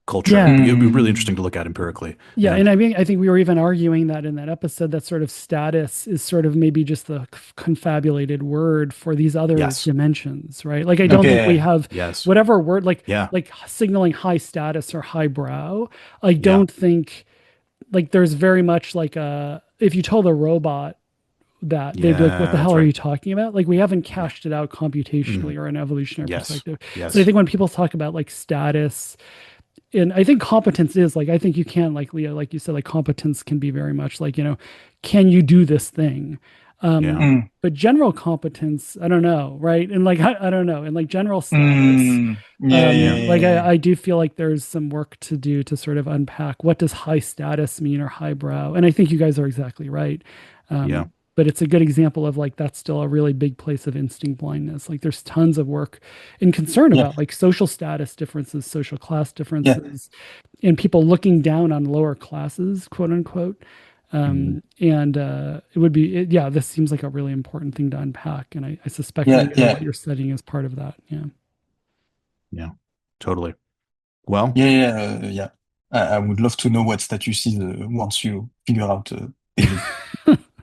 Speaker 2: culture.
Speaker 1: Yeah,
Speaker 2: It'd be really
Speaker 3: Mm.
Speaker 2: interesting to look at empirically.
Speaker 1: yeah,
Speaker 2: Yeah.
Speaker 1: and I think we were even arguing that in that episode, that sort of status is sort of maybe just the confabulated word for these other
Speaker 2: Yes.
Speaker 1: dimensions, right? Like, I don't think we
Speaker 3: Okay.
Speaker 1: have
Speaker 2: Yes.
Speaker 1: whatever word,
Speaker 2: Yeah.
Speaker 1: like signaling high status or highbrow. I
Speaker 2: Yeah.
Speaker 1: don't think, like, there's very much like if you told a robot that, they'd be like, what
Speaker 2: Yeah,
Speaker 1: the hell
Speaker 2: that's
Speaker 1: are
Speaker 2: right.
Speaker 1: you talking about? Like, we haven't
Speaker 2: Yeah.
Speaker 1: cashed it out computationally
Speaker 2: Mhm.
Speaker 1: or an evolutionary
Speaker 2: Yes.
Speaker 1: perspective. So I
Speaker 2: Yes.
Speaker 1: think when people talk about like status, and I think competence is like, I think you can, like, Leo, like you said, like, competence can be very much like, can you do this thing?
Speaker 2: Yeah.
Speaker 1: Um,
Speaker 3: Mm.
Speaker 1: but general competence, I don't know, right? And like, I don't know. And like general status,
Speaker 3: Mm. Yeah, yeah,
Speaker 2: Yeah.
Speaker 3: yeah,
Speaker 1: like,
Speaker 3: yeah.
Speaker 1: I do feel like there's some work to do to sort of unpack what does high status mean, or highbrow. And I think you guys are exactly right.
Speaker 2: Yeah.
Speaker 1: But it's a good example of, like, that's still a really big place of instinct blindness. Like, there's tons of work and concern
Speaker 3: Yeah,
Speaker 1: about like social status differences, social class
Speaker 3: yeah,
Speaker 1: differences, and people looking down on lower classes, quote unquote.
Speaker 2: Mhm.
Speaker 1: And it would be, yeah, this seems like a really important thing to unpack. And I suspect,
Speaker 3: yeah,
Speaker 1: Leo,
Speaker 3: yeah,
Speaker 1: what you're studying is part of that. Yeah.
Speaker 2: Yeah. Totally. Well,
Speaker 3: yeah, yeah, yeah. I would love to know what status is once you figure out David.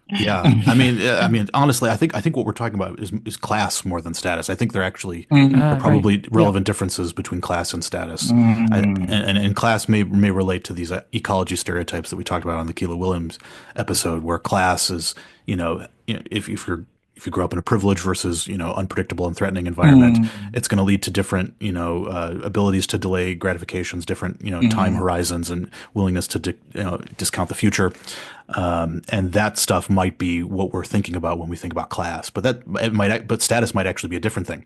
Speaker 2: yeah. I mean, honestly, I think what we're talking about is class more than status. I think they're actually
Speaker 3: Mm.
Speaker 2: are
Speaker 1: Right.
Speaker 2: probably
Speaker 1: Yeah.
Speaker 2: relevant differences between class and status.
Speaker 3: Mm.
Speaker 2: And class may relate to these ecology stereotypes that we talked about on the Keela Williams episode, where class is, if you grow up in a privileged versus, unpredictable and threatening environment,
Speaker 3: Mm.
Speaker 2: it's going to lead to different, abilities to delay gratifications, different, time
Speaker 3: Mm.
Speaker 2: horizons and willingness to, discount the future. And that stuff might be what we're thinking about when we think about class, but status might actually be a different thing.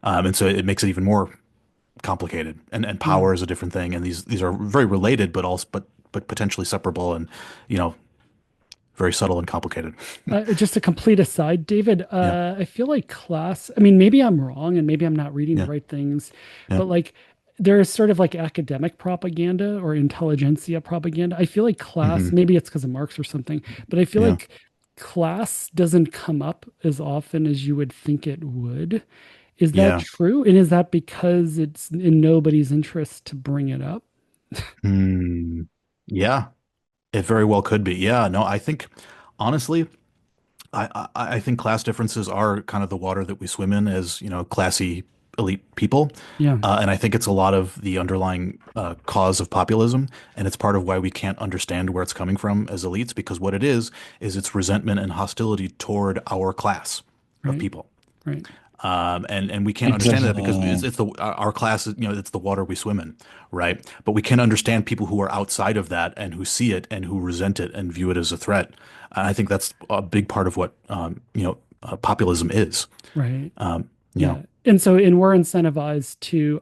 Speaker 2: And so it makes it even more complicated. And
Speaker 1: Yeah.
Speaker 2: power is a different thing. And these are very related, but potentially separable and, you know, very subtle and complicated.
Speaker 1: Just a complete aside, David,
Speaker 2: Yeah.
Speaker 1: I feel like class, I mean, maybe I'm wrong and maybe I'm not reading the
Speaker 2: Yeah.
Speaker 1: right things,
Speaker 2: Yeah.
Speaker 1: but like, there is sort of like academic propaganda or intelligentsia propaganda. I feel like class,
Speaker 2: Hmm.
Speaker 1: maybe it's because of Marx or something, but I feel
Speaker 2: Yeah.
Speaker 1: like class doesn't come up as often as you would think it would. Is that
Speaker 2: Yeah.
Speaker 1: true? And is that because it's in nobody's interest to bring it up?
Speaker 2: Hmm. Yeah. It very well could be. Yeah. No, I think honestly, I think class differences are kind of the water that we swim in as, classy elite people.
Speaker 1: Yeah.
Speaker 2: And I think it's a lot of the underlying cause of populism. And it's part of why we can't understand where it's coming from as elites, because what it is it's resentment and hostility toward our class of
Speaker 1: Right.
Speaker 2: people.
Speaker 1: Right.
Speaker 2: And we can't
Speaker 3: It
Speaker 2: understand
Speaker 3: doesn't.
Speaker 2: that because it's our class is, it's the water we swim in, right? But we can understand people who are outside of that and who see it and who resent it and view it as a threat. I think that's a big part of what populism is.
Speaker 1: Right.
Speaker 2: You know,
Speaker 1: Yeah. And we're incentivized to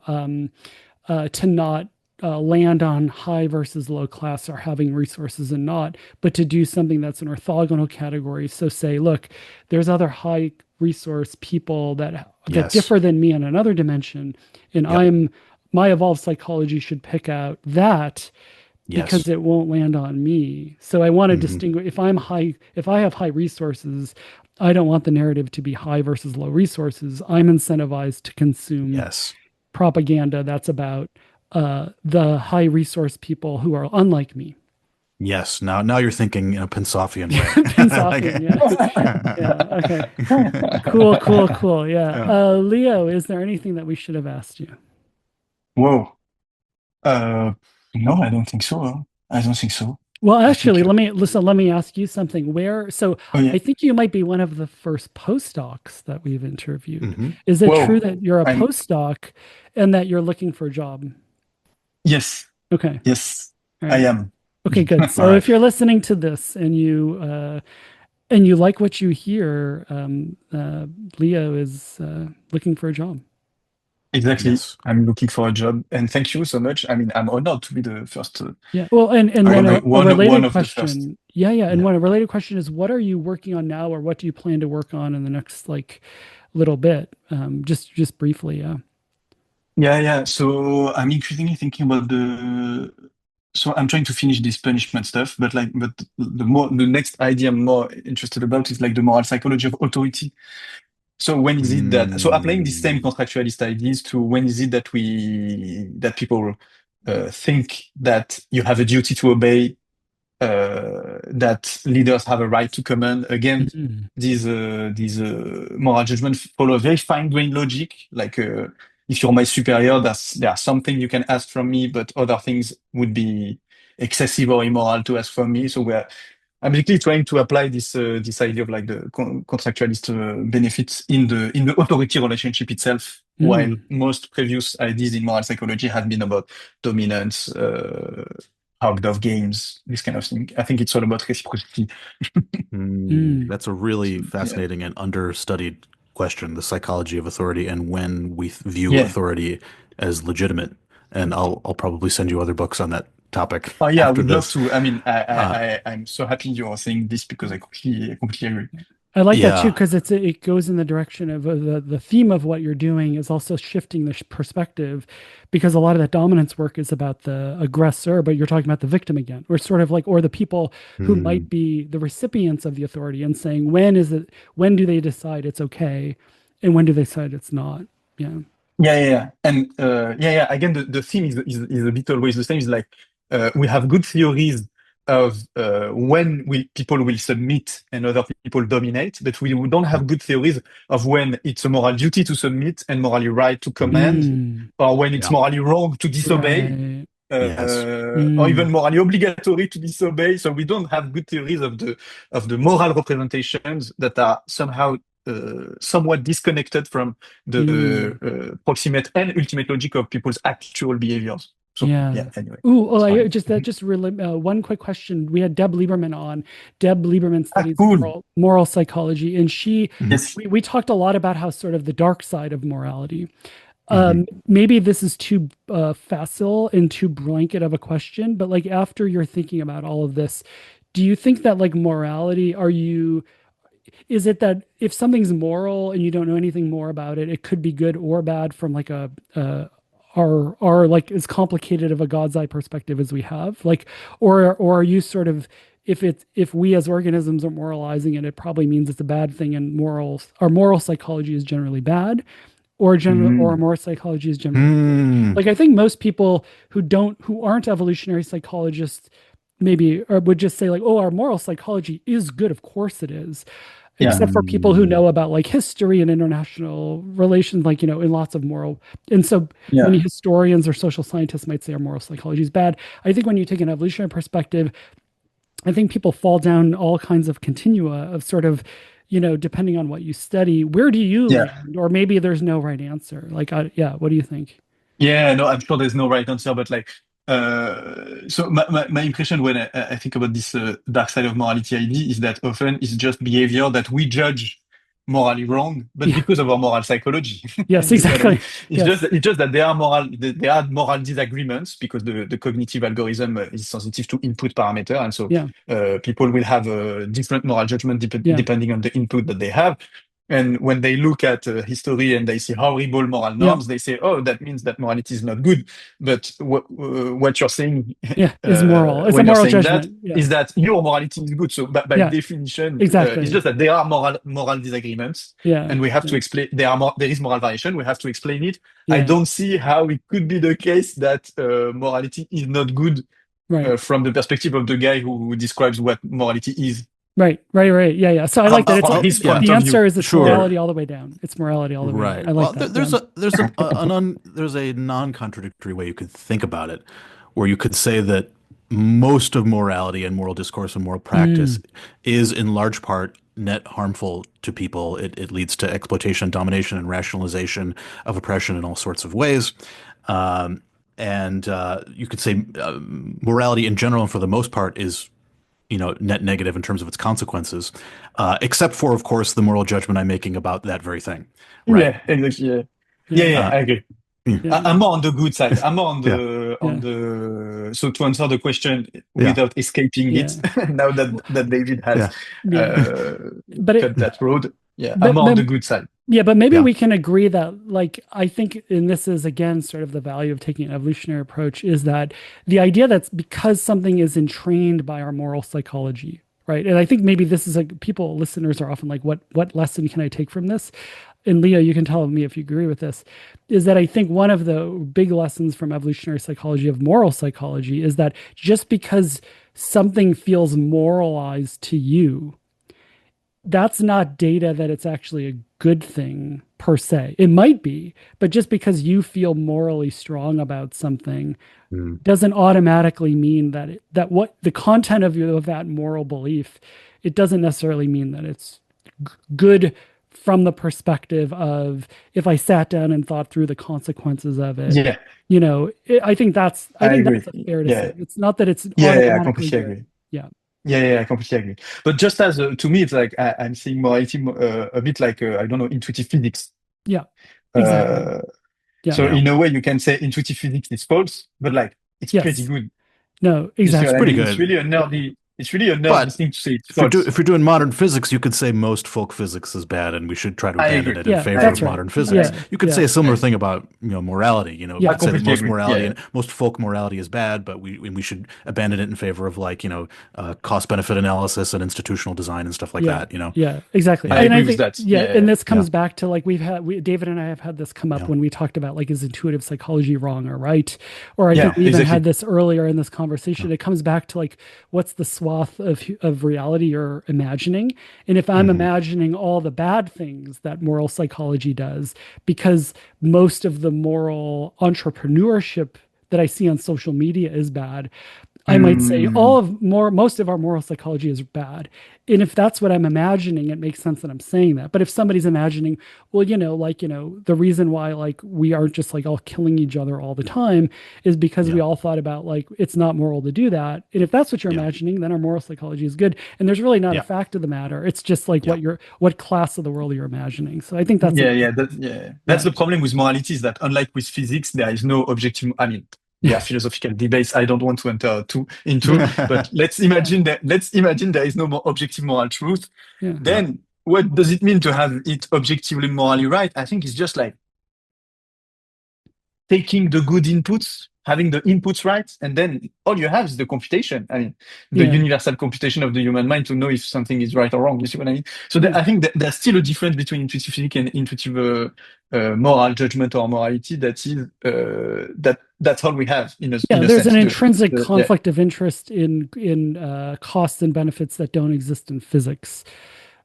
Speaker 1: not land on high versus low class, or having resources and not, but to do something that's an orthogonal category. So say, look, there's other high resource people that
Speaker 2: yes,
Speaker 1: differ than me on another dimension, and
Speaker 2: yep,
Speaker 1: my evolved psychology should pick out that because
Speaker 2: yes,
Speaker 1: it won't land on me. So I want to
Speaker 2: hmm,
Speaker 1: distinguish, if I have high resources, I don't want the narrative to be high versus low resources. I'm incentivized to consume
Speaker 2: yes,
Speaker 1: propaganda that's about the high resource people who are unlike me.
Speaker 2: yes. Now you're thinking in a Pensoffian way.
Speaker 1: Pensoffian, yeah. Yeah.
Speaker 2: Like,
Speaker 1: Okay. Cool, cool, cool. Yeah.
Speaker 2: yeah.
Speaker 1: Leo, is there anything that we should have asked you?
Speaker 3: Whoa. Uh, no, I don't think so. Huh? I don't think so.
Speaker 1: Well,
Speaker 3: I
Speaker 1: actually,
Speaker 3: think.
Speaker 1: let me ask you something. So
Speaker 3: Oh yeah.
Speaker 1: I think you might be one of the first postdocs that we've interviewed.
Speaker 2: Hmm.
Speaker 1: Is it true
Speaker 3: Whoa.
Speaker 1: that you're a
Speaker 3: I'm
Speaker 1: postdoc and that you're looking for a job?
Speaker 3: yes,
Speaker 1: Okay.
Speaker 3: yes,
Speaker 1: All
Speaker 3: I
Speaker 1: right.
Speaker 3: am.
Speaker 1: Okay, good.
Speaker 2: All
Speaker 1: So
Speaker 2: right.
Speaker 1: if you're listening to this and you like what you hear, Leo is looking for a job.
Speaker 3: Exactly.
Speaker 2: Yes.
Speaker 3: I'm looking for a job, and thank you so much. I mean, I'm honored to be the first,
Speaker 1: Yeah. Well, and then a
Speaker 3: one
Speaker 1: related
Speaker 3: of the first.
Speaker 1: question. Yeah, yeah. And
Speaker 3: Yeah.
Speaker 1: one a related question is, what are you working on now, or what do you plan to work on in the next like little bit? Just briefly. Yeah.
Speaker 3: Yeah, yeah. So I'm increasingly thinking about the. So I'm trying to finish this punishment stuff, but the next idea I'm more interested about is like the moral psychology of authority. So when is it that so applying these same
Speaker 2: Mm.
Speaker 3: contractualist ideas to when is it that people think that you have a duty to obey, that leaders have a right to command. Again,
Speaker 1: Mhm.
Speaker 3: these moral judgments follow a very fine-grained logic. Like if you're my superior, there are some things you can ask from me, but other things would be excessive or immoral to ask from me. So I'm basically trying to apply this idea of like the contractualist benefits in the authority relationship itself, while
Speaker 1: Mm.
Speaker 3: most previous ideas in moral psychology have been about dominance, hard of games, this kind of thing. I think it's all about reciprocity.
Speaker 2: Mm.
Speaker 1: Mm.
Speaker 2: That's a really
Speaker 3: So, yeah,
Speaker 2: fascinating and understudied question, the psychology of authority and when we view
Speaker 3: yeah.
Speaker 2: authority as legitimate. And I'll probably send you other books on that topic
Speaker 3: Oh yeah, I
Speaker 2: after
Speaker 3: would love
Speaker 2: this.
Speaker 3: to. I mean,
Speaker 2: Uh,
Speaker 3: I'm so happy you're saying this because I completely agree.
Speaker 1: I like that too
Speaker 2: yeah.
Speaker 1: because it goes in the direction of the theme of what you're doing is also shifting the perspective, because a lot of that dominance work is about the aggressor, but you're talking about the victim again, or sort of like or the people who might
Speaker 2: Mm.
Speaker 1: be the recipients of the authority, and saying when do they decide it's okay, and when do they decide it's not? Yeah.
Speaker 3: Yeah, yeah, yeah. And yeah, yeah. Again, the theme is a bit always the same. Is like we have good theories of when people will submit and other people dominate, but we don't have good theories of when it's a moral duty to submit and morally right to command,
Speaker 1: Mm,
Speaker 3: or when it's
Speaker 2: Yeah.
Speaker 3: morally wrong to disobey,
Speaker 1: right.
Speaker 2: Yes.
Speaker 3: or even
Speaker 1: Mm,
Speaker 3: morally obligatory to disobey. So we don't have good theories of the moral representations that are somehow somewhat disconnected from the
Speaker 1: mm.
Speaker 3: proximate and ultimate logic of people's actual behaviors. So
Speaker 1: Yeah.
Speaker 3: yeah, anyway,
Speaker 1: Ooh, oh,
Speaker 3: it's
Speaker 1: I
Speaker 3: fine.
Speaker 1: just that just really one quick question. We had Deb Lieberman on. Deb Lieberman
Speaker 3: Ah,
Speaker 1: studies
Speaker 3: cool.
Speaker 1: moral psychology, and
Speaker 2: Hmm.
Speaker 3: Yes.
Speaker 1: we talked a lot about how sort of the dark side of morality.
Speaker 2: Hmm.
Speaker 1: Maybe this is too facile and too blanket of a question, but like after you're thinking about all of this, do you think that like morality, is it that if something's moral and you don't know anything more about it, it could be good or bad from like our like as complicated of a God's eye perspective as we have? Like, or are you sort of if we as organisms are moralizing it, it probably means it's a bad thing, and our moral psychology is generally bad, or
Speaker 3: Mhm.
Speaker 1: moral psychology is generally good.
Speaker 2: Mm.
Speaker 1: Like I think most people who aren't evolutionary psychologists maybe or would just say like, oh, our moral psychology is good. Of course it is,
Speaker 3: Yeah.
Speaker 1: except for people who
Speaker 2: Mm.
Speaker 1: know about like history and international relations, like, in lots of moral. And so many
Speaker 3: Yeah.
Speaker 1: historians or social scientists might say our moral psychology is bad. I think when you take an evolutionary perspective, I think people fall down all kinds of continua of sort of, depending on what you study, where do you
Speaker 3: Yeah.
Speaker 1: land? Or maybe there's no right answer. Like, yeah, what do you think?
Speaker 3: Yeah, no, I'm sure there's no right answer, but like, so my impression when I think about this dark side of morality idea is that often it's just behavior that we judge morally wrong, but
Speaker 1: Yeah.
Speaker 3: because of our moral psychology.
Speaker 1: Yes,
Speaker 3: You know what I mean?
Speaker 1: exactly. Yes.
Speaker 3: It's just that there are moral disagreements because the cognitive algorithm is sensitive to input parameter, and so
Speaker 1: Yeah.
Speaker 3: people will have a different moral judgment
Speaker 1: Yeah.
Speaker 3: depending on the input that they have. And when they look at history and they see horrible moral
Speaker 1: Yeah.
Speaker 3: norms, they say, "Oh, that means that morality is not good." But what you're saying
Speaker 1: Yeah. Is moral. It's a
Speaker 3: when you're
Speaker 1: moral
Speaker 3: saying that
Speaker 1: judgment. Yeah.
Speaker 3: is that your morality is good. So, by
Speaker 1: Yeah.
Speaker 3: definition, it's
Speaker 1: Exactly.
Speaker 3: just that there are moral disagreements,
Speaker 1: Yeah.
Speaker 3: and we have to
Speaker 1: Yeah.
Speaker 3: explain. There is moral variation. We have to explain it. I
Speaker 1: Yeah.
Speaker 3: don't see how it could be the case that morality is not good
Speaker 1: Right.
Speaker 3: from the perspective of the guy who describes what morality is
Speaker 1: Right. Right. Right. Yeah. Yeah. So I like that. It's
Speaker 3: from his
Speaker 2: Yeah.
Speaker 3: point
Speaker 1: the
Speaker 3: of view.
Speaker 1: answer is it's
Speaker 3: Yeah.
Speaker 2: Sure.
Speaker 1: morality all the way down. It's morality all the way down.
Speaker 2: Right.
Speaker 1: I like
Speaker 2: Well,
Speaker 1: that. Yeah.
Speaker 2: there's a non-contradictory way you could think about it, where you could say that most of morality and moral discourse and moral practice
Speaker 1: Mm,
Speaker 2: is in large part net harmful to people. It leads to exploitation, domination, and rationalization of oppression in all sorts of ways. Um, and you could say morality in general, and for the most part, is net negative in terms of its consequences, except for, of course, the moral judgment I'm making about that very thing, right?
Speaker 3: Yeah, exactly. Yeah, yeah,
Speaker 1: yeah,
Speaker 3: yeah.
Speaker 2: Uh,
Speaker 3: I agree.
Speaker 2: mm,
Speaker 1: yeah,
Speaker 3: I'm more on the good side. I'm more
Speaker 2: yeah,
Speaker 1: yeah,
Speaker 3: so to answer the question
Speaker 2: yeah,
Speaker 3: without escaping it,
Speaker 1: yeah.
Speaker 3: now
Speaker 1: W-
Speaker 3: that David has
Speaker 2: yeah,
Speaker 1: Yeah.
Speaker 3: uh,
Speaker 1: But it,
Speaker 3: cut that road, yeah, I'm
Speaker 1: but,
Speaker 3: more on
Speaker 1: but
Speaker 3: the good side.
Speaker 1: Yeah, but maybe
Speaker 2: yeah.
Speaker 1: we can agree that, like, I think, and this is again sort of the value of taking an evolutionary approach, is that the idea that's because something is entrained by our moral psychology, right? And I think maybe this is like people, listeners are often like, what lesson can I take from this? And Leo, you can tell me if you agree with this, is that I think one of the big lessons from evolutionary psychology of moral psychology is that just because something feels moralized to you, that's not data that it's actually a good thing per se. It might be, but just because you feel morally strong about something
Speaker 2: Mm,
Speaker 1: doesn't automatically mean that that what the content of that moral belief, it doesn't necessarily mean that it's good from the perspective of if I sat down and thought through the consequences of it.
Speaker 3: Yeah,
Speaker 1: I think that's
Speaker 3: I agree.
Speaker 1: fair to say.
Speaker 3: Yeah,
Speaker 1: It's not that it's
Speaker 3: yeah, yeah, I
Speaker 1: automatically
Speaker 3: completely
Speaker 1: good.
Speaker 3: agree.
Speaker 1: Yeah.
Speaker 3: Yeah, yeah, I completely agree. But just as to me, it's like I'm seeing morality a bit like I don't know, intuitive physics.
Speaker 1: Yeah. Exactly.
Speaker 3: Uh,
Speaker 1: Yeah.
Speaker 3: so
Speaker 2: yeah.
Speaker 3: in a way, you can say intuitive physics is false, but like it's pretty
Speaker 1: Yes.
Speaker 3: good.
Speaker 1: No,
Speaker 3: You see
Speaker 1: exactly.
Speaker 3: what
Speaker 2: It's
Speaker 3: I
Speaker 2: pretty
Speaker 3: mean?
Speaker 2: good.
Speaker 1: Yeah.
Speaker 3: It's really a nerdy
Speaker 2: But
Speaker 3: thing to say it's false.
Speaker 2: if you're doing modern physics, you could say most folk physics is bad, and we should try to
Speaker 3: I
Speaker 2: abandon
Speaker 3: agree.
Speaker 2: it in
Speaker 1: Yeah,
Speaker 3: I
Speaker 2: favor of
Speaker 1: that's
Speaker 3: agree.
Speaker 1: right.
Speaker 2: modern
Speaker 3: I
Speaker 2: physics.
Speaker 3: agree.
Speaker 1: Yeah.
Speaker 2: You could say
Speaker 1: Yeah.
Speaker 2: a
Speaker 3: I
Speaker 2: similar
Speaker 3: agree.
Speaker 2: thing about morality. You
Speaker 3: I
Speaker 1: Yeah.
Speaker 2: could say that
Speaker 3: completely
Speaker 2: most
Speaker 3: agree. Yeah,
Speaker 2: morality
Speaker 3: yeah.
Speaker 2: and most folk morality is bad, but we should abandon it in favor of like cost benefit analysis and institutional design and stuff like
Speaker 1: Yeah.
Speaker 2: that.
Speaker 1: Yeah. Exactly.
Speaker 3: I
Speaker 1: And I
Speaker 3: agree with
Speaker 1: think,
Speaker 3: that.
Speaker 1: yeah,
Speaker 3: Yeah,
Speaker 1: and
Speaker 3: yeah,
Speaker 1: this
Speaker 2: Yeah,
Speaker 1: comes back to like David and I have had this come up
Speaker 2: yeah,
Speaker 1: when we talked about like, is intuitive psychology wrong or right? Or I think
Speaker 3: yeah,
Speaker 1: we even had
Speaker 3: exactly.
Speaker 1: this earlier in this
Speaker 2: yeah.
Speaker 1: conversation. It comes back to like, what's the swath of reality you're imagining? And if I'm
Speaker 2: Hmm.
Speaker 1: imagining all the bad things that moral psychology does, because most of the moral entrepreneurship that I see on social media is bad, I might say
Speaker 3: Mm,
Speaker 1: most of our moral psychology is bad. And if that's what I'm imagining, it makes sense that I'm saying that. But if somebody's imagining, well, the reason why like we aren't just like all killing each other all the time is because we
Speaker 2: Yeah,
Speaker 1: all thought about like it's not moral to do that. And if that's what you're
Speaker 2: yeah,
Speaker 1: imagining, then our moral psychology is good. And there's really not a
Speaker 2: yeah,
Speaker 1: fact of the matter. It's just like
Speaker 2: yeah.
Speaker 1: what class of the world you're imagining. So I think that's
Speaker 3: yeah,
Speaker 1: important.
Speaker 3: yeah. That's
Speaker 1: Yeah.
Speaker 3: the problem with morality is that unlike with physics, there is no objective. I mean, there are philosophical debates I don't want to enter too into, but
Speaker 1: Yeah.
Speaker 3: let's imagine there is no more objective moral truth.
Speaker 1: Yeah.
Speaker 2: Yeah,
Speaker 3: Then what does it mean to have it objectively morally right? I think it's just like taking the good inputs, having the inputs right, and then all you have is the computation. I mean, the
Speaker 1: Yeah.
Speaker 3: universal computation of the human mind to know if something is right or wrong. You see what I mean? So
Speaker 1: Yeah.
Speaker 3: I think that there's still a difference between intuitive physics and intuitive moral judgment or morality. That is that's all we have
Speaker 1: Yeah,
Speaker 3: in a
Speaker 1: there's an
Speaker 3: sense.
Speaker 1: intrinsic
Speaker 3: Yeah,
Speaker 1: conflict of interest in costs and benefits that don't exist in physics,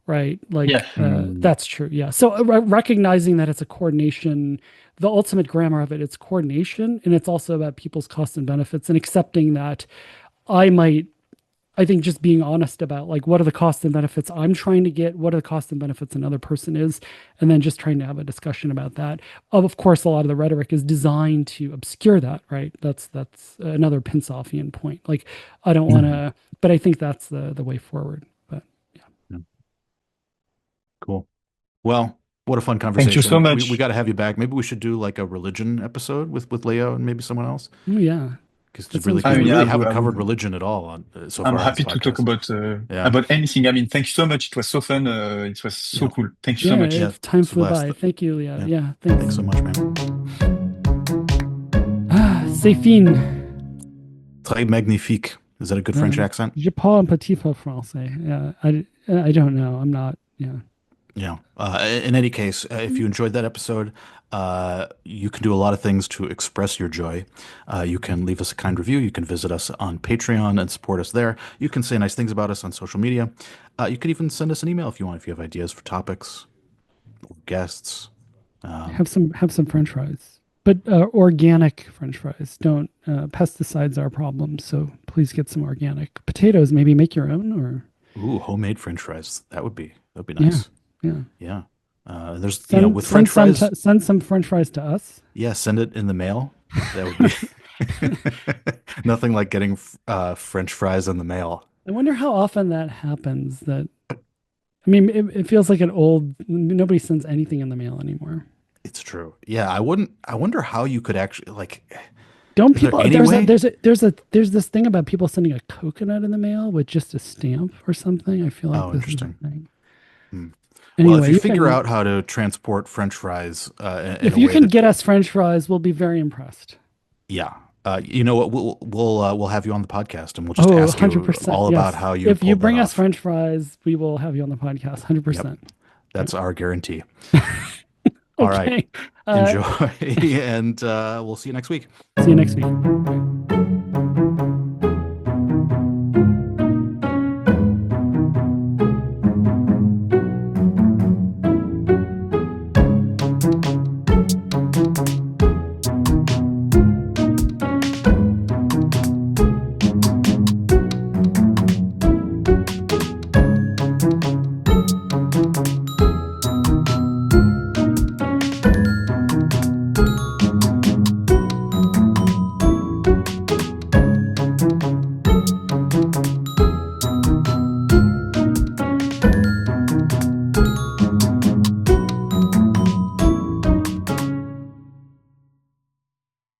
Speaker 1: right?
Speaker 3: yeah.
Speaker 1: Like
Speaker 2: mm,
Speaker 1: that's true. Yeah. So recognizing that it's a coordination, the ultimate grammar of it, it's coordination, and it's also about people's costs and benefits, and accepting that I might I think just being honest about like what are the costs and benefits I'm trying to get, what are the costs and benefits another person is, and then just trying to have a discussion about that. Of course, a lot of the rhetoric is designed to obscure that, right? That's another Pinsoffian point. Like I don't want
Speaker 2: mm,
Speaker 1: to, but I think that's the way forward. But yeah,
Speaker 2: yeah. Cool. Well, what a fun
Speaker 3: Thank you so
Speaker 2: conversation. We
Speaker 3: much.
Speaker 2: got to have you back. Maybe we should do like a religion episode with Leo and maybe someone else.
Speaker 1: oh, yeah, that sounds
Speaker 3: I
Speaker 2: Because we
Speaker 3: mean,
Speaker 1: great.
Speaker 2: really
Speaker 3: I
Speaker 2: haven't covered
Speaker 3: would.
Speaker 2: religion at all on so
Speaker 3: I'm
Speaker 2: far on this
Speaker 3: happy to talk
Speaker 2: podcast. Yeah,
Speaker 3: about anything. I mean, thank you so much. It was so fun. It was so
Speaker 2: yeah,
Speaker 3: cool. Thank you so
Speaker 1: Yeah,
Speaker 3: much.
Speaker 2: yeah.
Speaker 1: if time
Speaker 2: It's a
Speaker 1: flew
Speaker 2: blast.
Speaker 1: by. Thank you, Leah.
Speaker 2: Yeah,
Speaker 1: Yeah, thanks.
Speaker 2: thanks so much, man.
Speaker 1: Ah, c'est fine.
Speaker 2: Très magnifique. Is that a good French accent?
Speaker 1: Je parle un petit peu français. Yeah, I don't know. I'm not. Yeah.
Speaker 2: Yeah. In any case, if you enjoyed that episode, you can do a lot of things to express your joy. You can leave us a kind review. You can visit us on Patreon and support us there. You can say nice things about us on social media. You could even send us an email if you want, if you have ideas for topics or guests. Um,
Speaker 1: Have some French fries. But organic French fries. Don't pesticides are a problem, so please get some organic potatoes. Maybe make your own, or
Speaker 2: Ooh, homemade French fries. That'd be
Speaker 1: yeah,
Speaker 2: nice.
Speaker 1: yeah.
Speaker 2: Yeah. There's, with French fries,
Speaker 1: Send some French fries to us.
Speaker 2: yeah, send it in the mail. That would be nothing like getting French fries in the mail.
Speaker 1: I wonder how often that happens. That I mean, it feels like an old. Nobody sends anything in the mail anymore.
Speaker 2: It's true. Yeah, I wouldn't. I wonder how you could actually like.
Speaker 1: Don't
Speaker 2: Is there
Speaker 1: people?
Speaker 2: any way?
Speaker 1: There's this thing about people sending a coconut in the mail with just a stamp or something. I feel like
Speaker 2: Oh,
Speaker 1: this is a
Speaker 2: interesting.
Speaker 1: thing.
Speaker 2: Hmm. Well, if
Speaker 1: Anyway,
Speaker 2: you
Speaker 1: you
Speaker 2: figure
Speaker 1: can
Speaker 2: out how to transport French fries in
Speaker 1: if
Speaker 2: a
Speaker 1: you
Speaker 2: way
Speaker 1: can
Speaker 2: that,
Speaker 1: get us French fries, we'll be very impressed.
Speaker 2: yeah, you know what, we'll have you on the podcast and we'll just
Speaker 1: Oh,
Speaker 2: ask you
Speaker 1: 100%.
Speaker 2: all about
Speaker 1: Yes.
Speaker 2: how you
Speaker 1: If you
Speaker 2: pulled that
Speaker 1: bring us
Speaker 2: off.
Speaker 1: French fries, we will have you on the podcast.
Speaker 2: Yep,
Speaker 1: 100%. Yeah.
Speaker 2: that's our guarantee. All right,
Speaker 1: Okay.
Speaker 2: enjoy, and we'll see you next week.
Speaker 1: See you next week. Bye.